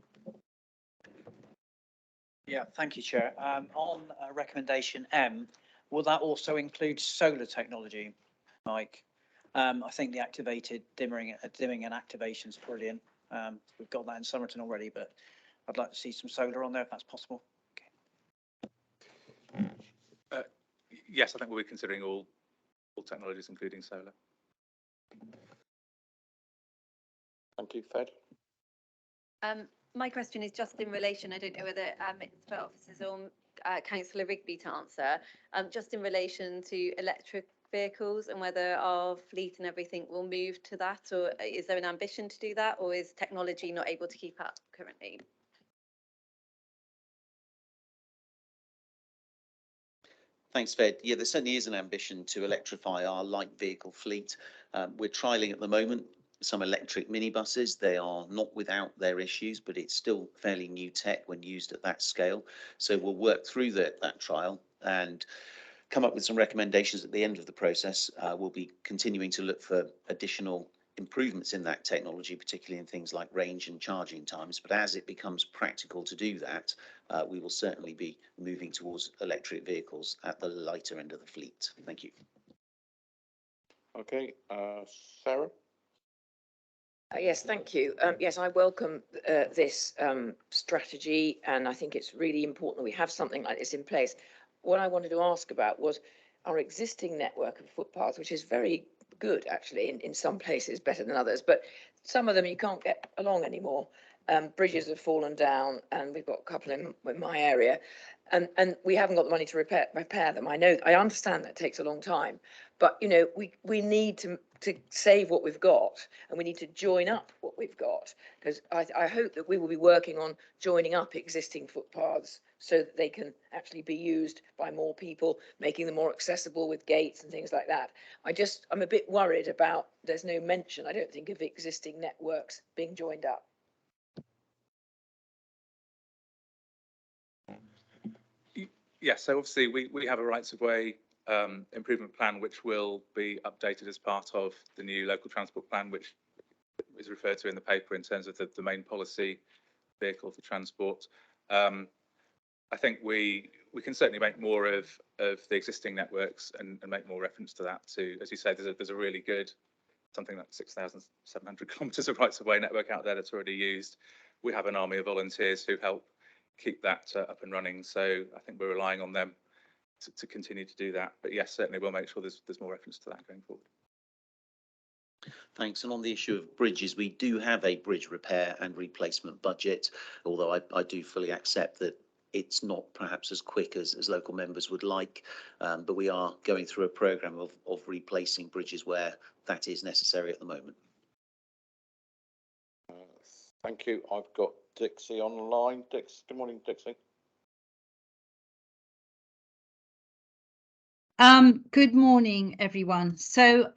Yeah, thank you, Chair. On recommendation M, will that also include solar technology, Mike? I think the activated dimming and activation is brilliant. We've got that in Somerton already, but I'd like to see some solar on there if that's possible. Okay. Yes, I think we'll be considering all technologies, including solar. Thank you, Fed. My question is just in relation, I don't know whether it's for officers or Councillor Rigby to answer, just in relation to electric vehicles and whether our fleet and everything will move to that, or is there an ambition to do that, or is technology not able to keep up currently? Thanks, Fed. Yeah, there certainly is an ambition to electrify our light vehicle fleet. We're trialling at the moment some electric minibuses. They are not without their issues, but it's still fairly new tech when used at that scale. So we'll work through that trial and come up with some recommendations at the end of the process. We'll be continuing to look for additional improvements in that technology, particularly in things like range and charging times. But as it becomes practical to do that, we will certainly be moving towards electric vehicles at the lighter end of the fleet. Thank you. Okay, Sarah? Yes, thank you. Yes, I welcome this strategy, and I think it's really important that we have something like this in place. What I wanted to ask about was our existing network of footpaths, which is very good actually in some places, better than others, but some of them you can't get along anymore. Bridges have fallen down, and we've got a couple in my area, and we haven't got the money to repair them. I understand that takes a long time, but you know, we need to save what we've got, and we need to join up what we've got, because I hope that we will be working on joining up existing footpaths so that they can actually be used by more people, making them more accessible with gates and things like that. I'm a bit worried about, there's no mention, I don't think, of existing networks being joined up. Yes, so obviously we have a rights of way improvement plan, which will be updated as part of the new local transport plan, which is referred to in the paper in terms of the main policy vehicle for transport. I think we can certainly make more of the existing networks and make more reference to that too. As you say, there's a really good, something like 6,700 kilometres of rights of way network out there that's already used. We have an army of volunteers who help keep that up and running. So I think we're relying on them to continue to do that. But yes, certainly we'll make sure there's more reference to that going forward. Thanks. And on the issue of bridges, we do have a bridge repair and replacement budget, although I do fully accept that it's not perhaps as quick as local members would like, but we are going through a programme of replacing bridges where that is necessary at the moment. Thank you. I've got Dixie online. Good morning, Dixie. Good morning, everyone. So,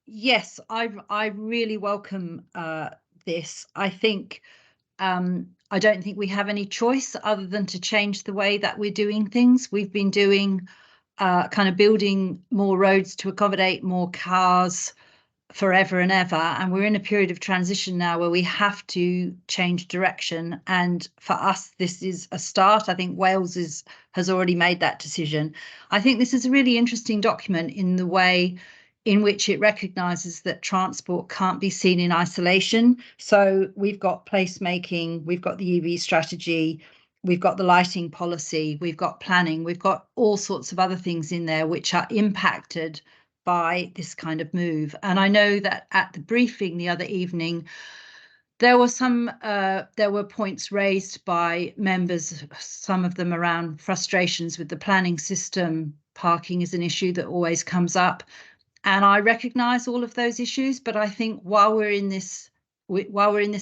yes, I really welcome this. I think I don't think we have any choice other than to change the way that we're doing things. We've been doing kind of building more roads to accommodate more cars forever and ever, and we're in a period of transition now where we have to change direction, and for us this is a start. I think Wales has already made that decision. I think this is a really interesting document in the way in which it recognises that transport can't be seen in isolation. So we've got placemaking, we've got the EV strategy, we've got the lighting policy, we've got planning, we've got all sorts of other things in there which are impacted by this kind of move. And I know that at the briefing the other evening, there were points raised by members, some of them around frustrations with the planning system. Parking is an issue that always comes up. And I recognise all of those issues, but I think while we're in this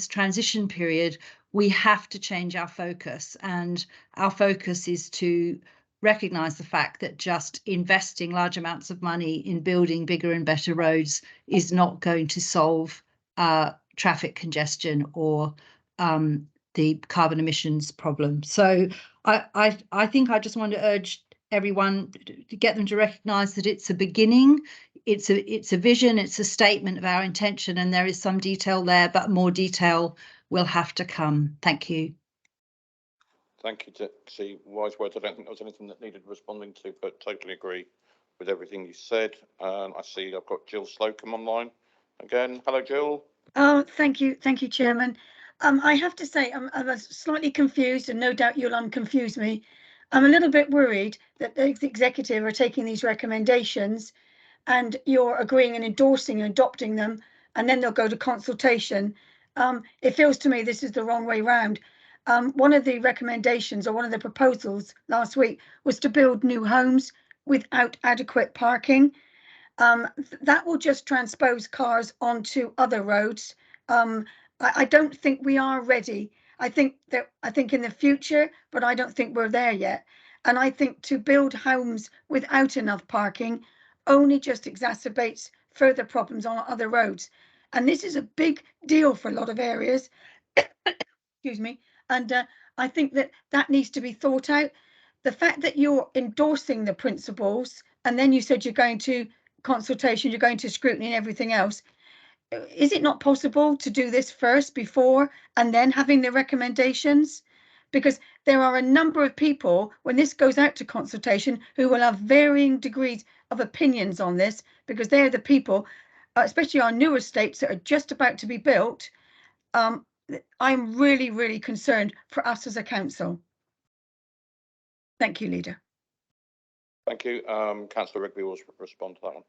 transition period, we have to change our focus, and our focus is to recognise the fact that just investing large amounts of money in building bigger and better roads is not going to solve traffic congestion or the carbon emissions problem. So I think I just want to urge everyone to get them to recognise that it's a beginning, it's a vision, it's a statement of our intention, and there is some detail there, but more detail will have to come. Thank you. Thank you, Dixie. Wise words. I don't think there was anything that needed responding to, but totally agree with everything you said. I see I've got Jill Slocum online again. Hello, Jill. Oh, thank you, Chairman. I have to say I'm slightly confused, and no doubt you'll unconfuse me. I'm a little bit worried that the executive are taking these recommendations and you're agreeing and endorsing and adopting them, and then they'll go to consultation. It feels to me this is the wrong way round. One of the recommendations, or one of the proposals last week, was to build new homes without adequate parking. That will just transpose cars onto other roads. I don't think we are ready. I think in the future, but I don't think we're there yet. And I think to build homes without enough parking only just exacerbates further problems on other roads. And this is a big deal for a lot of areas. Excuse me. And I think that needs to be thought out. The fact that you're endorsing the principles, and then you said you're going to consultation, you're going to scrutiny and everything else. Is it not possible to do this first before and then having the recommendations? Because there are a number of people, when this goes out to consultation, who will have varying degrees of opinions on this, because they're the people, especially our newer estates that are just about to be built. I'm really, really concerned for us as a council. Thank you, Leader. Thank you. Councillor Rigby will respond to that one.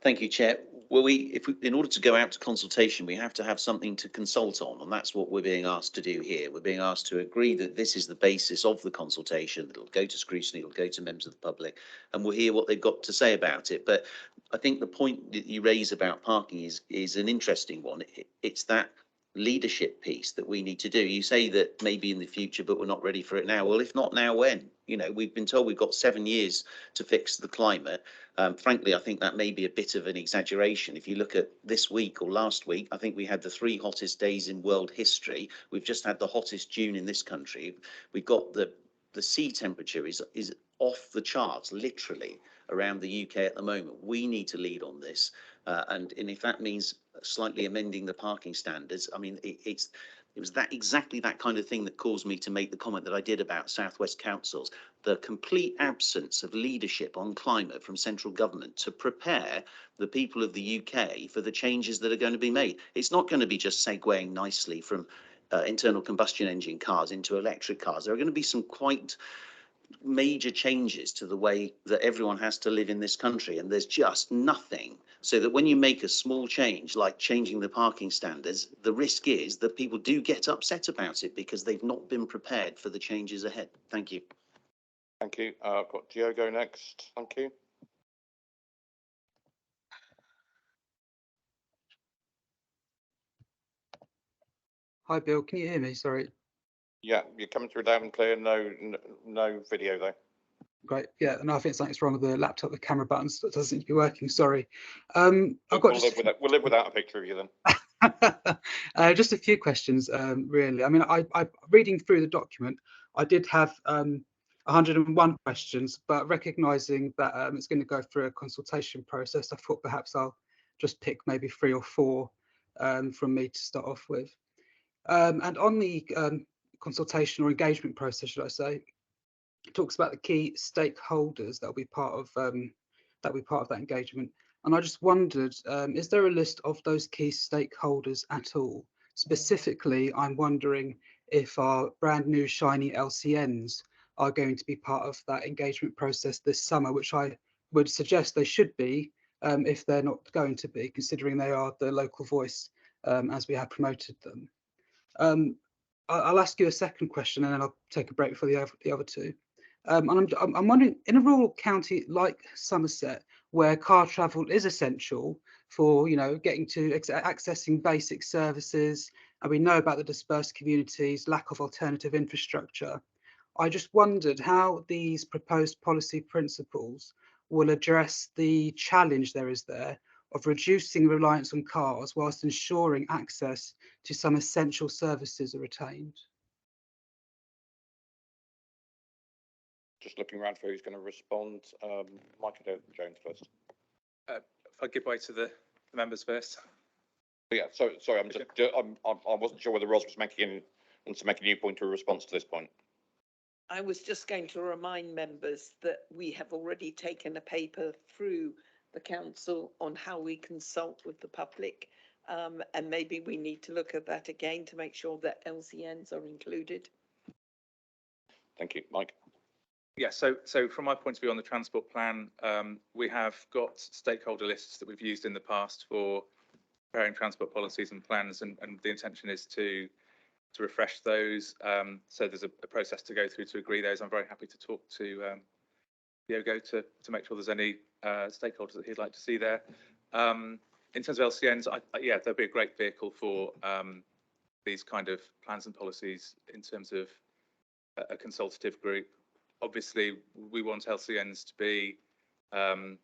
Thank you, Chair. Well, in order to go out to consultation, we have to have something to consult on, and that's what we're being asked to do here. We're being asked to agree that this is the basis of the consultation. It'll go to scrutiny, it'll go to members of the public, and we'll hear what they've got to say about it. But I think the point that you raise about parking is an interesting one. It's that leadership piece that we need to do. You say that maybe in the future, but we're not ready for it now. Well, if not now, when? You know, we've been told we've got 7 years to fix the climate. Frankly, I think that may be a bit of an exaggeration. If you look at this week or last week, I think we had the 3 hottest days in world history. We've just had the hottest June in this country. We've got the sea temperature is off the charts, literally, around the UK at the moment. We need to lead on this. And if that means slightly amending the parking standards, I mean, it was exactly that kind of thing that caused me to make the comment that I did about South West councils. The complete absence of leadership on climate from central government to prepare the people of the UK for the changes that are going to be made. It's not going to be just segueing nicely from internal combustion engine cars into electric cars. There are going to be some quite major changes to the way that everyone has to live in this country, and there's just nothing. So that when you make a small change like changing the parking standards, the risk is that people do get upset about it because they've not been prepared for the changes ahead. Thank you. Thank you. I've got Diogo next. Thank you. Hi, Bill. Can you hear me? Sorry. Yeah, you're coming through loud and clear. No video though. Great. Yeah, no, I think something's wrong with the laptop. The camera buttons doesn't seem to be working. Sorry. I've got We'll live without a picture of you then. just a few questions, really. I mean, I reading through the document, I did have 101 questions, but recognizing that it's going to go through a consultation process, I thought perhaps I'll just pick maybe 3 or 4 from me to start off with. And on the consultation or engagement process, should I say, it talks about the key stakeholders that will be part of that engagement. And I just wondered, is there a list of those key stakeholders at all? Specifically, I'm wondering if our brand new shiny LCNs are going to be part of that engagement process this summer, which I would suggest they should be, if they're not going to be, considering they are the local voice as we have promoted them. I'll ask you a second question and then I'll take a break for the other 2. And I'm wondering, in a rural county like Somerset, where car travel is essential for, you know, getting to accessing basic services, and we know about the dispersed communities, lack of alternative infrastructure, I just wondered how these proposed policy principles will address the challenge there is there of reducing reliance on cars whilst ensuring access to some essential services are retained. Just looking around for who's going to respond. Michael Jones first. If I give way to the members first. Yeah, so sorry, I wasn't sure whether Ros was making a new point or a response to this point. I was just going to remind members that we have already taken a paper through the council on how we consult with the public. And maybe we need to look at that again to make sure that LCNs are included. Thank you, Mike. Yeah, so from my point of view on the transport plan, we have got stakeholder lists that we've used in the past for preparing transport policies and plans, and the intention is to refresh those. So there's a process to go through to agree those. I'm very happy to talk to Diogo to make sure there's any stakeholders that he'd like to see there. In terms of LCNs, yeah, there'll be a great vehicle for these kind of plans and policies in terms of a consultative group. Obviously, we want LCNs to be coming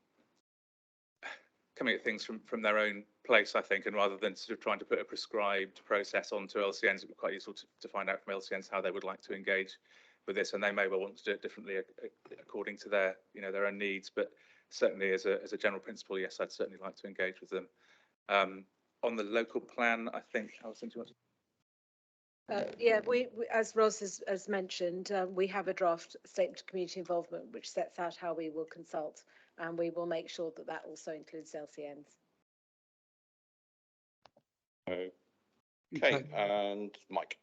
at things from their own place, I think, and rather than sort of trying to put a prescribed process onto LCNs, it would be quite useful to find out from LCNs how they would like to engage with this, and they may well want to do it differently according to their, you know, their own needs. But certainly, as a general principle, yes, I'd certainly like to engage with them. On the local plan, I think, Alison, do you want to? Yeah, we as Ros has mentioned, we have a draft statement of community involvement which sets out how we will consult, and we will make sure that that also includes LCNs. Okay, and Mike.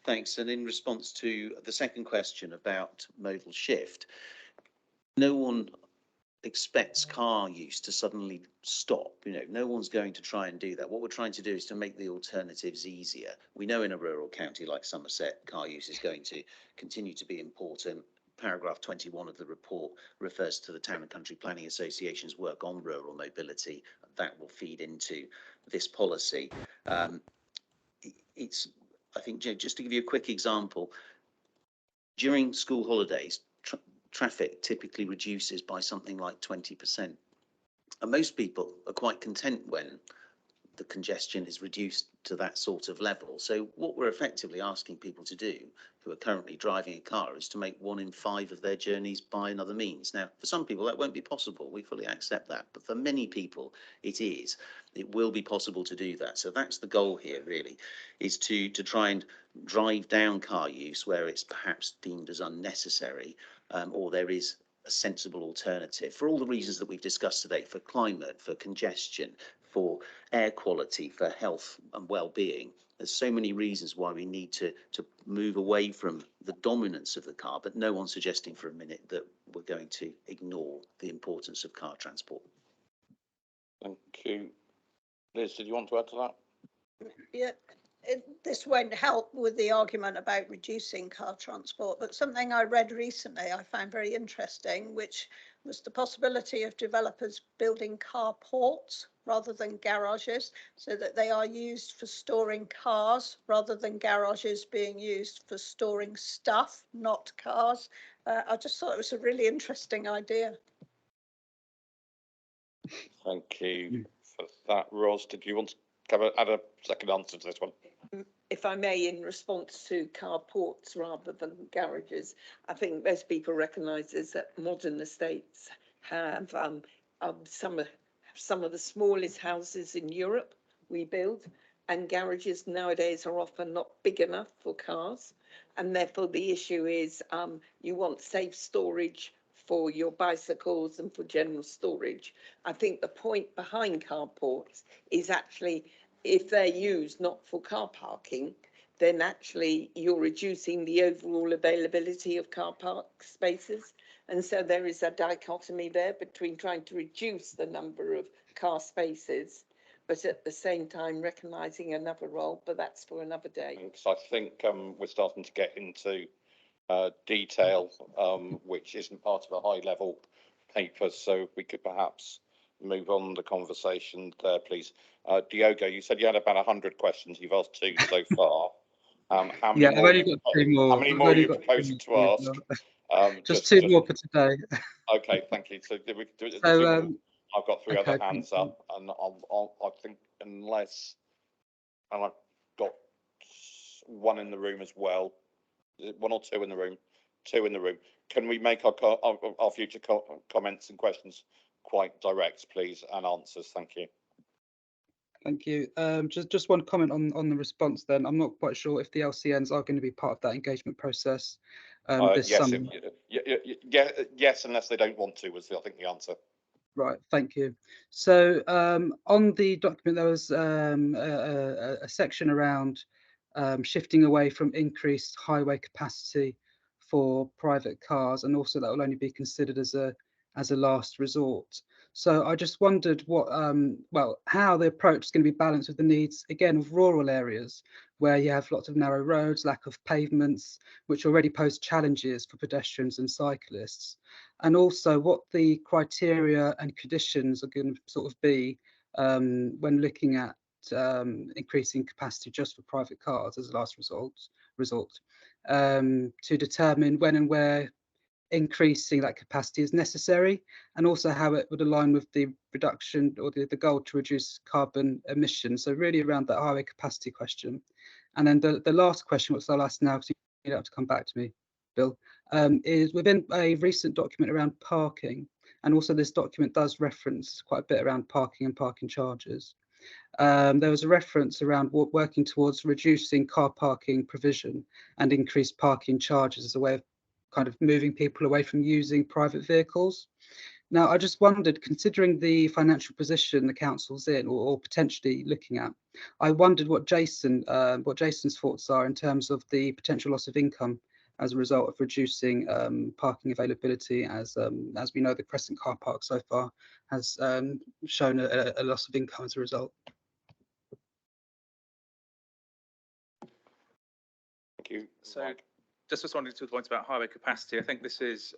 Thanks. And in response to the second question about modal shift, no one expects car use to suddenly stop. You know, no one's going to try and do that. What we're trying to do is to make the alternatives easier. We know in a rural county like Somerset, car use is going to continue to be important. Paragraph 21 of the report refers to the Town and Country Planning Association's work on rural mobility. That will feed into this policy. It's, I think, just to give you a quick example, during school holidays, traffic typically reduces by something like 20%. And most people are quite content when the congestion is reduced to that sort of level. So what we're effectively asking people to do who are currently driving a car is to make 1 in 5 of their journeys by another means. Now, for some people that won't be possible. We fully accept that. But for many people, it is. It will be possible to do that. So that's the goal here, really, is to try and drive down car use where it's perhaps deemed as unnecessary, or there is a sensible alternative for all the reasons that we've discussed today, for climate, for congestion, for air quality, for health and well-being. There's so many reasons why we need to move away from the dominance of the car, but no one's suggesting for a minute that we're going to ignore the importance of car transport. Thank you. Liz, did you want to add to that? Yeah, this won't help with the argument about reducing car transport, but something I read recently I found very interesting, which was the possibility of developers building car ports rather than garages, so that they are used for storing cars rather than garages being used for storing stuff, not cars. I just thought it was a really interesting idea. Thank you for that. Ros, did you want to add a second answer to this one? If I may, in response to carports rather than garages, I think most people recognise that modern estates have some of the smallest houses in Europe we build, and garages nowadays are often not big enough for cars, and therefore the issue is you want safe storage for your bicycles and for general storage. I think the point behind carports is actually, if they're used not for car parking, then actually you're reducing the overall availability of car park spaces. And so there is a dichotomy there between trying to reduce the number of car spaces, but at the same time recognising another role, but that's for another day. So I think we're starting to get into detail, which isn't part of a high level paper. So we could perhaps move on the conversation there, please. Diogo, you said you had about 100 questions. You've asked 2 so far. How many I've only got 2 more. How many more are you proposing to ask? Just 2 more for today. Okay, thank you. So did we do it? So, I've got 3 okay, other hands up, and I think unless, and I've got 1 in the room as well. Is it 1 or 2 in the room? 2 in the room. Can we make our future comments and questions quite direct, please, and answers? Thank you. Thank you. Just one comment on the response then. I'm not quite sure if the LCNs are going to be part of that engagement process this yes, summer. yes, unless they don't want to, was I think the answer. Right, thank you. So on the document, there was a section around shifting away from increased highway capacity for private cars, and also that will only be considered as a last resort. So I just wondered what, how the approach is going to be balanced with the needs, again, of rural areas where you have lots of narrow roads, lack of pavements, which already pose challenges for pedestrians and cyclists. And also what the criteria and conditions are going to sort of be when looking at increasing capacity just for private cars as a last resort, to determine when and where increasing that capacity is necessary, and also how it would align with the reduction or the goal to reduce carbon emissions. So really around that highway capacity question. And then the last question, which I'll ask now, because you don't have to come back to me, Bill, is within a recent document around parking, and also this document does reference quite a bit around parking and parking charges. There was a reference around working towards reducing car parking provision and increased parking charges as a way of kind of moving people away from using private vehicles. Now, I just wondered, considering the financial position the council's in, or potentially looking at, I wondered what Jason's thoughts are in terms of the potential loss of income as a result of reducing parking availability. As we know, the Crescent car park so far has shown a loss of income as a result. Thank you. So Mike. just responding to the point about highway capacity, I think this is,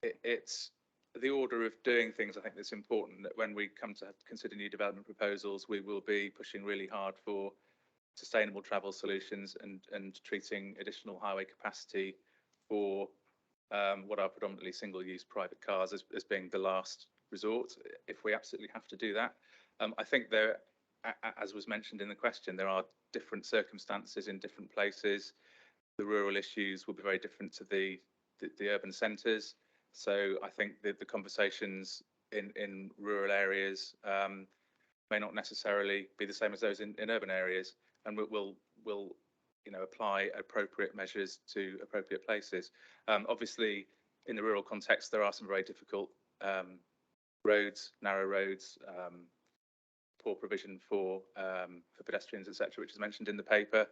it's the order of doing things. I think that's important, that when we come to consider new development proposals, we will be pushing really hard for sustainable travel solutions and treating additional highway capacity for what are predominantly single-use private cars as being the last resort, if we absolutely have to do that. I think there, as was mentioned in the question, there are different circumstances in different places. The rural issues will be very different to the urban centres. So I think the conversations in rural areas may not necessarily be the same as those in urban areas, and we'll apply appropriate measures to appropriate places. Obviously, in the rural context, there are some very difficult roads, narrow roads, poor provision for pedestrians, etc., which is mentioned in the paper.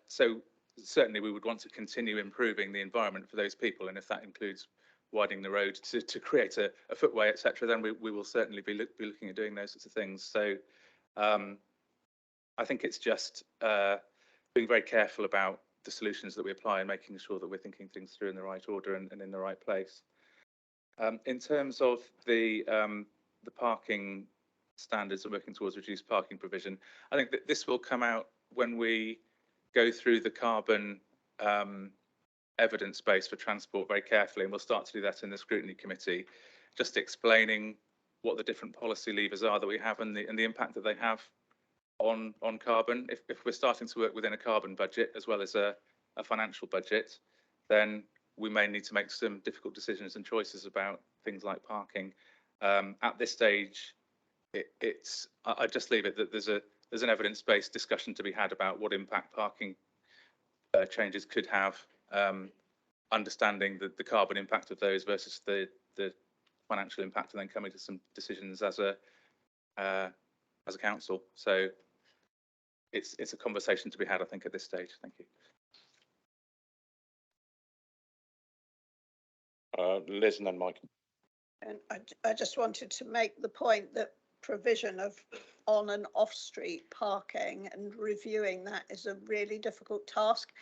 So certainly we would want to continue improving the environment for those people, and if that includes widening the road to create a footway, etc., then we will certainly be looking at doing those sorts of things. So I think it's just being very careful about the solutions that we apply and making sure that we're thinking things through in the right order and in the right place. In terms of the parking standards and working towards reduced parking provision, I think that this will come out when we go through the carbon evidence base for transport very carefully, and we'll start to do that in the scrutiny committee, just explaining what the different policy levers are that we have and the impact that they have on carbon. If we're starting to work within a carbon budget as well as a financial budget, then we may need to make some difficult decisions and choices about things like parking. At this stage, I just leave it that there's an evidence-based discussion to be had about what impact parking changes could have, understanding the carbon impact of those versus the financial impact, and then coming to some decisions as a council. So it's a conversation to be had, I think, at this stage. Thank you. Liz and then Mike. And I just wanted to make the point that provision of on and off street parking and reviewing that is a really difficult task.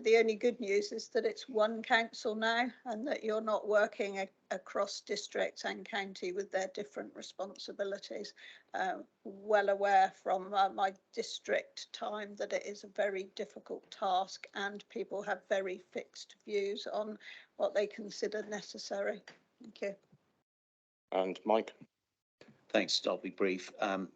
The only good news is that it's one council now, and that you're not working across districts and county with their different responsibilities. Well aware from my district time that it is a very difficult task, and people have very fixed views on what they consider necessary. Thank you. And Mike. Thanks, I'll be brief.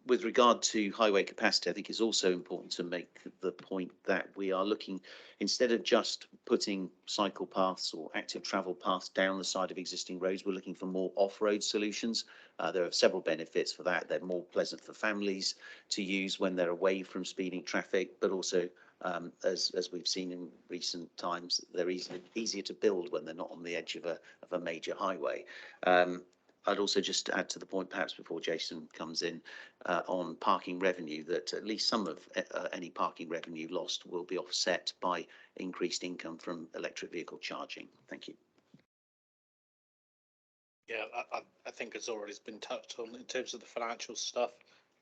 With regard to highway capacity, I think it's also important to make the point that we are looking, instead of just putting cycle paths or active travel paths down the side of existing roads, we're looking for more off-road solutions. There are several benefits for that. They're more pleasant for families to use when they're away from speeding traffic, but also as we've seen in recent times, they're easier to build when they're not on the edge of a major highway. I'd also just add to the point, perhaps before Jason comes in, on parking revenue, that at least some of any parking revenue lost will be offset by increased income from electric vehicle charging. Thank you. Yeah, I think it's already been touched on in terms of the financial stuff.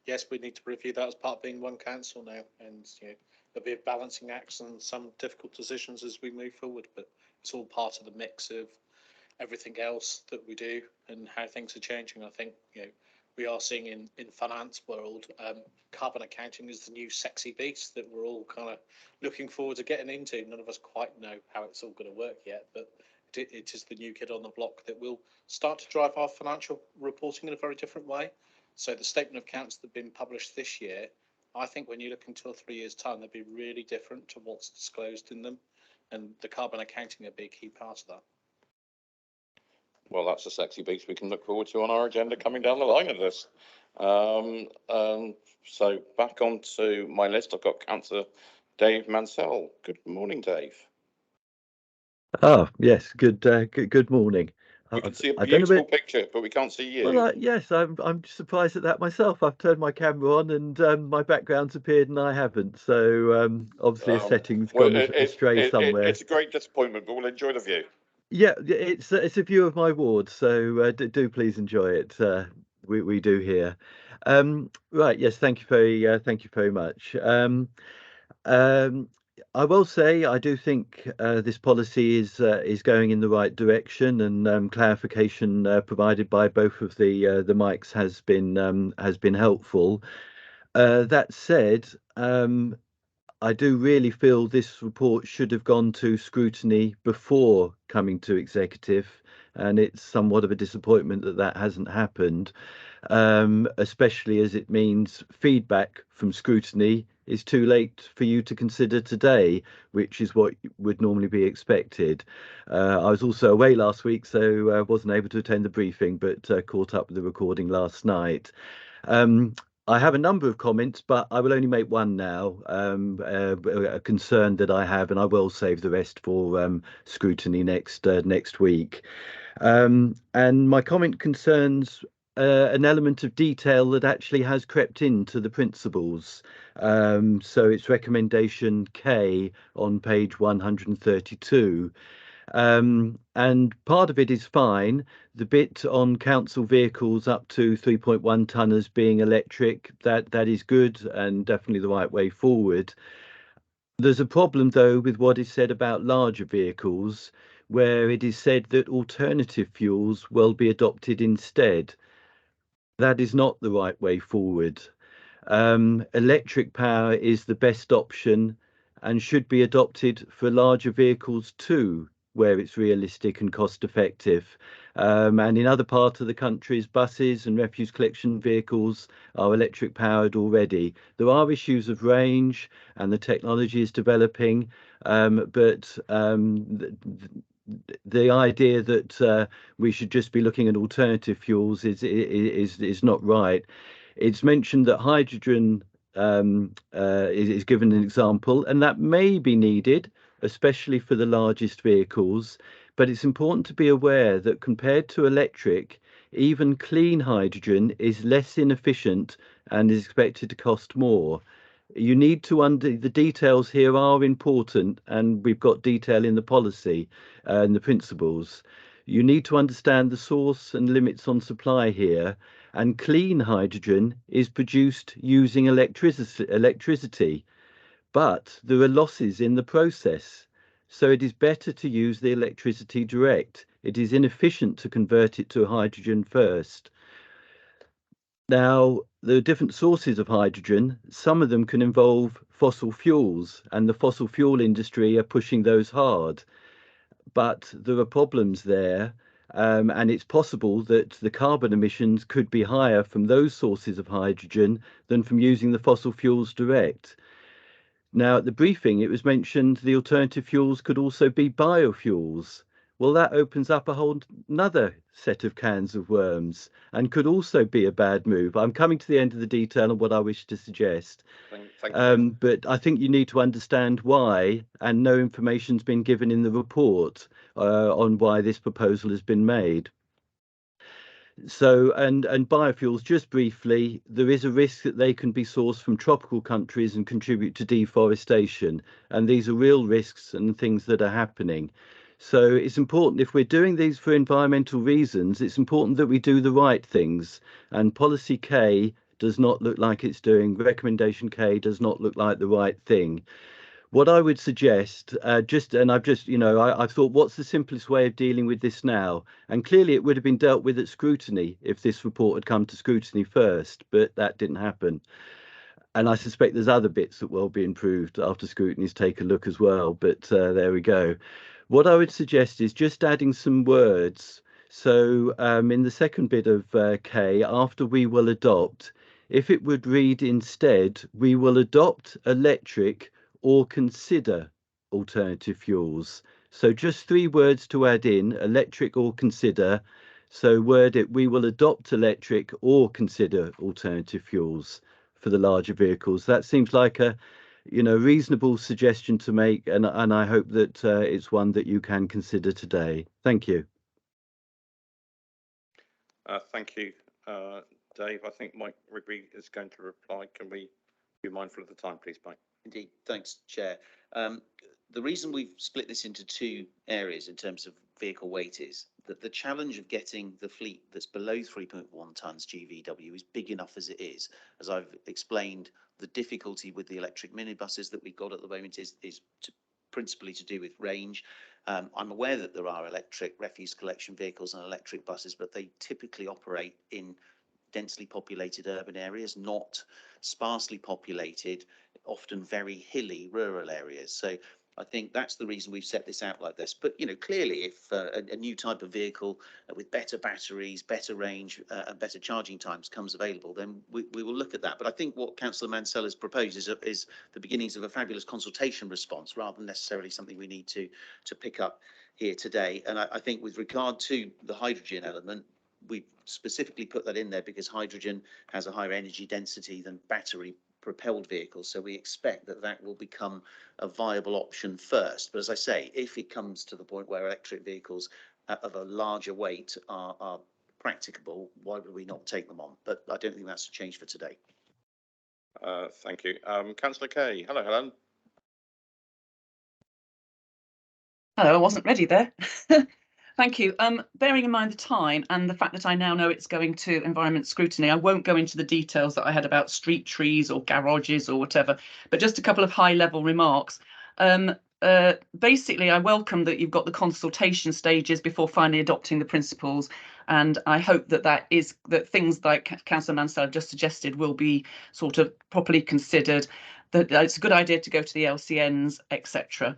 Yes, we need to review that as part of being one council now, and there'll be a balancing act and some difficult decisions as we move forward, but it's all part of the mix of everything else that we do and how things are changing. I think we are seeing in finance world, carbon accounting is the new sexy beast that we're all kind of looking forward to getting into. None of us quite know how it's all going to work yet, but it is the new kid on the block that will start to drive our financial reporting in a very different way. So the statement of accounts that have been published this year, I think when you look in 2 or 3 years' time, they'll be really different to what's disclosed in them, and the carbon accounting will be a key part of that. Well, that's a sexy beast we can look forward to on our agenda coming down the line of this. So back onto my list, I've got Councillor Dave Mansell. Good morning, Dave. Ah, yes. Good morning. We can see a I don't know beautiful where, picture, but we can't see you. well, yes, I'm surprised at that myself. I've turned my camera on and my background's appeared and I haven't. So obviously a setting's Well, gone astray somewhere. it's a great disappointment, but we'll enjoy the view. Yeah, it's a view of my ward, so do please enjoy it. We do here. Right, yes, thank you very much. I will say I do think this policy is going in the right direction, and clarification provided by both of the mics has been helpful. That said, I do really feel this report should have gone to scrutiny before coming to executive, and it's somewhat of a disappointment that that hasn't happened, especially as it means feedback from scrutiny is too late for you to consider today, which is what would normally be expected. I was also away last week, so I wasn't able to attend the briefing, but caught up with the recording last night. I have a number of comments, but I will only make one now, a concern that I have, and I will save the rest for scrutiny next week. And my comment concerns an element of detail that actually has crept into the principles. So it's recommendation K on page 132. And part of it is fine. The bit on council vehicles up to 3.1 tonners being electric, that is good and definitely the right way forward. There's a problem though with what is said about larger vehicles, where it is said that alternative fuels will be adopted instead. That is not the right way forward. Electric power is the best option and should be adopted for larger vehicles too, where it's realistic and cost effective. And in other parts of the countries, buses and refuse collection vehicles are electric powered already. There are issues of range and the technology is developing, but the idea that we should just be looking at alternative fuels is not right. It's mentioned that hydrogen is given an example, and that may be needed, especially for the largest vehicles. But it's important to be aware that compared to electric, even clean hydrogen is less inefficient and is expected to cost more. You need to the details here are important, and we've got detail in the policy and the principles. You need to understand the source and limits on supply here, and clean hydrogen is produced using electricity, but there are losses in the process. So it is better to use the electricity direct. It is inefficient to convert it to hydrogen first. Now, there are different sources of hydrogen. Some of them can involve fossil fuels, and the fossil fuel industry are pushing those hard. But there are problems there, and it's possible that the carbon emissions could be higher from those sources of hydrogen than from using the fossil fuels direct. Now, at the briefing, it was mentioned the alternative fuels could also be biofuels. Well, that opens up a whole another set of cans of worms and could also be a bad move. I'm coming to the end of the detail on what I wish to suggest. Thank you. But I think you need to understand why, and no information's been given in the report on why this proposal has been made. So, and biofuels, just briefly, there is a risk that they can be sourced from tropical countries and contribute to deforestation. And these are real risks and things that are happening. So it's important, if we're doing these for environmental reasons, it's important that we do the right things. And policy K does not look like it's doing, recommendation K does not look like the right thing. What I would suggest, I've thought, what's the simplest way of dealing with this now? And clearly it would have been dealt with at scrutiny if this report had come to scrutiny first, but that didn't happen. And I suspect there's other bits that will be improved after scrutiny's take a look as well, but there we go. What I would suggest is just adding some words. So in the second bit of K, after we will adopt, if it would read instead, we will adopt electric or consider alternative fuels. So just 3 words to add in, electric or consider. So word it, we will adopt electric or consider alternative fuels for the larger vehicles. That seems like a reasonable suggestion to make, and I hope that it's one that you can consider today. Thank you. Thank you, Dave. I think Mike Rigby is going to reply. Can we be mindful of the time, please, Mike? Indeed, thanks, Chair. The reason we've split this into two areas in terms of vehicle weight is that the challenge of getting the fleet that's below 3.1 tonnes GVW is big enough as it is. As I've explained, the difficulty with the electric minibuses that we've got at the moment is principally to do with range. I'm aware that there are electric refuse collection vehicles and electric buses, but they typically operate in densely populated urban areas, not sparsely populated, often very hilly rural areas. So I think that's the reason we've set this out like this. But, you know, clearly if a new type of vehicle with better batteries, better range and better charging times comes available, then we will look at that. But I think what Councillor Mansell has proposed is the beginnings of a fabulous consultation response rather than necessarily something we need to pick up here today. And I think with regard to the hydrogen element, we specifically put that in there because hydrogen has a higher energy density than battery propelled vehicles. So we expect that that will become a viable option first. But as I say, if it comes to the point where electric vehicles of a larger weight are practicable, why would we not take them on? But I don't think that's a change for today. Thank you. Councillor Kay. Hello, Helen. Hello, I wasn't ready there. Thank you. Bearing in mind the time and the fact that I now know it's going to environment scrutiny, I won't go into the details that I had about street trees or garages or whatever, but just a couple of high level remarks. Basically, I welcome that you've got the consultation stages before finally adopting the principles. And I hope that things like Councillor Mansell just suggested will be sort of properly considered, that it's a good idea to go to the LCNs, etc.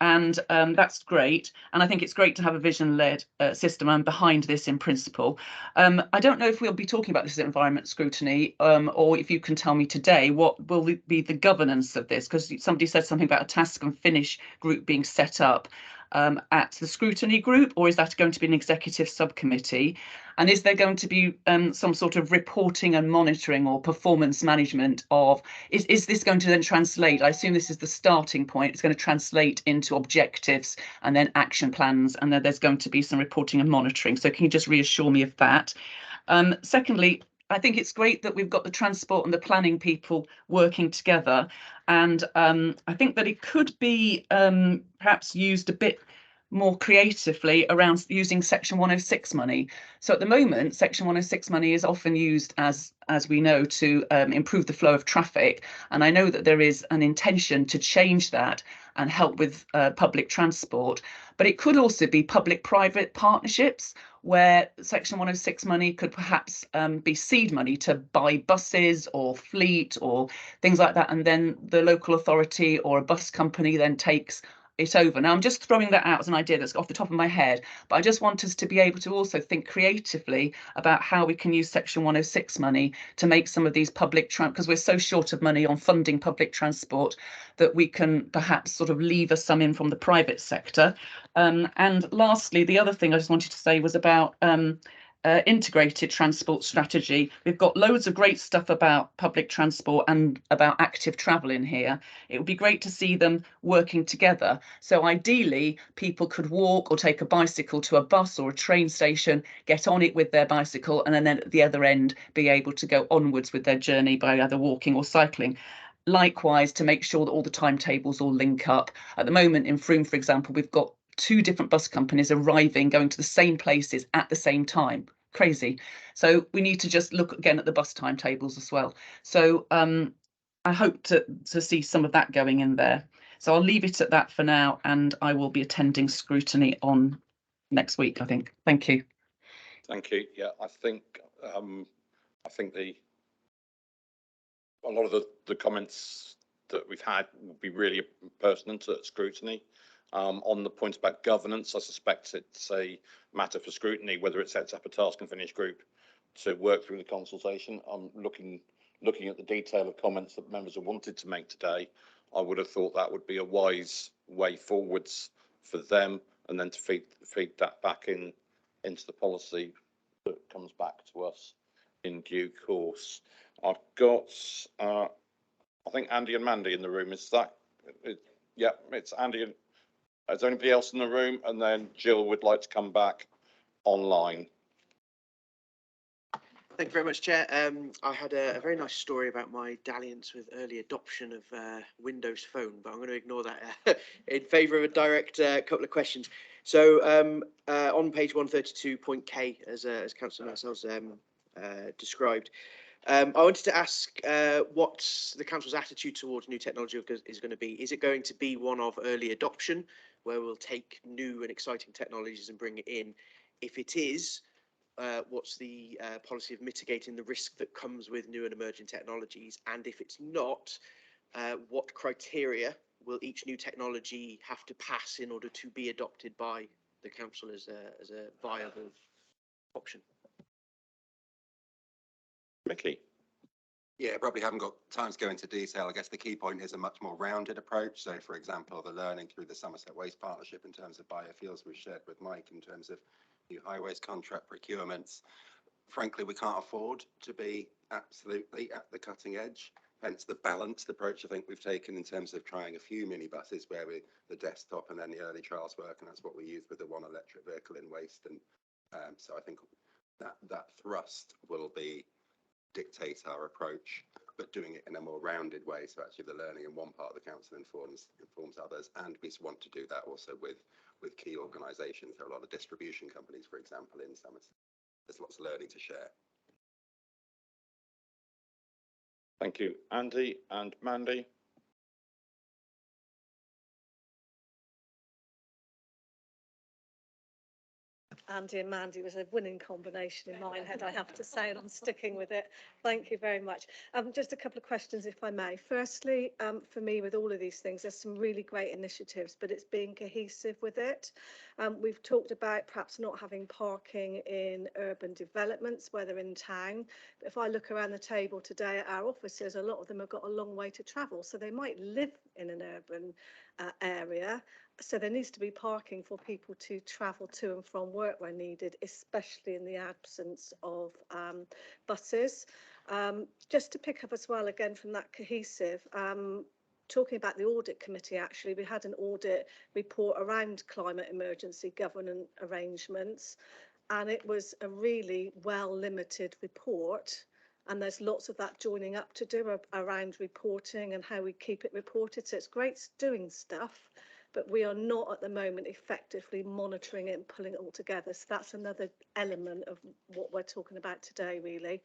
And that's great. And I think it's great to have a vision-led system. I'm behind this in principle. I don't know if we'll be talking about this at environment scrutiny, or if you can tell me today what will be the governance of this, because somebody said something about a task and finish group being set up at the scrutiny group, or is that going to be an executive subcommittee? And is there going to be some sort of reporting and monitoring or performance management of, is this going to then translate? I assume this is the starting point. It's going to translate into objectives and then action plans, and then there's going to be some reporting and monitoring. So can you just reassure me of that? Secondly, I think it's great that we've got the transport and the planning people working together. And I think that it could be perhaps used a bit more creatively around using Section 106 money. So at the moment, Section 106 money is often used, as we know, to improve the flow of traffic. And I know that there is an intention to change that and help with public transport. But it could also be public-private partnerships where Section 106 money could perhaps be seed money to buy buses or fleet or things like that. And then the local authority or a bus company then takes it over. Now, I'm just throwing that out as an idea that's off the top of my head, but I just want us to be able to also think creatively about how we can use Section 106 money to make some of these public because we're so short of money on funding public transport that we can perhaps sort of lever some in from the private sector. And lastly, the other thing I just wanted to say was about integrated transport strategy. We've got loads of great stuff about public transport and about active travel in here. It would be great to see them working together. So ideally, people could walk or take a bicycle to a bus or a train station, get on it with their bicycle, and then at the other end, be able to go onwards with their journey by either walking or cycling. Likewise, to make sure that all the timetables all link up. At the moment in Frome, for example, we've got 2 different bus companies arriving, going to the same places at the same time. Crazy. So we need to just look again at the bus timetables as well. So I hope to see some of that going in there. So I'll leave it at that for now, and I will be attending scrutiny on next week, I think. Thank you. Thank you. Yeah, I think a lot of the comments that we've had will be really pertinent at scrutiny. On the point about governance, I suspect it's a matter for scrutiny whether it sets up a task and finish group to work through the consultation. I'm looking at the detail of comments that members have wanted to make today. I would have thought that would be a wise way forwards for them, and then to feed that back into the policy that comes back to us in due course. I've got I think Andy and Mandy in the room. Is that it? Yeah, it's Andy and is there anybody else in the room? And then Jill would like to come back online. Thank you very much, Chair. I had a very nice story about my dalliance with early adoption of Windows Phone, but I'm going to ignore that in favour of a direct couple of questions. So on page 132, point K, as Councillor Mansell's described, I wanted to ask what the Council's attitude towards new technology is going to be. Is it going to be one of early adoption, where we'll take new and exciting technologies and bring it in? If it is, what's the policy of mitigating the risk that comes with new and emerging technologies? And if it's not, what criteria will each new technology have to pass in order to be adopted by the council as a viable option? Mickey. Yeah, probably haven't got time to go into detail. I guess the key point is a much more rounded approach. So, for example, the learning through the Somerset Waste Partnership in terms of biofuels we've shared with Mike in terms of new highways contract procurements. Frankly, we can't afford to be absolutely at the cutting edge. Hence the balanced approach I think we've taken in terms of trying a few minibuses where the desktop and then the early trials work, and that's what we use with the one electric vehicle in waste. And so I think that thrust will be dictate our approach, but doing it in a more rounded way. So actually the learning in one part of the council informs others, and we want to do that also with key organisations. There are a lot of distribution companies, for example, in Somerset. There's lots of learning to share. Thank you, Andy and Mandy. Andy and Mandy was a winning combination in my head, I have to say, and I'm sticking with it. Thank you very much. Just a couple of questions, if I may. Firstly, for me, with all of these things, there's some really great initiatives, but it's being cohesive with it. We've talked about perhaps not having parking in urban developments, whether in town. But if I look around the table today at our offices, a lot of them have got a long way to travel, so they might live in an urban area. So there needs to be parking for people to travel to and from work where needed, especially in the absence of buses. Just to pick up as well, again, from that cohesive, talking about the audit committee, actually, we had an audit report around climate emergency governance arrangements, and it was a really well limited report. And there's lots of that joining up to do around reporting and how we keep it reported. So it's great doing stuff, but we are not at the moment effectively monitoring it and pulling it all together. So that's another element of what we're talking about today, really.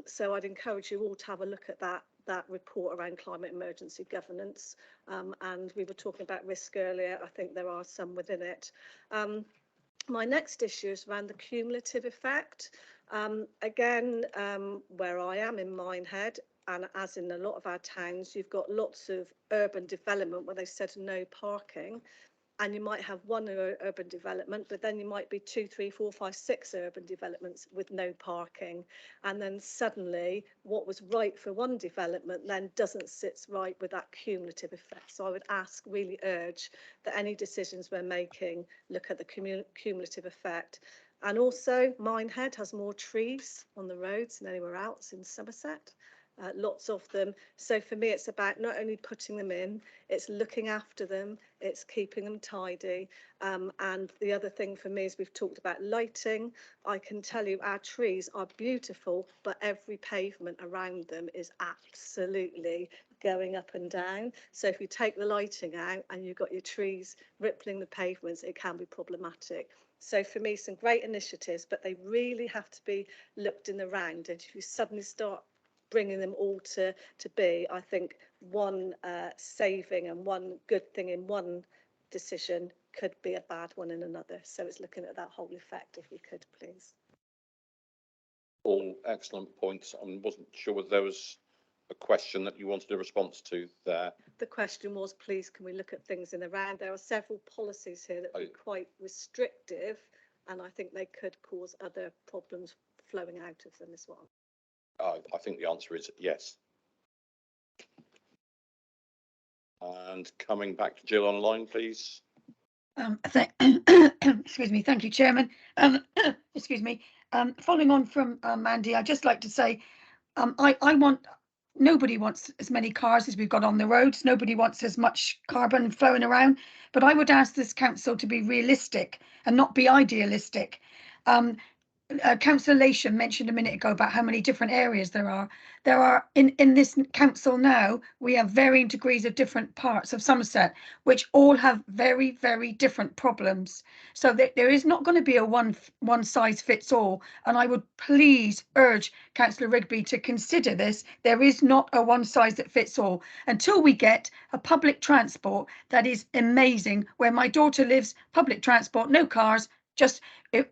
So I'd encourage you all to have a look at that report around climate emergency governance. And we were talking about risk earlier. I think there are some within it. My next issue is around the cumulative effect. Again, where I am in Minehead, and as in a lot of our towns, you've got lots of urban development where they said no parking, and you might have one urban development, but then you might be 2, 3, 4, 5, 6 urban developments with no parking, and then suddenly what was right for one development then doesn't sit right with that cumulative effect. So I would really urge that any decisions we're making look at the cumulative effect. And also, Minehead has more trees on the roads than anywhere else in Somerset. Lots of them. So for me, it's about not only putting them in, it's looking after them, it's keeping them tidy. And the other thing for me is we've talked about lighting. I can tell you our trees are beautiful, but every pavement around them is absolutely going up and down. So if you take the lighting out and you've got your trees rippling the pavements, it can be problematic. So for me, some great initiatives, but they really have to be looked in the round. And if you suddenly start bringing them all to be, I think one saving and one good thing in one decision could be a bad one in another. So it's looking at that whole effect, if we could, please. All excellent points. I wasn't sure whether there was a question that you wanted a response to there. The question was, please, can we look at things in the round? There are several policies here that are quite restrictive, and I think they could cause other problems flowing out of them as well. I think the answer is yes. And coming back to Jill online, please. Excuse me. Thank you, Chairman. Excuse me. Following on from Mandy, I'd just like to say, nobody wants as many cars as we've got on the roads. Nobody wants as much carbon flowing around. But I would ask this council to be realistic and not be idealistic. Councillor Lation mentioned a minute ago about how many different areas there are. There are in this council now, we have varying degrees of different parts of Somerset, which all have very, very different problems. So there is not going to be a one size fits all. And I would please urge Councillor Rigby to consider this. There is not a one size that fits all until we get a public transport that is amazing. Where my daughter lives, public transport, no cars, just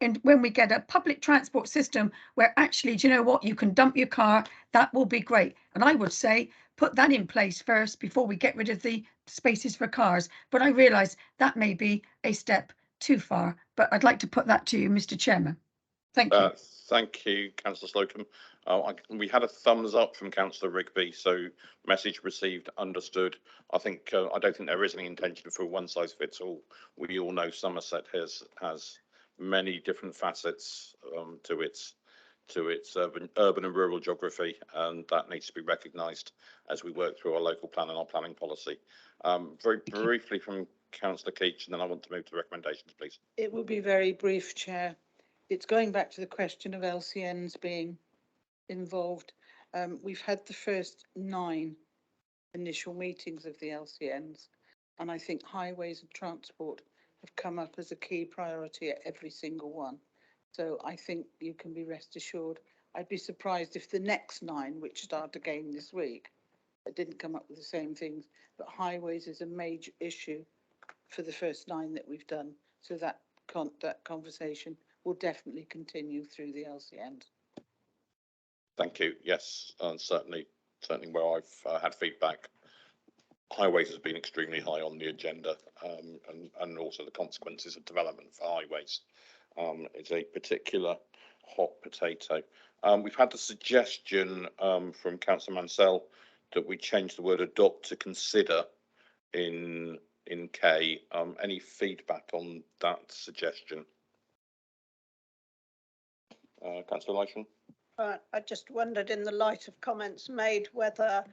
and when we get a public transport system where actually, do you know what, you can dump your car, that will be great. And I would say put that in place first before we get rid of the spaces for cars. But I realise that may be a step too far, but I'd like to put that to you, Mr. Chairman. Thank you. Thank you, Councillor Slocum. We had a thumbs up from Councillor Rigby, so message received, understood. I don't think there is any intention for one size fits all. We all know Somerset has many different facets to its urban and rural geography, and that needs to be recognised as we work through our local plan and our planning policy. Very briefly from Councillor Keach, and then I want to move to recommendations, please. It will be very brief, Chair. It's going back to the question of LCNs being involved. We've had the first 9 initial meetings of the LCNs, and I think highways and transport have come up as a key priority at every single one. So I think you can be rest assured. I'd be surprised if the next 9, which start again this week, didn't come up with the same things. But highways is a major issue for the first 9 that we've done. So that conversation will definitely continue through the LCNs. Thank you. Yes, certainly where I've had feedback, highways has been extremely high on the agenda, and also the consequences of development for highways is a particular hot potato. We've had the suggestion from Councillor Mansell that we change the word adopt to consider in K. Any feedback on that suggestion? Councillor Lation? I just wondered, in the light of comments made, whether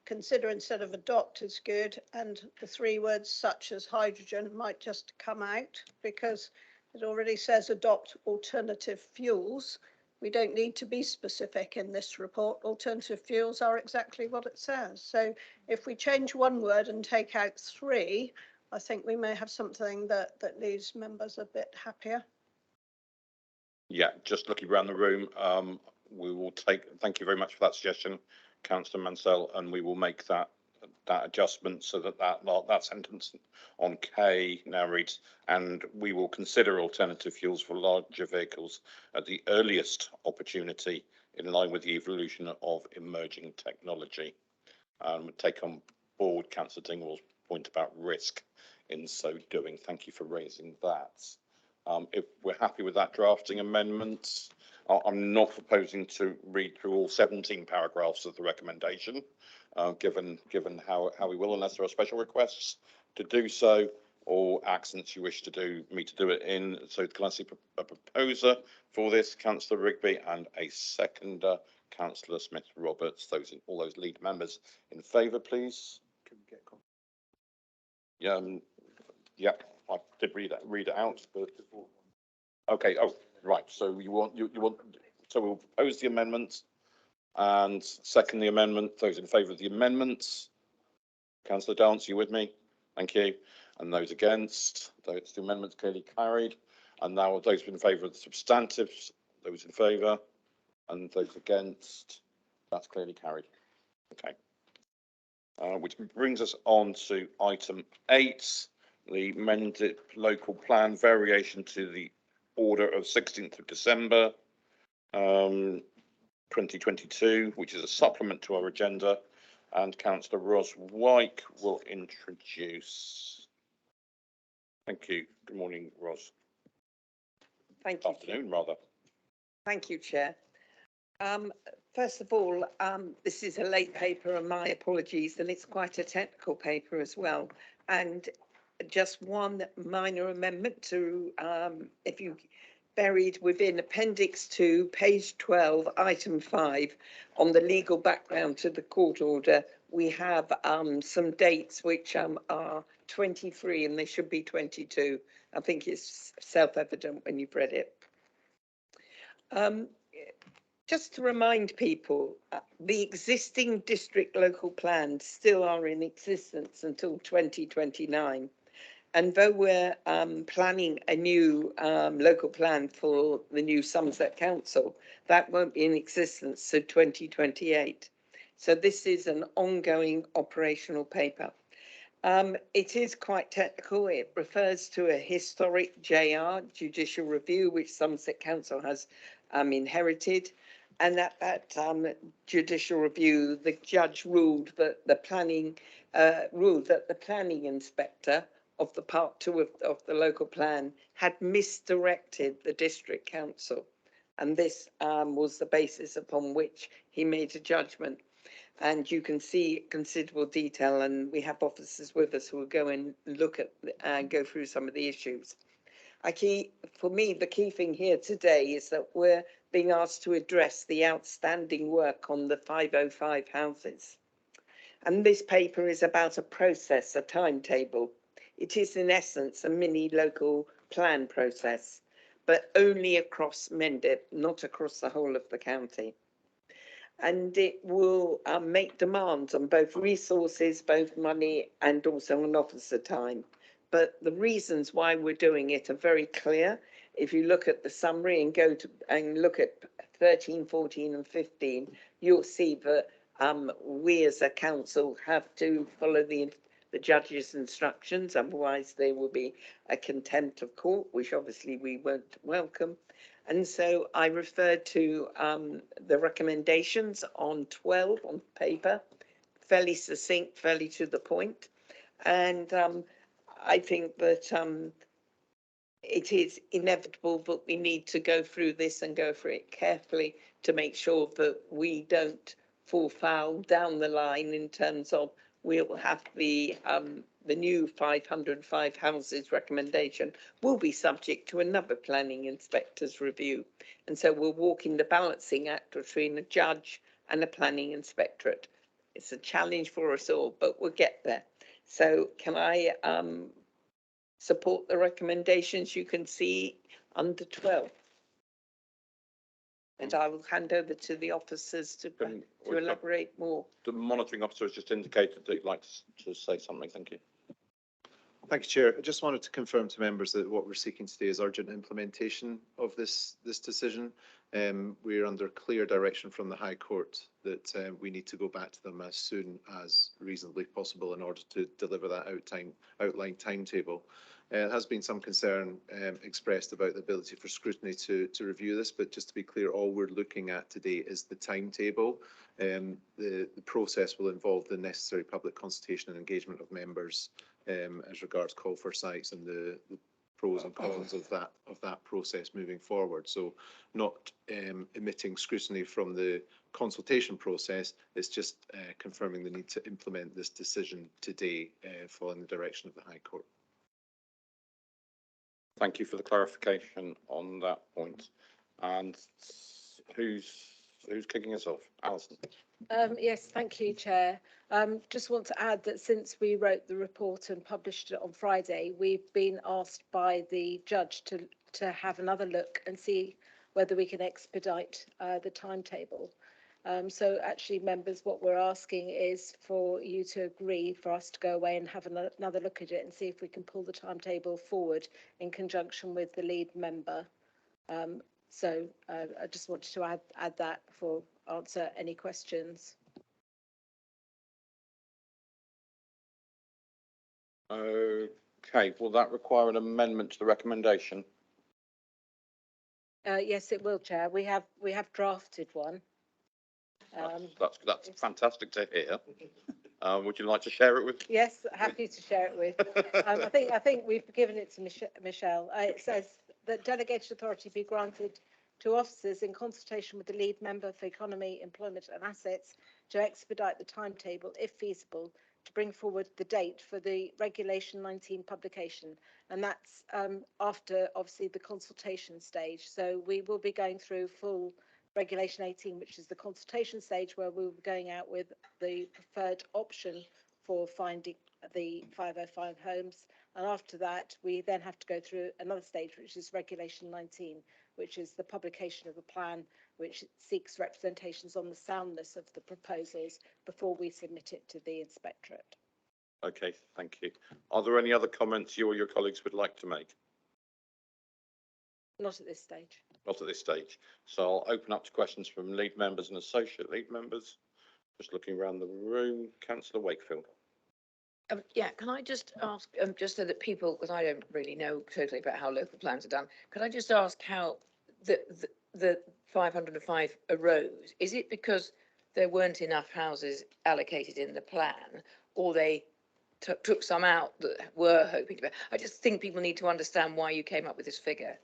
consider instead of adopt is good, and the 3 words such as hydrogen might just come out, because it already says adopt alternative fuels. We don't need to be specific in this report. Alternative fuels are exactly what it says. So if we change 1 word and take out 3, I think we may have something that leaves members a bit happier. Yeah, just looking around the room, we will thank you very much for that suggestion, Councillor Mansell, and we will make that adjustment so that sentence on K now reads, and we will consider alternative fuels for larger vehicles at the earliest opportunity in line with the evolution of emerging technology. Take on board Councillor Dingwall's point about risk in so doing. Thank you for raising that. If we're happy with that drafting amendment, I'm not proposing to read through all 17 paragraphs of the recommendation, given how we will, unless there are special requests to do so or accents you wish to do it in. So can I see a proposer for this, Councillor Rigby, and a seconder, Councillor Smith-Roberts? All those lead members in favour, please. Can we get yeah, I did read it out, but okay. Oh, right. So you want. So we'll propose the amendment and second the amendment. Those in favour of the amendments, Councillor Dance, you with me? Thank you. And those against, the amendment's clearly carried. And now those in favour of the substantives, those in favour, and those against, that's clearly carried. Okay. Which brings us on to item 8. The amended local plan variation to the order of 16th of December 2022, which is a supplement to our agenda, and Councillor Ros Wyke will introduce. Thank you. Good morning, Ros. Thank you. Afternoon, rather. Thank you, Chair. First of all, this is a late paper, and my apologies, and it's quite a technical paper as well. And just one minor amendment to, if you buried within Appendix 2, page 12, item 5, on the legal background to the court order, we have some dates which are 23 and they should be 22. I think it's self-evident when you've read it. Just to remind people, the existing district local plans still are in existence until 2029. And though we're planning a new local plan for the new Somerset Council, that won't be in existence to 2028. So this is an ongoing operational paper. It is quite technical. It refers to a historic JR, judicial review, which Somerset Council has inherited. And at that judicial review, the judge ruled that the planning inspector of the part 2 of the local plan had misdirected the district council. And this was the basis upon which he made a judgment. And you can see considerable detail, and we have officers with us who will go and look at and go through some of the issues. For me, the key thing here today is that we're being asked to address the outstanding work on the 505 houses. And this paper is about a process, a timetable. It is in essence a mini local plan process, but only across Mendip, not across the whole of the county. And it will make demands on both resources, both money, and also on officer time. But the reasons why we're doing it are very clear. If you look at the summary and go to and look at 13, 14, and 15, you'll see that we as a council have to follow the judge's instructions, otherwise there will be a contempt of court, which obviously we won't welcome. And so I referred to the recommendations on 12 on paper, fairly succinct, fairly to the point. And I think that it is inevitable that we need to go through this and go through it carefully to make sure that we don't fall foul down the line in terms of we'll have the new 505 houses recommendation will be subject to another planning inspector's review. And so we're walking the balancing act between a judge and a planning inspectorate. It's a challenge for us all, but we'll get there. So can I support the recommendations you can see under 12? And I will hand over to the officers to elaborate more. The monitoring officer has just indicated that he'd like to say something. Thank you. Thank you, Chair. I just wanted to confirm to members that what we're seeking today is urgent implementation of this decision. We're under clear direction from the High Court that we need to go back to them as soon as reasonably possible in order to deliver that outlined timetable. There has been some concern expressed about the ability for scrutiny to review this, but just to be clear, all we're looking at today is the timetable. The process will involve the necessary public consultation and engagement of members as regards call for sites and the pros and cons of that process moving forward. So not emitting scrutiny from the consultation process, it's just confirming the need to implement this decision today following the direction of the High Court. Thank you for the clarification on that point. And who's kicking us off? Alison. Yes, thank you, Chair. Just want to add that since we wrote the report and published it on Friday, we've been asked by the judge to have another look and see whether we can expedite the timetable. So actually, members, what we're asking is for you to agree for us to go away and have another look at it and see if we can pull the timetable forward in conjunction with the lead member. So I just wanted to add that for answer any questions. Okay, will that require an amendment to the recommendation? Yes, it will, Chair. We have drafted one. That's fantastic to hear. Would you like to share it with? Yes, happy to share it with. I think we've given it to Michelle. It says that delegated authority be granted to officers in consultation with the lead member for economy, employment and assets to expedite the timetable, if feasible, to bring forward the date for the Regulation 19 publication. And that's after, obviously, the consultation stage. So we will be going through full Regulation 18, which is the consultation stage, where we'll be going out with the preferred option for finding the 505 homes. And after that, we then have to go through another stage, which is Regulation 19, which is the publication of a plan which seeks representations on the soundness of the proposals before we submit it to the inspectorate. Okay, thank you. Are there any other comments you or your colleagues would like to make? Not at this stage. Not at this stage. So I'll open up to questions from lead members and associate lead members. Just looking around the room, Councillor Wakefield. Yeah, can I just ask, just so that people, because I don't really know totally about how local plans are done, could I just ask how the 505 arose? Is it because there weren't enough houses allocated in the plan, or they took some out that were hoping to be? I just think people need to understand why you came up with this figure.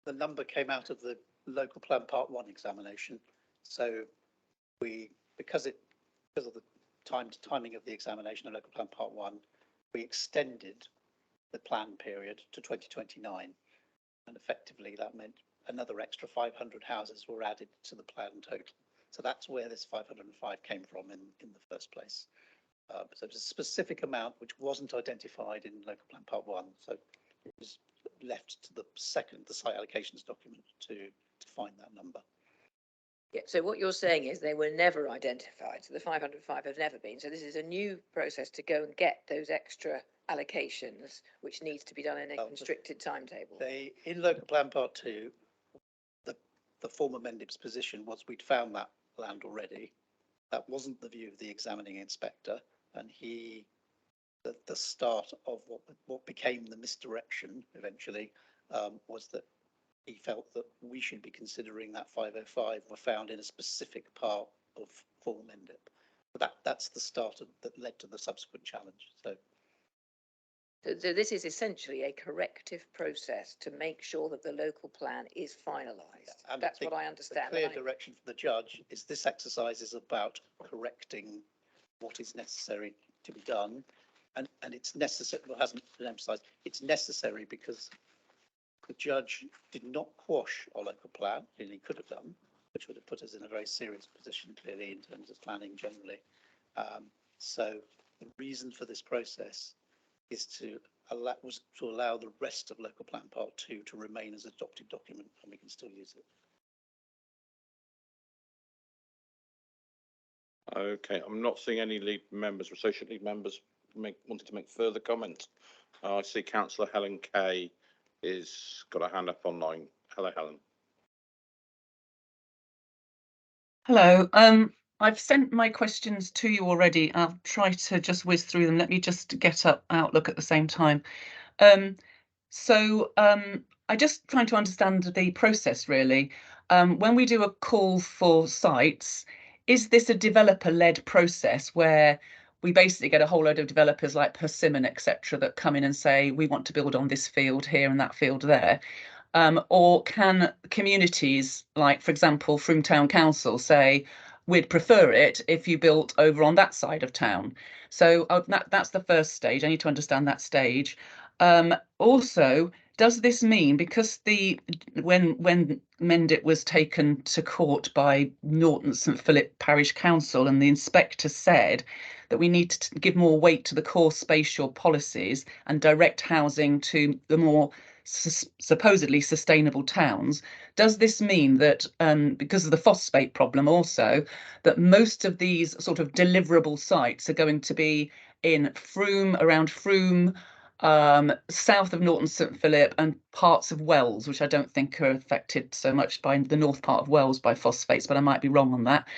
The number came out of the local plan part 1 examination. So because of the timing of the examination of local plan part 1, we extended the plan period to 2029, and effectively that meant another extra 500 houses were added to the plan total. So that's where this 505 came from in the first place. So it's a specific amount which wasn't identified in local plan part 1. So it was left to the site allocations document to find that number. Yeah, so what you're saying is they were never identified. So the 505 have never been. So this is a new process to go and get those extra allocations, which needs to be done in a constricted timetable. In local plan part 2, the former Mendip's position was we'd found that land already. That wasn't the view of the examining inspector, and the start of what became the misdirection eventually was that he felt that we should be considering that 505 were found in a specific part of former Mendip. But that's the start that led to the subsequent challenge. So this is essentially a corrective process to make sure that the local plan is finalised. And that's what I understand. The clear direction from the judge is this exercise is about correcting what is necessary to be done, and it's necessary. Well, hasn't been emphasised. It's necessary because the judge did not quash our local plan, and he could have done, which would have put us in a very serious position, clearly, in terms of planning generally. So the reason for this process is to allow the rest of local plan part 2 to remain as adopted document, and we can still use it. Okay, I'm not seeing any lead members or associate lead members wanting to make further comments. I see Councillor Helen Kay is got a hand up online. Hello, Helen. Hello. I've sent my questions to you already. I'll try to just whiz through them. Let me just get up Outlook at the same time. I just trying to understand the process really. When we do a call for sites, is this a developer-led process where we basically get a whole load of developers like Persimmon, etc., that come in and say, we want to build on this field here and that field there? Or can communities, like, for example, Frome Town Council, say, we'd prefer it if you built over on that side of town? So that's the first stage. I need to understand that stage. Also, does this mean, because when Mendip was taken to court by Norton St Philip Parish Council, and the inspector said that we need to give more weight to the core spatial policies and direct housing to the more supposedly sustainable towns, does this mean that because of the phosphate problem also, that most of these sort of deliverable sites are going to be in Frome, around Frome, south of Norton St Philip, and parts of Wells, which I don't think are affected so much by the north part of Wells by phosphates, but I might be wrong on that.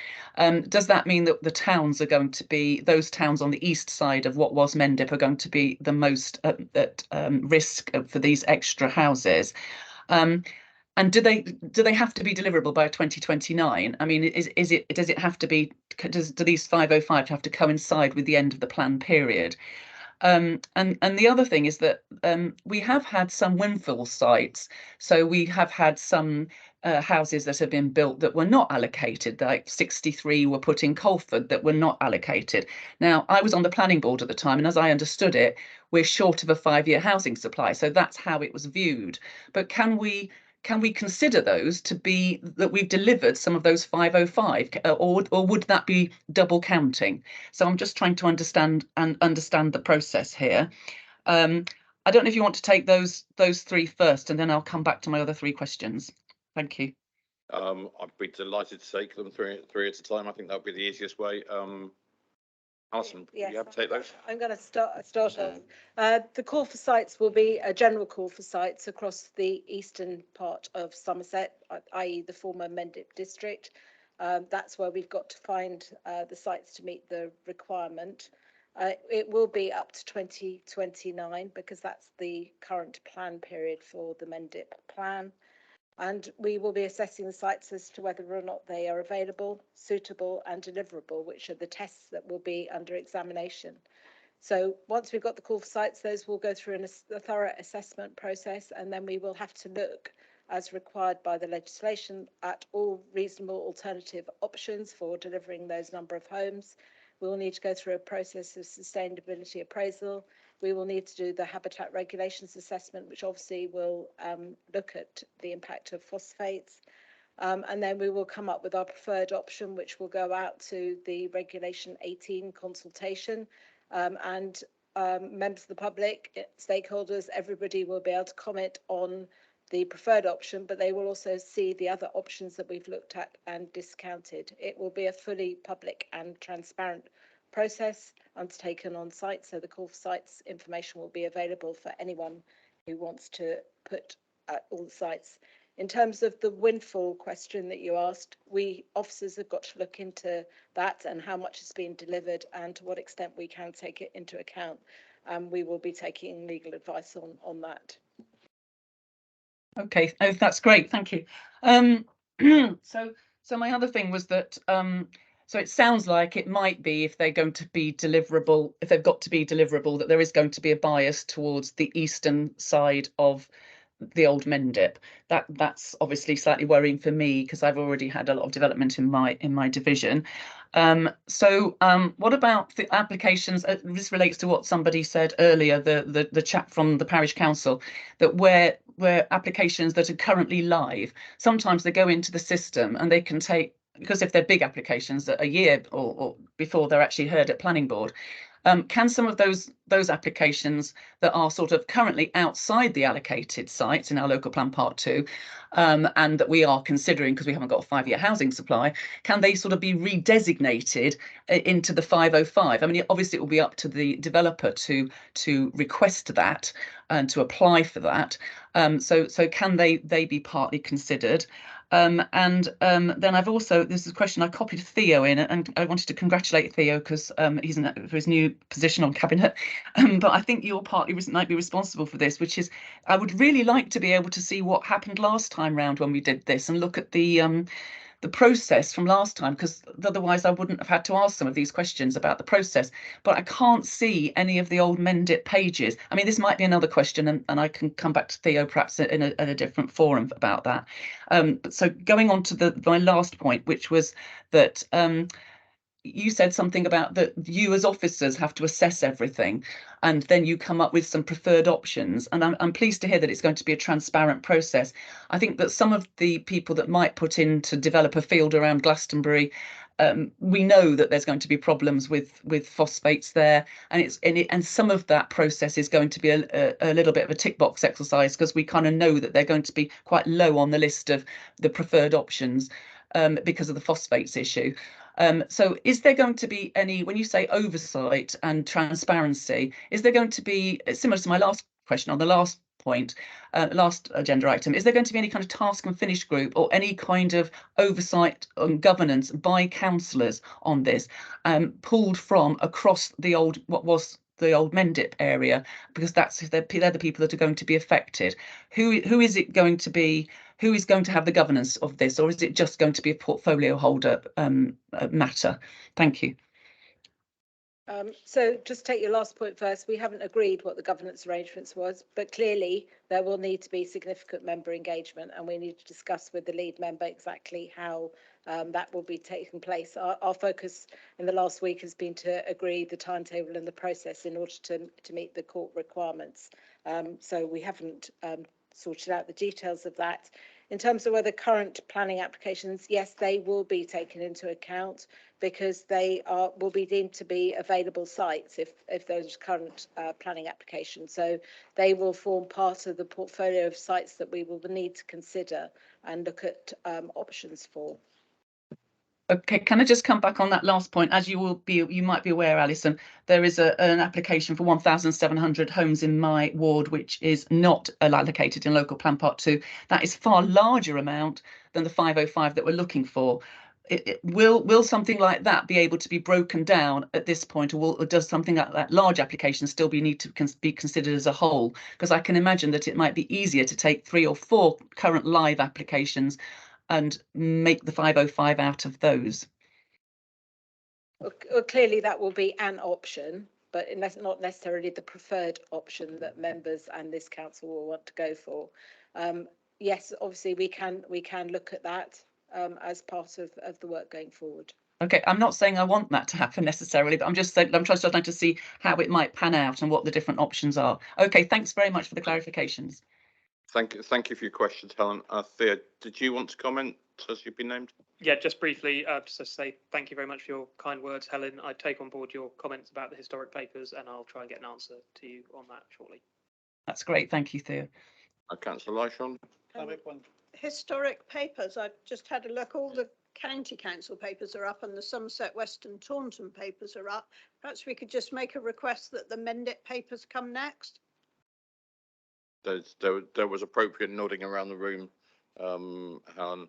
Does that mean that the towns are going to be, those towns on the east side of what was Mendip are going to be the most at risk for these extra houses? And do they have to be deliverable by 2029? I mean, does it have to be, do these 505 have to coincide with the end of the plan period? And the other thing is that we have had some windfall sites. So we have had some houses that have been built that were not allocated, like 63 were put in Colford that were not allocated. Now, I was on the planning board at the time, and as I understood it, we're short of a 5-year housing supply. So that's how it was viewed. But can we consider those to be that we've delivered some of those 505, or would that be double counting? So I'm just trying to understand the process here. I don't know if you want to take those three first, and then I'll come back to my other three questions. Thank you. I'd be delighted to take them three at a time. I think that would be the easiest way. Alison, Yes, you have to take those? I'm going to start off. The call for sites will be a general call for sites across the eastern part of Somerset, i.e. the former Mendip district. That's where we've got to find the sites to meet the requirement. It will be up to 2029 because that's the current plan period for the Mendip plan. And we will be assessing the sites as to whether or not they are available, suitable and deliverable, which are the tests that will be under examination. So once we've got the call for sites, those will go through a thorough assessment process, and then we will have to look, as required by the legislation, at all reasonable alternative options for delivering those number of homes. We will need to go through a process of sustainability appraisal. We will need to do the habitat regulations assessment, which obviously will look at the impact of phosphates. And then we will come up with our preferred option, which will go out to the Regulation 18 consultation. And members of the public, stakeholders, everybody will be able to comment on the preferred option, but they will also see the other options that we've looked at and discounted. It will be a fully public and transparent process undertaken on site, so the call for sites information will be available for anyone who wants to put all the sites. In terms of the windfall question that you asked, we officers have got to look into that and how much is being delivered and to what extent we can take it into account. We will be taking legal advice on that. Okay, oh, that's great, thank you. So my other thing was that so it sounds like it might be, if they're going to be deliverable, if they've got to be deliverable, that there is going to be a bias towards the eastern side of the old Mendip. That's obviously slightly worrying for me because I've already had a lot of development in my division. So what about the applications? This relates to what somebody said earlier, the chap from the parish council, that where applications that are currently live, sometimes they go into the system and they can take, because if they're big applications, a year or before they're actually heard at planning board. Can some of those applications that are sort of currently outside the allocated sites in our local plan part 2, and that we are considering because we haven't got a 5-year housing supply, can they sort of be redesignated into the 505? I mean, obviously it will be up to the developer to request that and to apply for that. So can they be partly considered? And then I've also, this is a question I copied Theo in, and I wanted to congratulate Theo because he's for his new position on cabinet. But I think you're partly might be responsible for this, which is I would really like to be able to see what happened last time round when we did this and look at the process from last time, because otherwise I wouldn't have had to ask some of these questions about the process. But I can't see any of the old Mendip pages. I mean, this might be another question, and I can come back to Theo perhaps in a different forum about that. So going on to my last point, which was that you said something about that you as officers have to assess everything and then you come up with some preferred options, and I'm pleased to hear that it's going to be a transparent process. I think that some of the people that might put in to develop a field around Glastonbury, we know that there's going to be problems with phosphates there, and some of that process is going to be a little bit of a tick box exercise because we kind of know that they're going to be quite low on the list of the preferred options because of the phosphates issue. So is there going to be any, when you say oversight and transparency, is there going to be, similar to my last question on the last point, last agenda item, is there going to be any kind of task and finish group or any kind of oversight and governance by councillors on this, pulled from across the old, what was the old Mendip area, because they're the people that are going to be affected? Who is it going to be? Who is going to have the governance of this, or is it just going to be a portfolio holder matter? Thank you. So just take your last point first. We haven't agreed what the governance arrangements was, but clearly there will need to be significant member engagement, and we need to discuss with the lead member exactly how that will be taking place. Our focus in the last week has been to agree the timetable and the process in order to meet the court requirements. So we haven't sorted out the details of that. In terms of whether current planning applications, yes, they will be taken into account because they will be deemed to be available sites if those current planning applications. So they will form part of the portfolio of sites that we will need to consider and look at options for. Okay, can I just come back on that last point? As you might be aware, Alison, there is an application for 1,700 homes in my ward, which is not allocated in local plan part 2. That is far larger amount than the 505 that we're looking for. Will something like that be able to be broken down at this point, or does something like that large application still need to be considered as a whole? Because I can imagine that it might be easier to take 3 or 4 current live applications and make the 505 out of those. Well, clearly that will be an option, but not necessarily the preferred option that members and this council will want to go for. Yes, obviously we can look at that as part of the work going forward. Okay, I'm not saying I want that to happen necessarily, but I'm just saying I'm trying to see how it might pan out and what the different options are. Okay, thanks very much for the clarifications. Thank you for your questions, Helen. Thea, did you want to comment as you've been named? Yeah, just briefly, just to say thank you very much for your kind words, Helen. I take on board your comments about the historic papers, and I'll try and get an answer to you on that shortly. That's great, thank you, Thea. Councillor Lyshawn. Historic papers, I just had a look, all the county council papers are up and the Somerset West and Taunton papers are up. Perhaps we could just make a request that the Mendip papers come next. There was appropriate nodding around the room, Helen,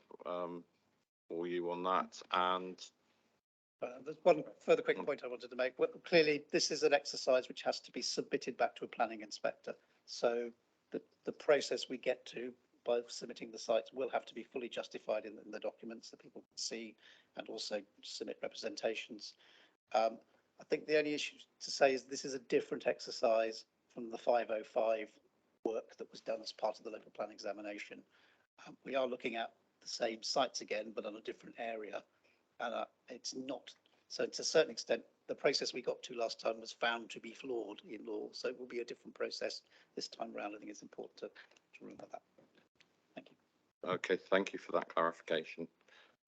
for you on that. And there's one further quick point I wanted to make. Well, clearly, this is an exercise which has to be submitted back to a planning inspector. So the process we get to by submitting the sites will have to be fully justified in the documents that people can see, and also submit representations. I think the only issue to say is this is a different exercise from the 505 work that was done as part of the local plan examination. We are looking at the same sites again, but on a different area, and it's not, so to a certain extent the process we got to last time was found to be flawed in law, so it will be a different process this time around. I think it's important to remember that. Thank you. okay, thank you for that clarification.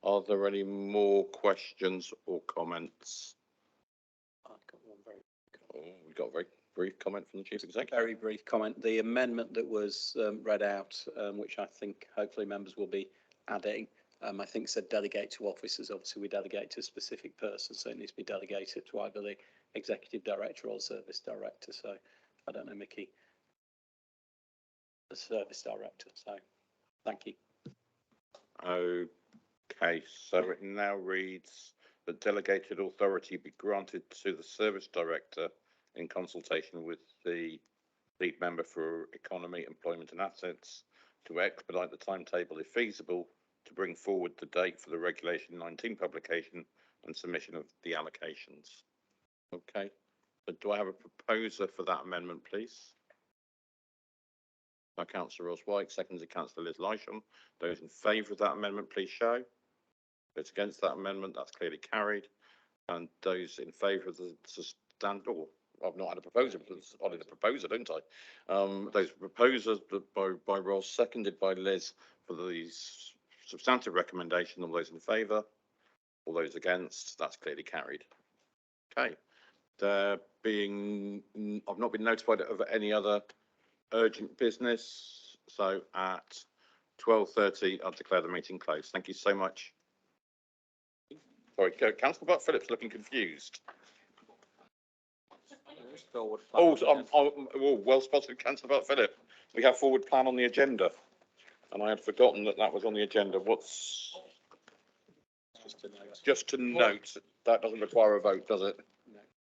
Are there any more questions or comments? We got a very brief comment from the Chief Executive. Very brief comment. The amendment that was read out, which I think hopefully members will be adding, I think said delegate to officers. Obviously we delegate to a specific person, so it needs to be delegated to either the executive director or service director. So I don't know, Mickey, the service director. So thank you. Okay, so it now reads that delegated authority be granted to the service director in consultation with the lead member for economy, employment and assets to expedite the timetable if feasible to bring forward the date for the Regulation 19 publication and submission of the allocations. Okay, but do I have a proposer for that amendment, please? By Councillor Ross White, seconded Councillor Liz Lyshawn. Those in favour of that amendment, please show. Those against that amendment, that's clearly carried. And those in favour of the standard, I've not had a proposer, I did a proposer, don't I? Those proposers by Ross, seconded by Liz for the substantive recommendation. All those in favour, all those against, that's clearly carried. Okay. There being, I've not been notified of any other urgent business, so at 12:30 I'll declare the meeting closed. Thank you so much. Sorry, Councillor Butt Phillips looking confused. Well spotted, Councillor Butt Phillips. We have forward plan on the agenda, and I had forgotten that was on the agenda. What's just to note that doesn't require a vote, does it?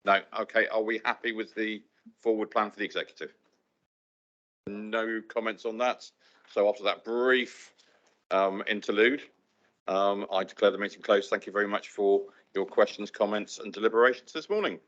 No. Okay. Are we happy with the forward plan for the executive? No comments on that. So after that brief interlude, I declare the meeting closed. Thank you very much for your questions, comments and deliberations this morning.